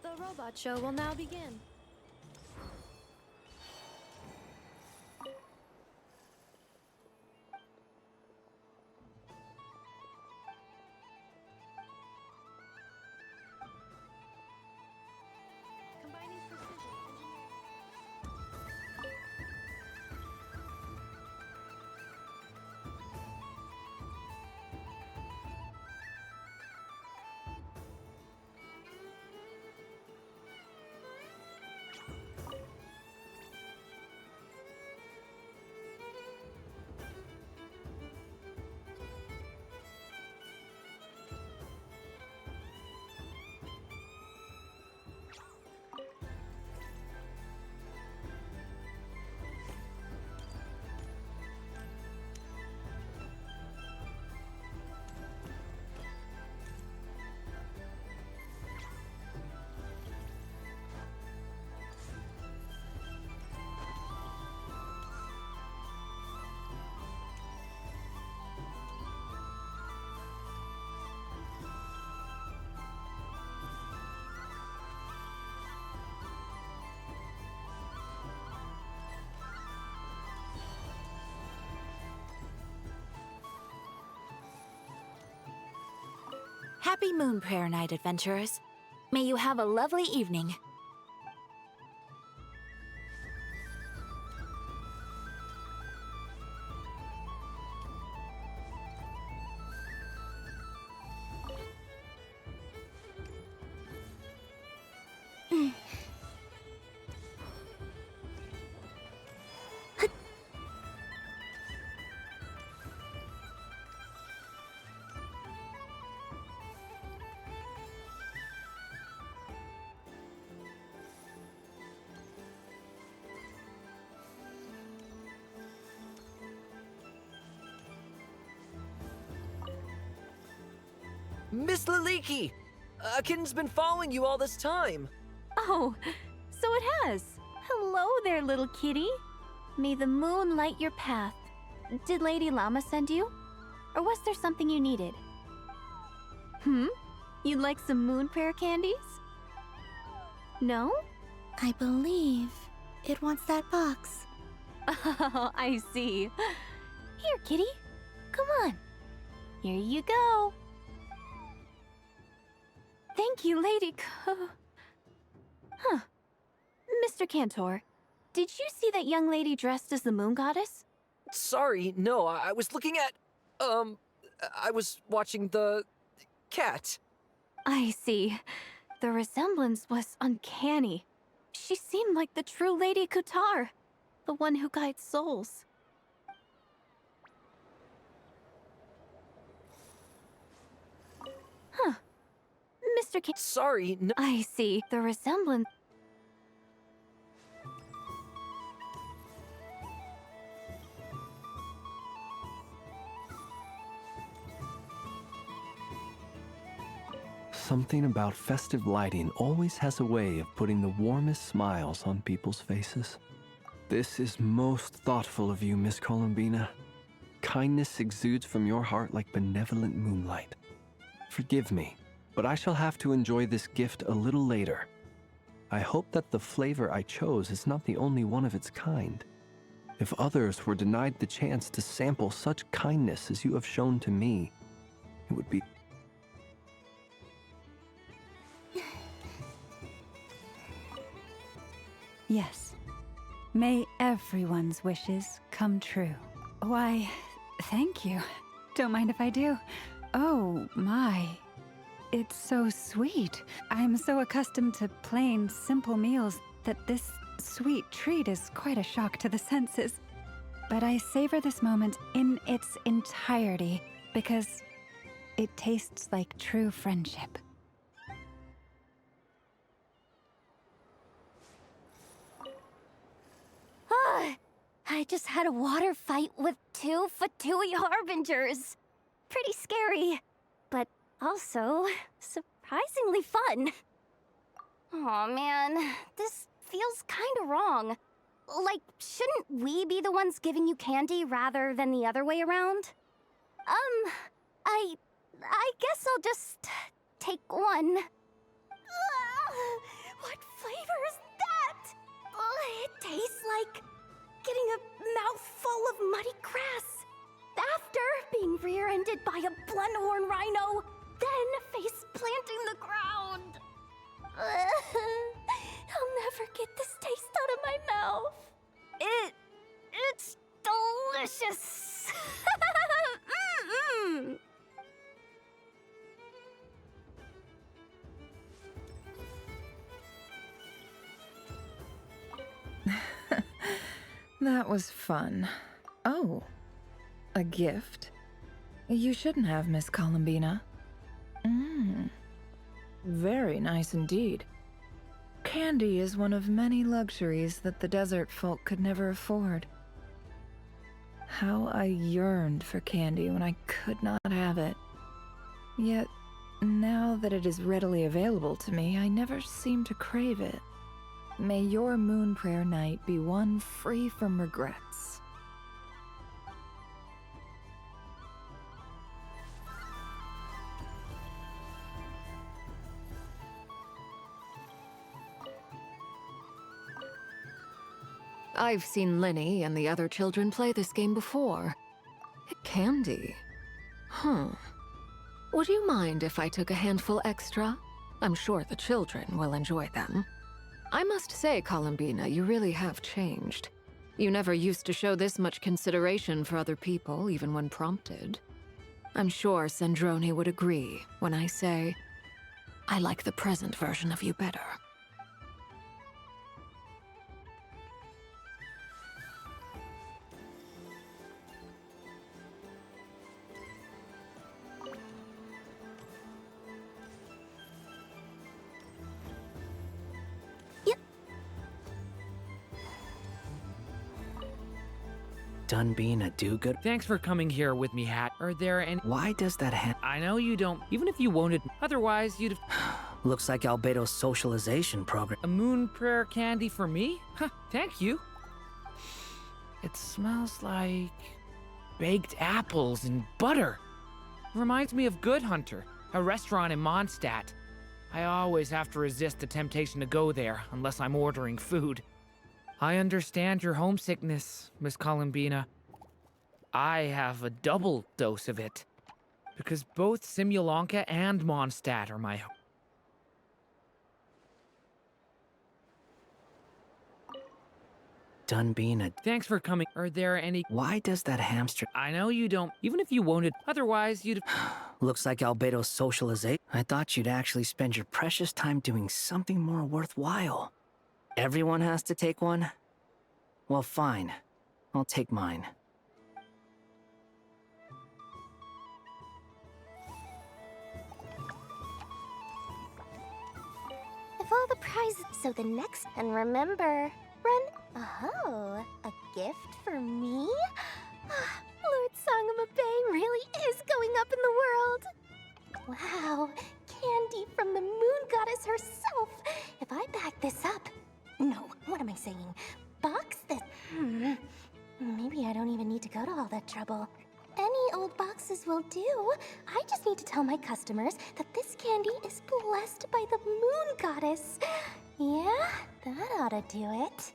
The robot show will now begin. Combining precision engineering. Happy Moon Prayer Night, adventurers. May you have a lovely evening. Miss Liliki! A kitten's been following you all this time. Oh, so it has. Hello there, little kitty. May the moon light your path. Did Lady Llama send you? Or was there something you needed? You'd like some moon prayer candies? No? I believe it wants that box. Oh, I see. Here, kitty. Come on. Here you go. Thank you, Lady Mr. Cantor, did you see that young lady dressed as the moon goddess? Sorry, no, I was looking at... I was watching the... cat. I see. The resemblance was uncanny. She seemed like the true Lady Kutar, the one who guides souls. Mr. Sorry, no... I see. The resemblance... Something about festive lighting always has a way of putting the warmest smiles on people's faces. This is most thoughtful of you, Miss Columbina. Kindness exudes from your heart like benevolent moonlight. Forgive me, but I shall have to enjoy this gift a little later. I hope that the flavor I chose is not the only one of its kind. If others were denied the chance to sample such kindness as you have shown to me, it would be... Yes. May everyone's wishes come true. Why, thank you. Don't mind if I do. Oh, my. It's so sweet. I'm so accustomed to plain, simple meals that this sweet treat is quite a shock to the senses. But I savor this moment in its entirety because it tastes like true friendship. I just had a water fight with 2 Fatui Harbingers. Pretty scary, but also surprisingly fun. Aw, man, this feels kinda wrong. Like, shouldn't we be the ones giving you candy rather than the other way around? I guess I'll just take one. What flavor is that? It tastes like getting a mouthful of muddy grass. After being rear-ended by a blunt-horn rhino, then face-planting the ground. I'll never get this taste out of my mouth. It's delicious. That was fun. Oh, a gift? You shouldn't have, Miss Columbina. Very nice indeed. Candy is one of many luxuries that the desert folk could never afford. How I yearned for candy when I could not have it. Yet, now that it is readily available to me, I never seem to crave it. May your moon prayer night be one free from regrets. I've seen Lenny and the other children play this game before. Candy. Would you mind if I took a handful extra? I'm sure the children will enjoy them. I must say, Columbina, you really have changed. You never used to show this much consideration for other people, even when prompted. I'm sure Sandrone would agree when I say, I like the present version of you better. Done being a do-good? Thanks for coming here with me, Hat. Are there any— Why does that I know you don't— even if you wanted— otherwise you'd— Looks like Albedo's socialization program. A moon prayer candy for me? Huh, thank you. It smells like baked apples and butter. Reminds me of Good Hunter, a restaurant in Mondstadt. I always have to resist the temptation to go there unless I'm ordering food. I understand your homesickness, Miss Columbina. I have a double dose of it, because both Simulanka and Mondstadt are my home. Done being a— Thanks for coming. Are there any— Why does that hamster— I know you don't— even if you wanted— otherwise you'd— Looks like Albedo's socialization. I thought you'd actually spend your precious time doing something more worthwhile. Everyone has to take one? Well, fine. I'll take mine. If all the prizes, so the next, and remember, run. Oh, a gift for me? Lord Sangamabe really is going up in the world. Wow, candy from the moon goddess herself. If I back this up, no, what am I saying? Box this. Maybe I don't even need to go to all that trouble. Any old boxes will do. I just need to tell my customers that this candy is blessed by the moon goddess. Yeah, that ought to do it.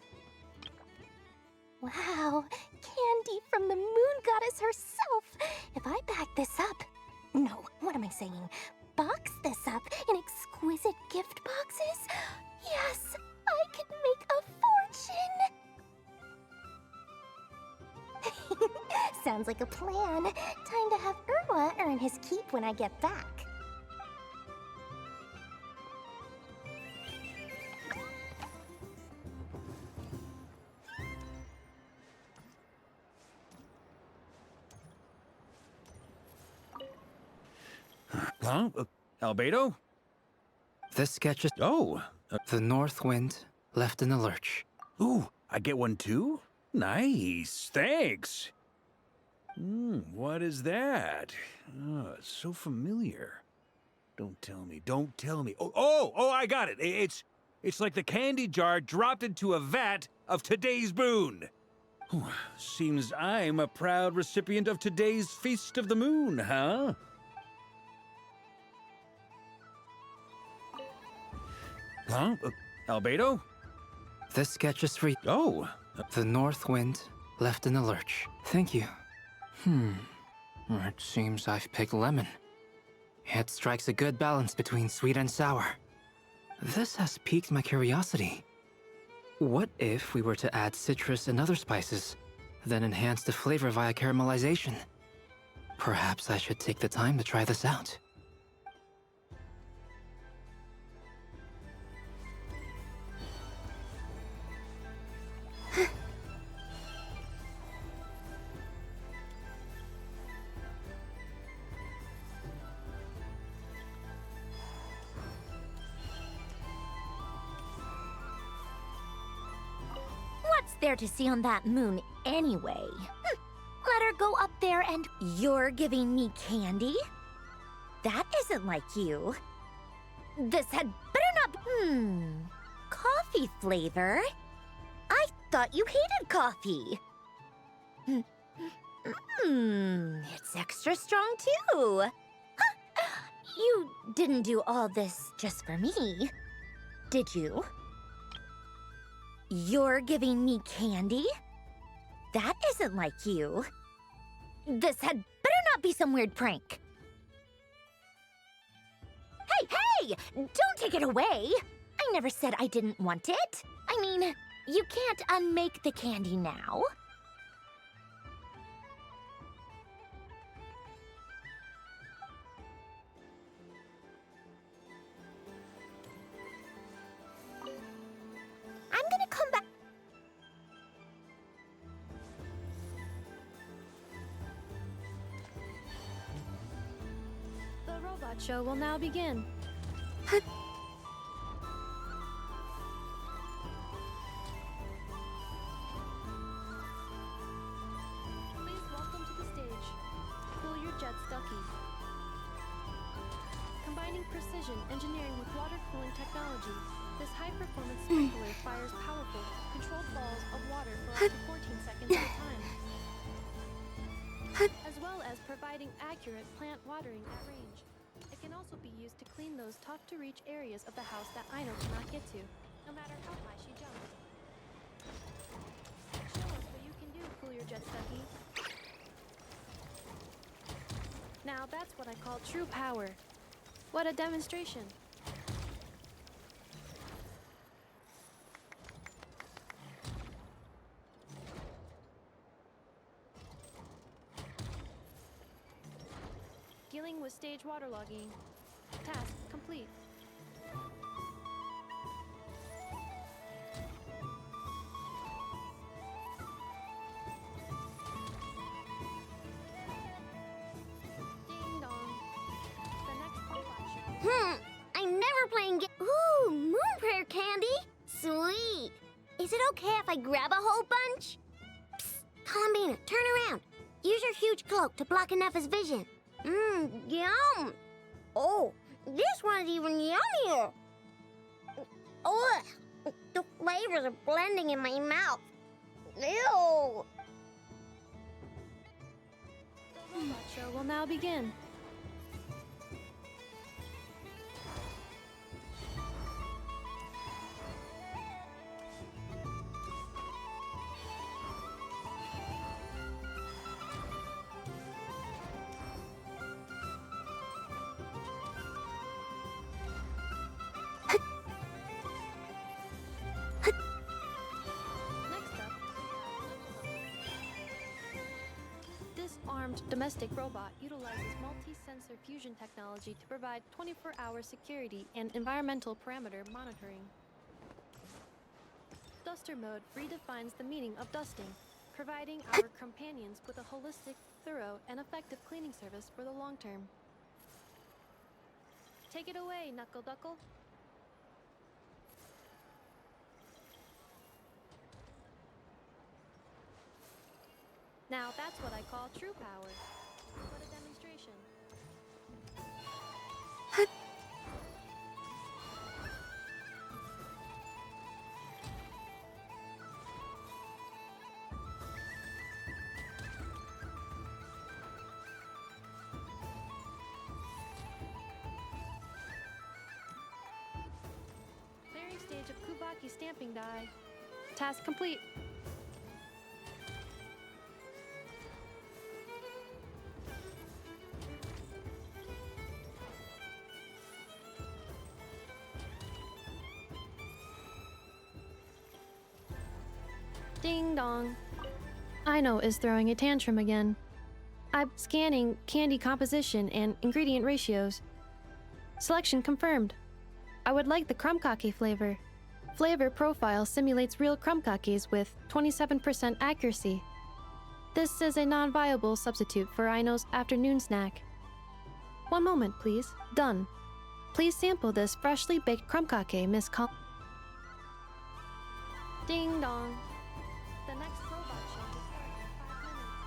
Wow, candy from the moon goddess herself. If I back this up, no, what am I saying? Box this up in exquisite gift boxes? Yes, I could make a fortune. Sounds like a plan. Time to have Irwa earn his keep when I get back. Huh? Albedo? This sketch is— Oh. The North Wind left in the lurch. Ooh, I get one too? Nice, thanks. What is that? Oh, it's so familiar. Don't tell me, don't tell me. Oh, I got it. It's like the candy jar dropped into a vat of today's boon. Seems I'm a proud recipient of today's Feast of the Moon, huh? Huh? Albedo? This sketch is for— Oh. The North Wind left in the lurch. Thank you. It seems I've picked lemon. It strikes a good balance between sweet and sour. This has piqued my curiosity. What if we were to add citrus and other spices, then enhance the flavor via caramelization? Perhaps I should take the time to try this out. What's there to see on that moon anyway? Let her go up there and you're giving me candy? That isn't like you. This had better not— coffee flavor? I thought you hated coffee. It's extra strong too. You didn't do all this just for me, did you? You're giving me candy? That isn't like you. This had better not be some weird prank. Hey! Don't take it away! I never said I didn't want it. I mean, you can't unmake the candy now. I'm gonna come back. The robot show will now begin. jet Stucky. Combining precision engineering with water cooling technology, this high-performance sprinkler fires powerful, controlled balls of water for up to 14 seconds at a time, as well as providing accurate plant watering at range. It can also be used to clean those tough-to-reach areas of the house that Aino cannot get to, no matter how high she jumps. Show us what you can do, Cool Your Jet Stucky. Now that's what I call true power. What a demonstration. Dealing with stage waterlogging. Task complete. Ding dong. The next robot show. I'm never playing Ooh, moon prayer candy. Sweet. Is it okay if I grab a whole bunch? Psst, Columbina, turn around. Use your huge cloak to block Enougha's vision. Yum! Oh, this one's even yummier. Ugh, the flavors are blending in my mouth. Ew! The robot show will now begin. Armed domestic robot utilizes multi-sensor fusion technology to provide 24-hour security and environmental parameter monitoring. Duster mode redefines the meaning of dusting, providing our companions with a holistic, thorough, and effective cleaning service for the long term. Take it away, Knuckle Duckle. Now that's what I call true power. What a demonstration. Clearing stage of Kubaki stamping die. Task complete. Ding dong. Aino is throwing a tantrum again. I'm scanning candy composition and ingredient ratios. Selection confirmed. I would like the crumb kake flavor. Flavor profile simulates real crumb kakes with 27% accuracy. This is a non-viable substitute for Aino's afternoon snack. One moment, please. Done. Please sample this freshly baked crumb kake, Miss Col. Ding dong. The next robot show will start in 5 minutes.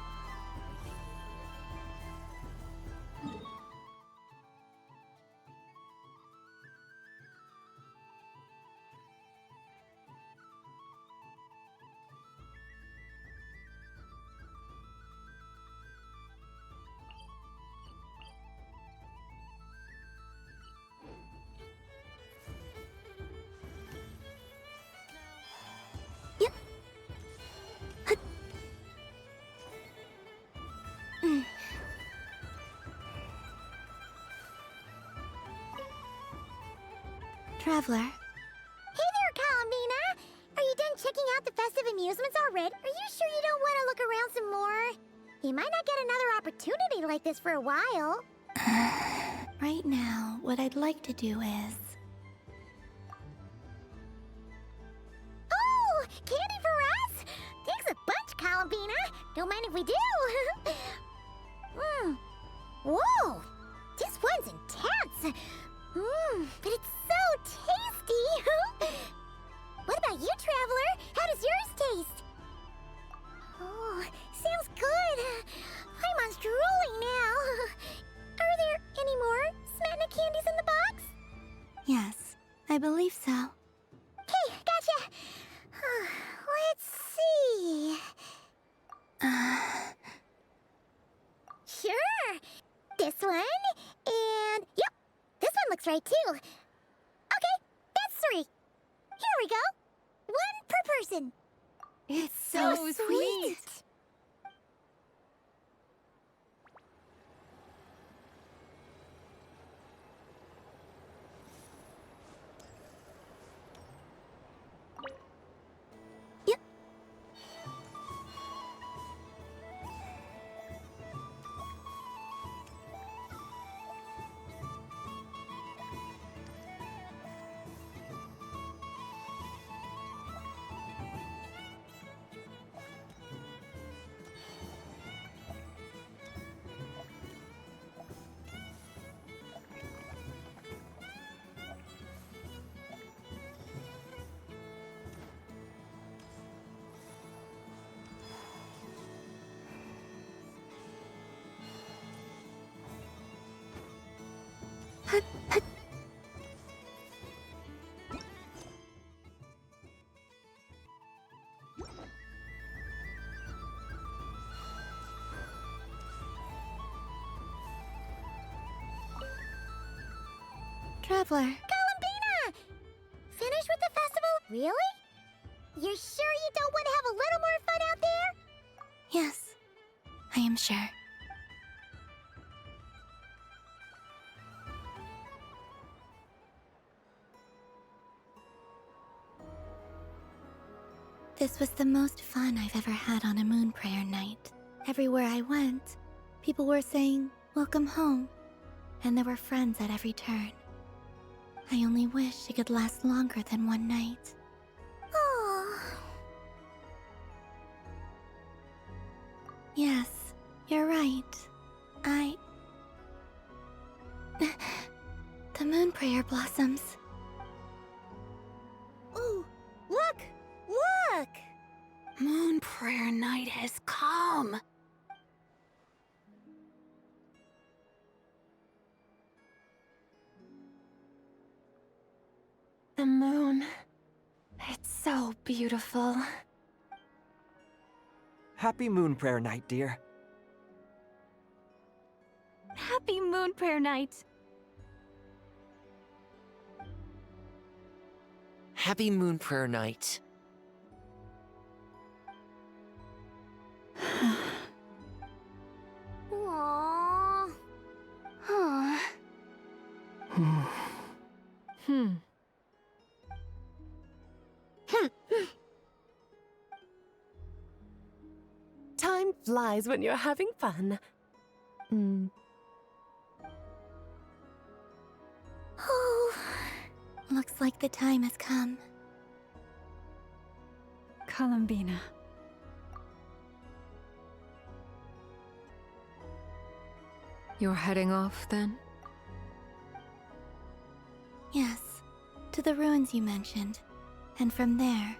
Traveler. Hey there, Columbina! Are you done checking out the festive amusements already? Are you sure you don't want to look around some more? You might not get another opportunity like this for a while. Right now, what I'd like to do is... Oh! Candy for us? Thanks a bunch, Columbina! Don't mind if we do! Whoa! This one's intense! But it's so tasty! What about you, Traveler? How does yours taste? Oh, sounds good! I'm on drooling now! candies in the box? Yes, I believe so. Okay, gotcha. Let's see. Sure. This one, and yep, this one looks right too. Okay, that's 3. Here we go. 1 per person. It's so sweet. Traveler. Columbina! Finished with the festival? Really? You're sure you don't want to have a little more fun out there? Yes, I am sure. This was the most fun I've ever had on a moon prayer night. Everywhere I went, people were saying, "Welcome home," and there were friends at every turn. I only wish it could last longer than one night. Oh. Yes, you're right. The moon prayer blossoms. Ooh, look! Look! Moon prayer night has come. The moon. It's so beautiful. Happy Moon Prayer Night, dear. Happy moon prayer night. Happy Moon Prayer Night. Aww. Huh. Time flies when you're having fun. Oh, looks like the time has come. Columbina. You're heading off, then? Yes, to the ruins you mentioned. And from there,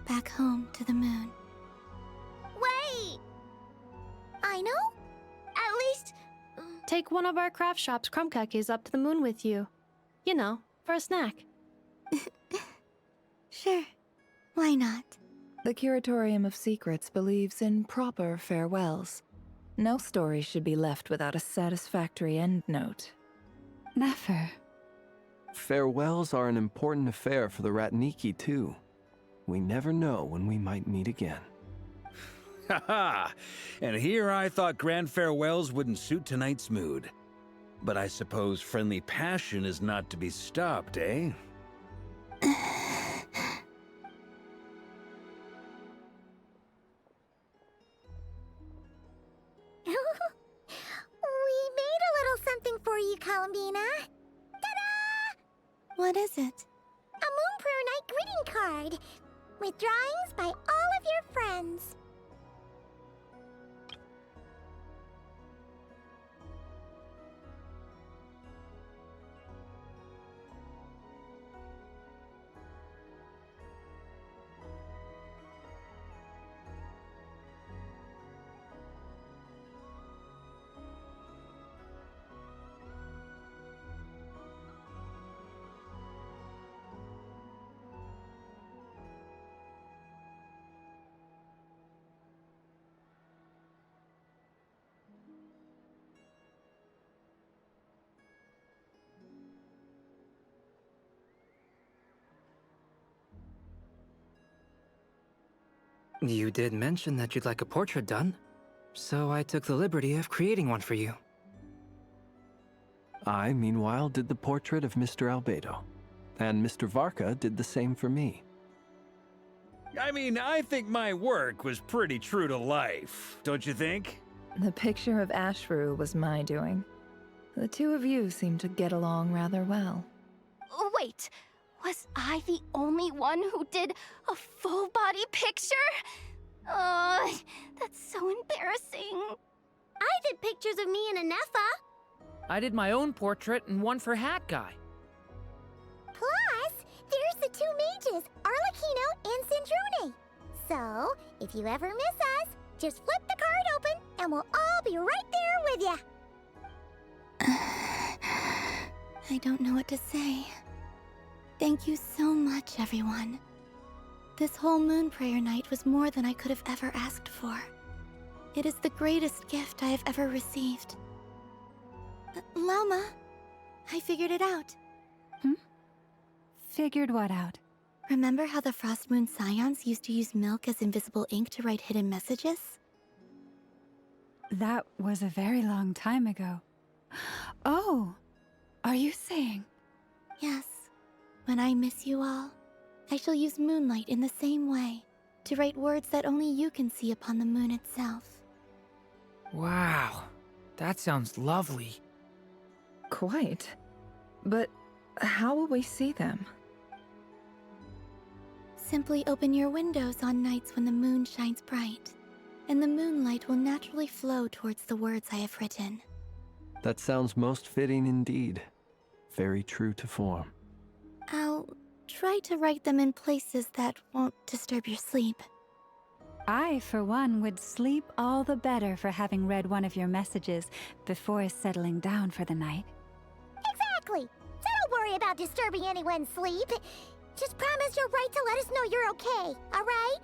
back home to the moon. Wait! I know? At least... Take one of our craft shop's crumb cookies up to the moon with you. You know, for a snack. Sure. Why not? The Curatorium of Secrets believes in proper farewells. No story should be left without a satisfactory endnote. Never. Farewells are an important affair for the Ratniki, too. We never know when we might meet again. Ha-ha! And here I thought grand farewells wouldn't suit tonight's mood. But I suppose friendly passion is not to be stopped, eh? We made a little something for you, Columbina. Ta-da! What is it? A Moon Prayer Night greeting card with drawings by all of your friends. You did mention that you'd like a portrait done, so I took the liberty of creating one for you. I, meanwhile, did the portrait of Mr. Albedo, and Mr. Varka did the same for me. I mean, I think my work was pretty true to life, don't you think? The picture of Ashfru was my doing. The two of you seem to get along rather well. Wait, was I the only one who did a full-body picture? That's so embarrassing. I did pictures of me and Anefa. I did my own portrait and one for Hat Guy. Plus, there's the two mages, Arlecchino and Sandrone. So, if you ever miss us, just flip the card open and we'll all be right there with you. I don't know what to say. Thank you so much, everyone. This whole moon prayer night was more than I could have ever asked for. It is the greatest gift I have ever received. Lama, I figured it out. Figured what out? Remember how the Frost Moon Scions used to use milk as invisible ink to write hidden messages? That was a very long time ago. Oh, are you saying? Yes. When I miss you all, I shall use moonlight in the same way to write words that only you can see upon the moon itself. Wow, that sounds lovely. Quite. But how will we see them? Simply open your windows on nights when the moon shines bright, and the moonlight will naturally flow towards the words I have written. That sounds most fitting indeed. Very true to form. I'll try to write them in places that won't disturb your sleep. I, for one, would sleep all the better for having read one of your messages before settling down for the night. Exactly. So don't worry about disturbing anyone's sleep. Just promise you'll write to let us know you're okay, all right?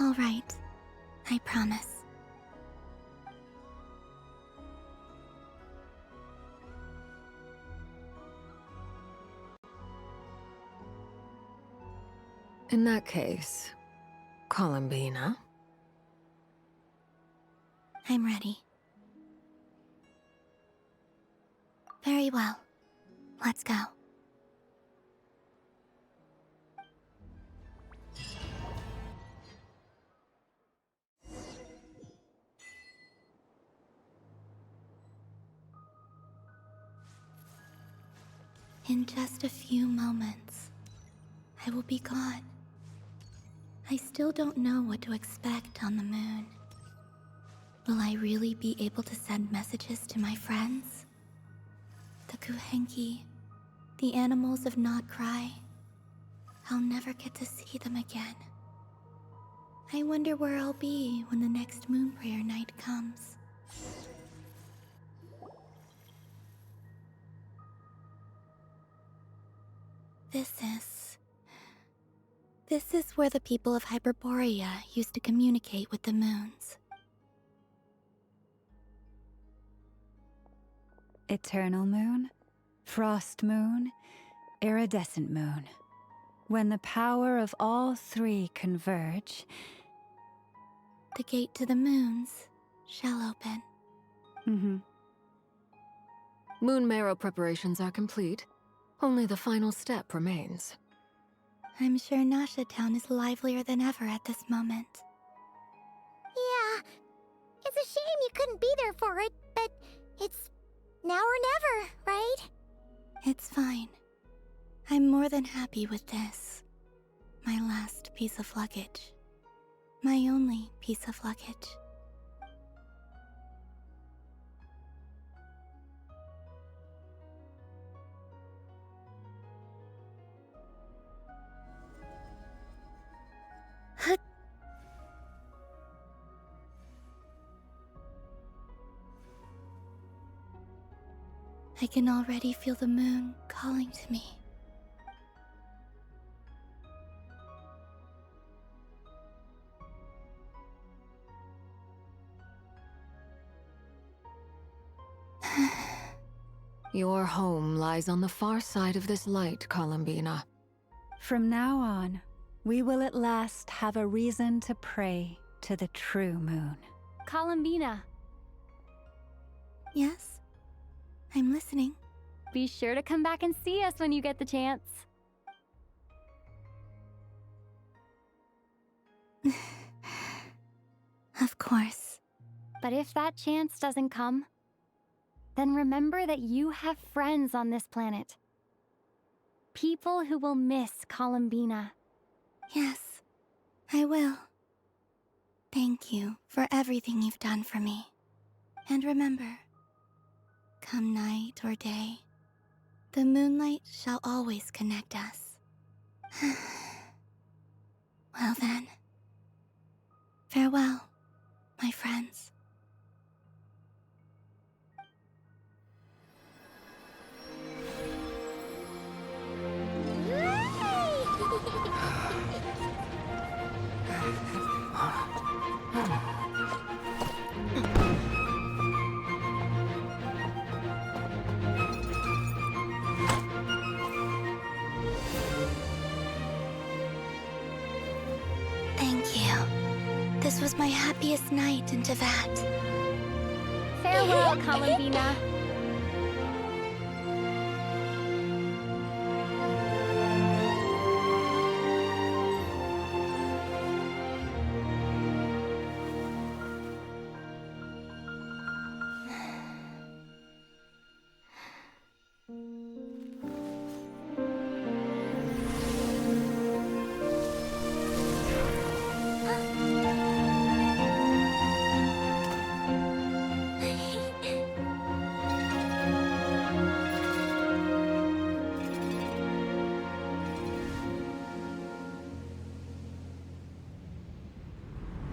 All right. I promise. In that case, Columbina. I'm ready. Very well. Let's go. In just a few moments, I will be gone. I still don't know what to expect on the moon. Will I really be able to send messages to my friends? The Kuhenki, the animals of Not Cry. I'll never get to see them again. I wonder where I'll be when the next moon prayer night comes. This is where the people of Hyperborea used to communicate with the moons. Eternal moon, frost moon, iridescent moon. When the power of all three converge, the gate to the moons shall open. Moon marrow preparations are complete. Only the final step remains. I'm sure Nasha Town is livelier than ever at this moment. Yeah, it's a shame you couldn't be there for it, but it's now or never, right? It's fine. I'm more than happy with this. My last piece of luggage. My only piece of luggage. I can already feel the moon calling to me. Your home lies on the far side of this light, Columbina. From now on, we will at last have a reason to pray to the true moon. Columbina. Yes? I'm listening. Be sure to come back and see us when you get the chance. Of course. But if that chance doesn't come, then remember that you have friends on this planet. People who will miss Columbina. Yes, I will. Thank you for everything you've done for me. And remember, come night or day, the moonlight shall always connect us. Well then, farewell, my friends. Thank you. This was my happiest night in Tevat. Farewell, Columbina.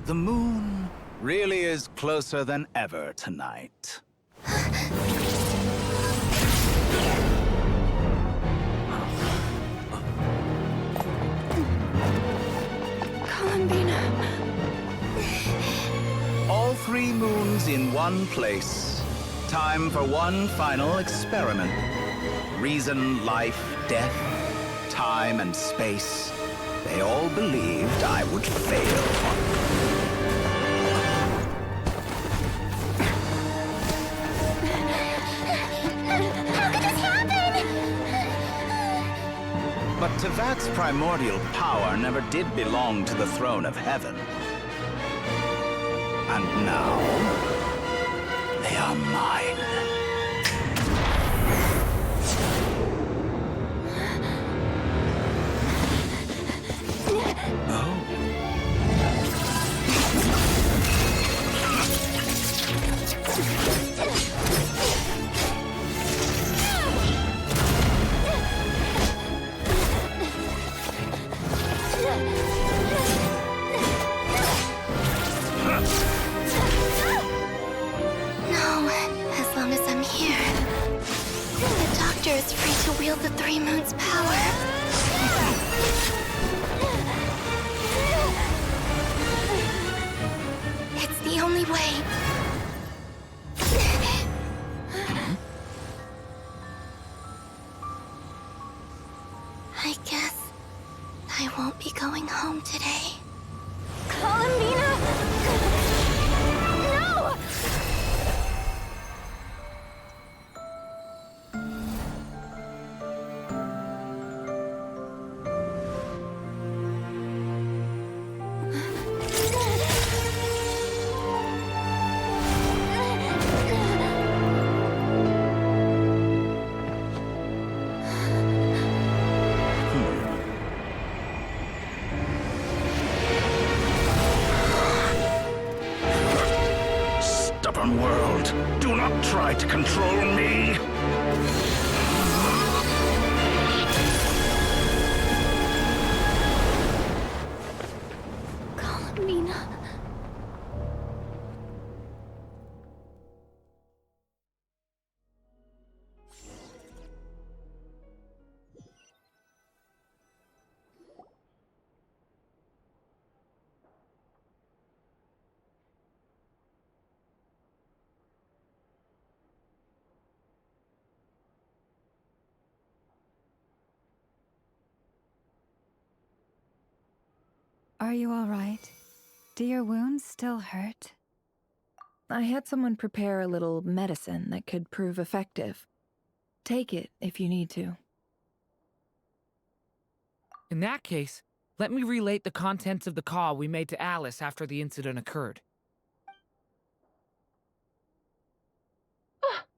The moon really is closer than ever tonight. Columbina. All 3 moons in one place. Time for one final experiment. Reason, life, death, time and space. They all believed I would fail. But Tevat's primordial power never did belong to the throne of heaven. And now, they are mine. Is free to wield the 3 moons' power. It's the only way. I guess I won't be going home today. Columbina! No! World, do not try to control me. Columbina. Are you all right? Do your wounds still hurt? I had someone prepare a little medicine that could prove effective. Take it if you need to. In that case, let me relate the contents of the call we made to Alice after the incident occurred.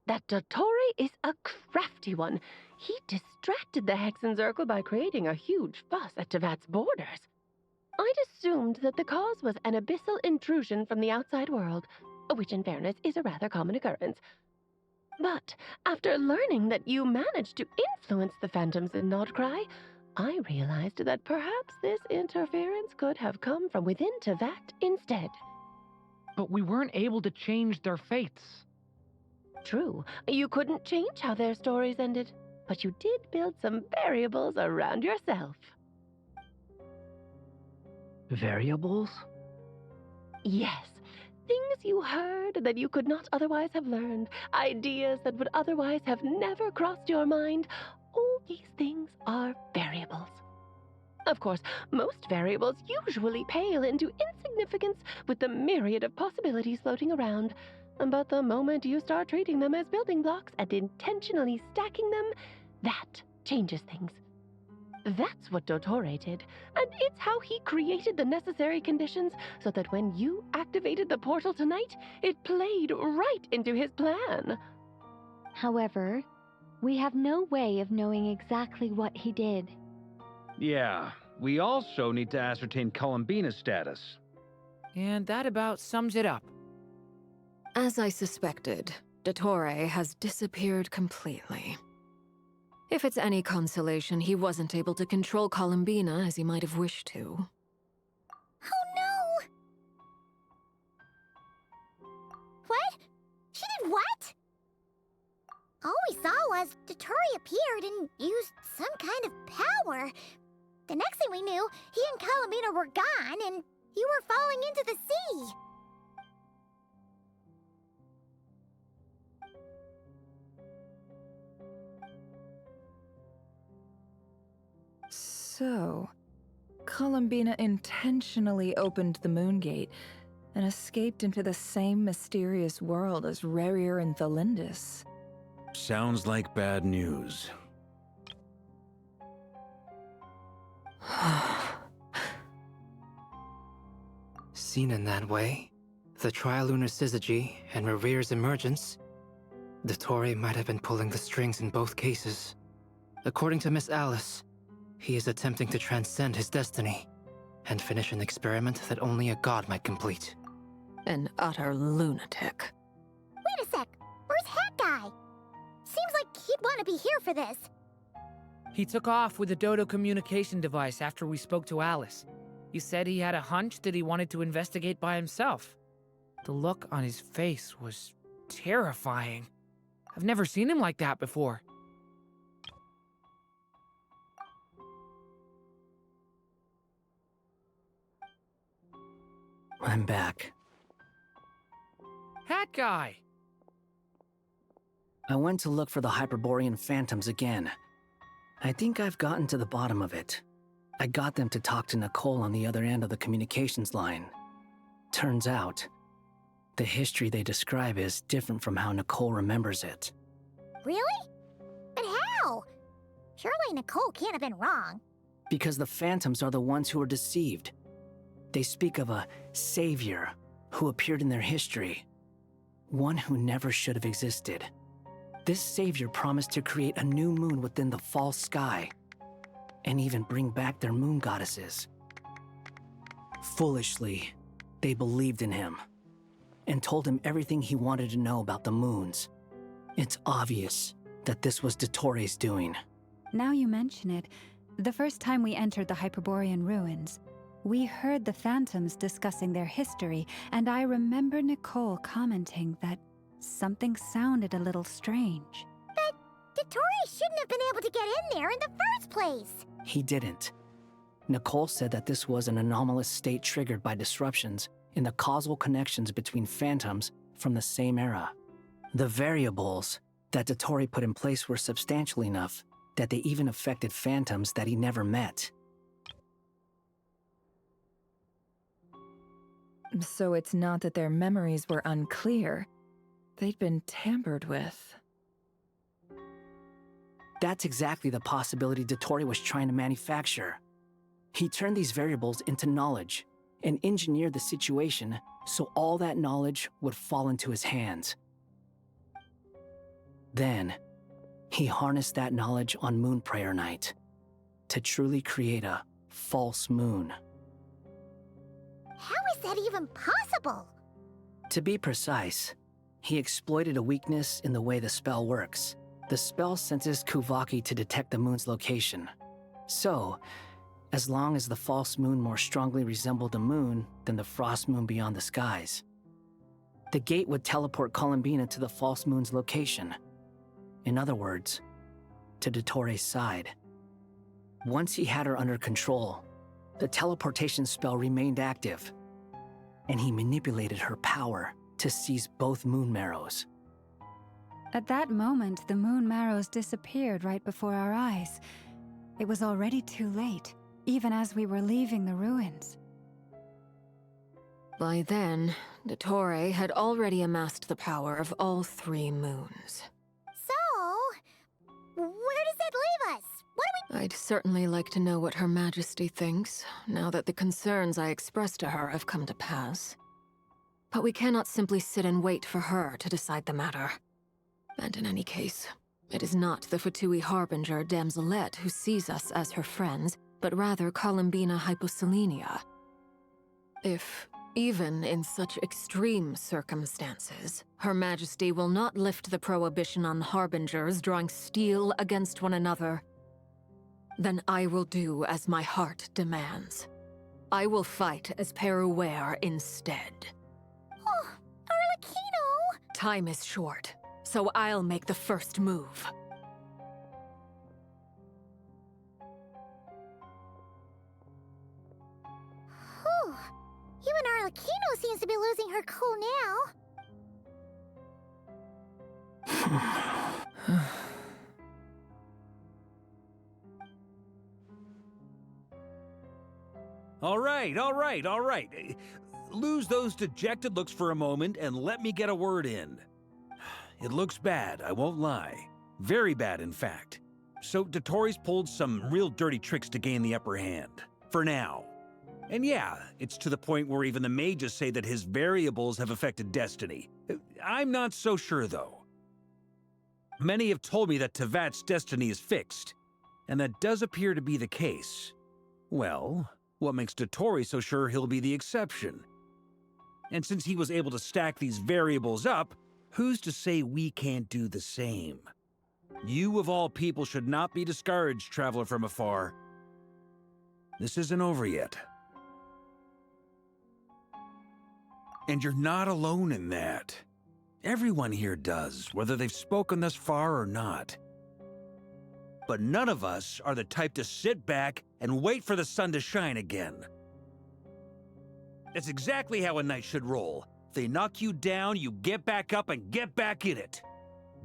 That Dottore is a crafty one. He distracted the Hexenzirkel by creating a huge fuss at Tevat's borders. I'd assumed that the cause was an abyssal intrusion from the outside world, which in fairness is a rather common occurrence. But after learning that you managed to influence the phantoms in Nodcry, I realized that perhaps this interference could have come from within Tevat instead. But we weren't able to change their fates. True, you couldn't change how their stories ended, but you did build some variables around yourself. Variables? Yes, things you heard that you could not otherwise have learned, ideas that would otherwise have never crossed your mind. All these things are variables. Of course, most variables usually pale into insignificance with the myriad of possibilities floating around. But the moment you start treating them as building blocks and intentionally stacking them, that changes things. That's what Dottore did, and it's how he created the necessary conditions so that when you activated the portal tonight, it played right into his plan. However, we have no way of knowing exactly what he did. Yeah, we also need to ascertain Columbina's status. And that about sums it up. As I suspected, Dottore has disappeared completely. If it's any consolation, he wasn't able to control Columbina as he might have wished to. Oh no! What? She did what? All we saw was Dottore appeared and used some kind of power. The next thing we knew, he and Columbina were gone and you were falling into the sea. So, Columbina intentionally opened the Moon Gate and escaped into the same mysterious world as Rerir and Thalindis. Sounds like bad news. Seen in that way, the trilunar syzygy and Rerir's emergence, Dottore might have been pulling the strings in both cases. According to Miss Alice, he is attempting to transcend his destiny and finish an experiment that only a god might complete. An utter lunatic. Wait a sec, where's Hat Guy? Seems like he'd want to be here for this. He took off with a Dodo communication device after we spoke to Alice. He said he had a hunch that he wanted to investigate by himself. The look on his face was terrifying. I've never seen him like that before. I'm back. Hat Guy! I went to look for the Hyperborean phantoms again. I think I've gotten to the bottom of it. I got them to talk to Nicole on the other end of the communications line. Turns out, the history they describe is different from how Nicole remembers it. Really? But how? Surely Nicole can't have been wrong. Because the phantoms are the ones who are deceived. They speak of a savior who appeared in their history. One who never should have existed. This savior promised to create a new moon within the false sky, and even bring back their moon goddesses. Foolishly, they believed in him, and told him everything he wanted to know about the moons. It's obvious that this was Dottore's doing. Now you mention it, the first time we entered the Hyperborean ruins, we heard the phantoms discussing their history, and I remember Nicole commenting that something sounded a little strange. But Dottore shouldn't have been able to get in there in the first place. He didn't. Nicole said that this was an anomalous state triggered by disruptions in the causal connections between phantoms from the same era. The variables that Dottore put in place were substantial enough that they even affected phantoms that he never met. So it's not that their memories were unclear. They'd been tampered with. That's exactly the possibility Dottore was trying to manufacture. He turned these variables into knowledge and engineered the situation so all that knowledge would fall into his hands. Then, he harnessed that knowledge on Moon Prayer Night to truly create a false moon. How is that even possible? To be precise, he exploited a weakness in the way the spell works. The spell senses Kuvaki to detect the moon's location. So, as long as the false moon more strongly resembled the moon than the frost moon beyond the skies, the gate would teleport Columbina to the false moon's location. In other words, to Dottore's side. Once he had her under control, the teleportation spell remained active, and he manipulated her power to seize both moon marrows. At that moment, the moon marrows disappeared right before our eyes. It was already too late, even as we were leaving the ruins. By then, Dottore had already amassed the power of all 3 moons. So, where does that leave us? What do we... I'd certainly like to know what Her Majesty thinks, now that the concerns I expressed to her have come to pass. But we cannot simply sit and wait for her to decide the matter. And in any case, it is not the Fatui Harbinger Damselette who sees us as her friends, but rather Columbina Hyposelenia. If, even in such extreme circumstances, Her Majesty will not lift the prohibition on Harbingers drawing steel against one another, then I will do as my heart demands. I will fight as Peruware instead. Oh, Arlecchino! Time is short, so I'll make the first move. Whew. Even Arlecchino seems to be losing her cool now. All right. Lose those dejected looks for a moment and let me get a word in. It looks bad, I won't lie. Very bad, in fact. So Dottore's pulled some real dirty tricks to gain the upper hand. For now. And yeah, it's to the point where even the mages say that his variables have affected destiny. I'm not so sure, though. Many have told me that Tevat's destiny is fixed, and that does appear to be the case. Well, what makes Dottore so sure he'll be the exception? And since he was able to stack these variables up, who's to say we can't do the same? You of all people should not be discouraged, traveler from afar. This isn't over yet. And you're not alone in that. Everyone here does, whether they've spoken thus far or not. But none of us are the type to sit back and wait for the sun to shine again. That's exactly how a knight should roll. If they knock you down, you get back up and get back in it.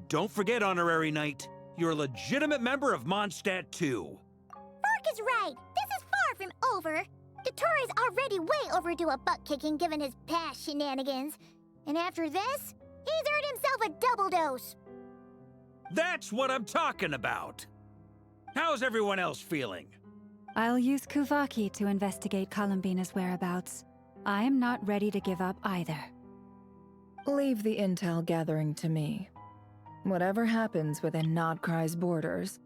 Don't forget, Honorary Knight, you're a legitimate member of Mondstadt too. Fark is right. This is far from over. Dottore's already way overdue a butt-kicking given his past shenanigans. And after this, he's earned himself a double dose. That's what I'm talking about. How's everyone else feeling? I'll use Kuvaki to investigate Columbina's whereabouts. I am not ready to give up either. Leave the intel gathering to me. Whatever happens within Nodcry's borders,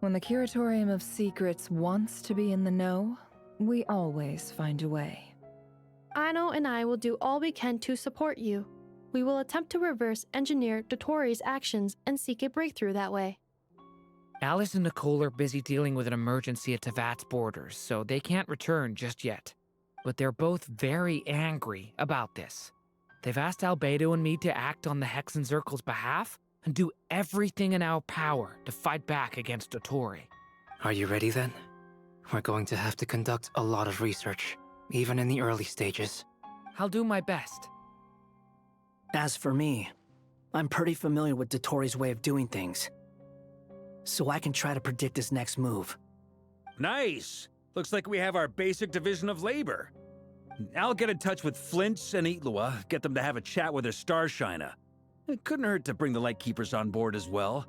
when the Curatorium of Secrets wants to be in the know, we always find a way. Aino and I will do all we can to support you. We will attempt to reverse engineer Dottore's actions and seek a breakthrough that way. Alice and Nicole are busy dealing with an emergency at Tevat's borders, so they can't return just yet. But they're both very angry about this. They've asked Albedo and me to act on the Hexen Circle's behalf and do everything in our power to fight back against Dottore. Are you ready then? We're going to have to conduct a lot of research, even in the early stages. I'll do my best. As for me, I'm pretty familiar with Dottore's way of doing things, so I can try to predict his next move. Nice! Looks like we have our basic division of labor. I'll get in touch with Flint's and Itlua, get them to have a chat with their Starshiner. It couldn't hurt to bring the Lightkeepers on board as well.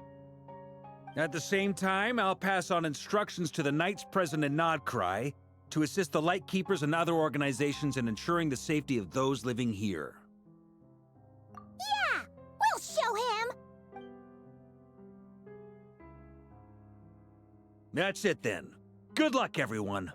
At the same time, I'll pass on instructions to the knights present in Nodcry to assist the Lightkeepers and other organizations in ensuring the safety of those living here. Yeah! We'll show him! That's it then. Good luck, everyone.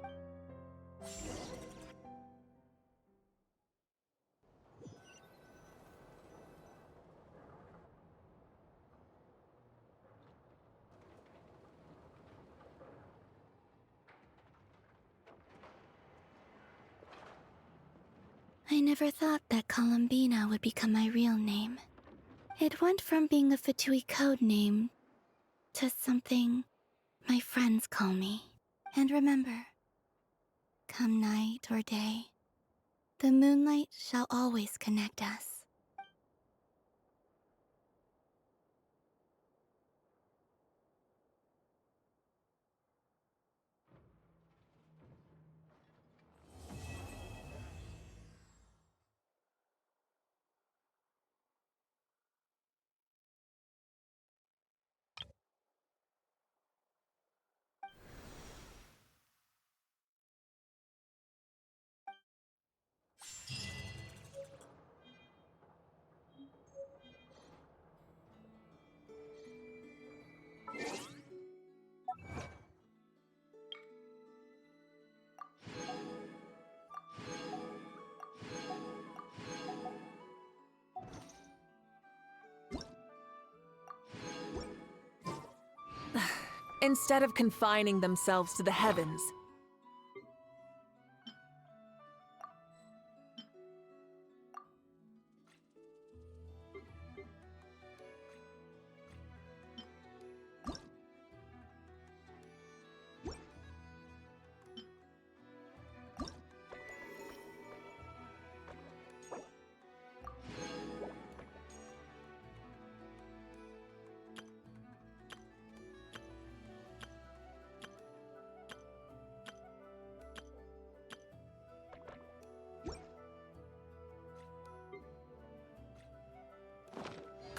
I never thought that Columbina would become my real name. It went from being a Fatui code name to something my friends call me. And remember, come night or day, the moonlight shall always connect us. Instead of confining themselves to the heavens,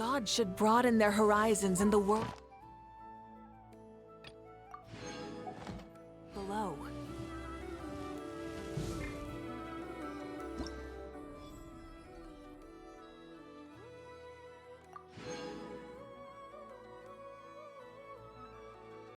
God should broaden their horizons in the world below.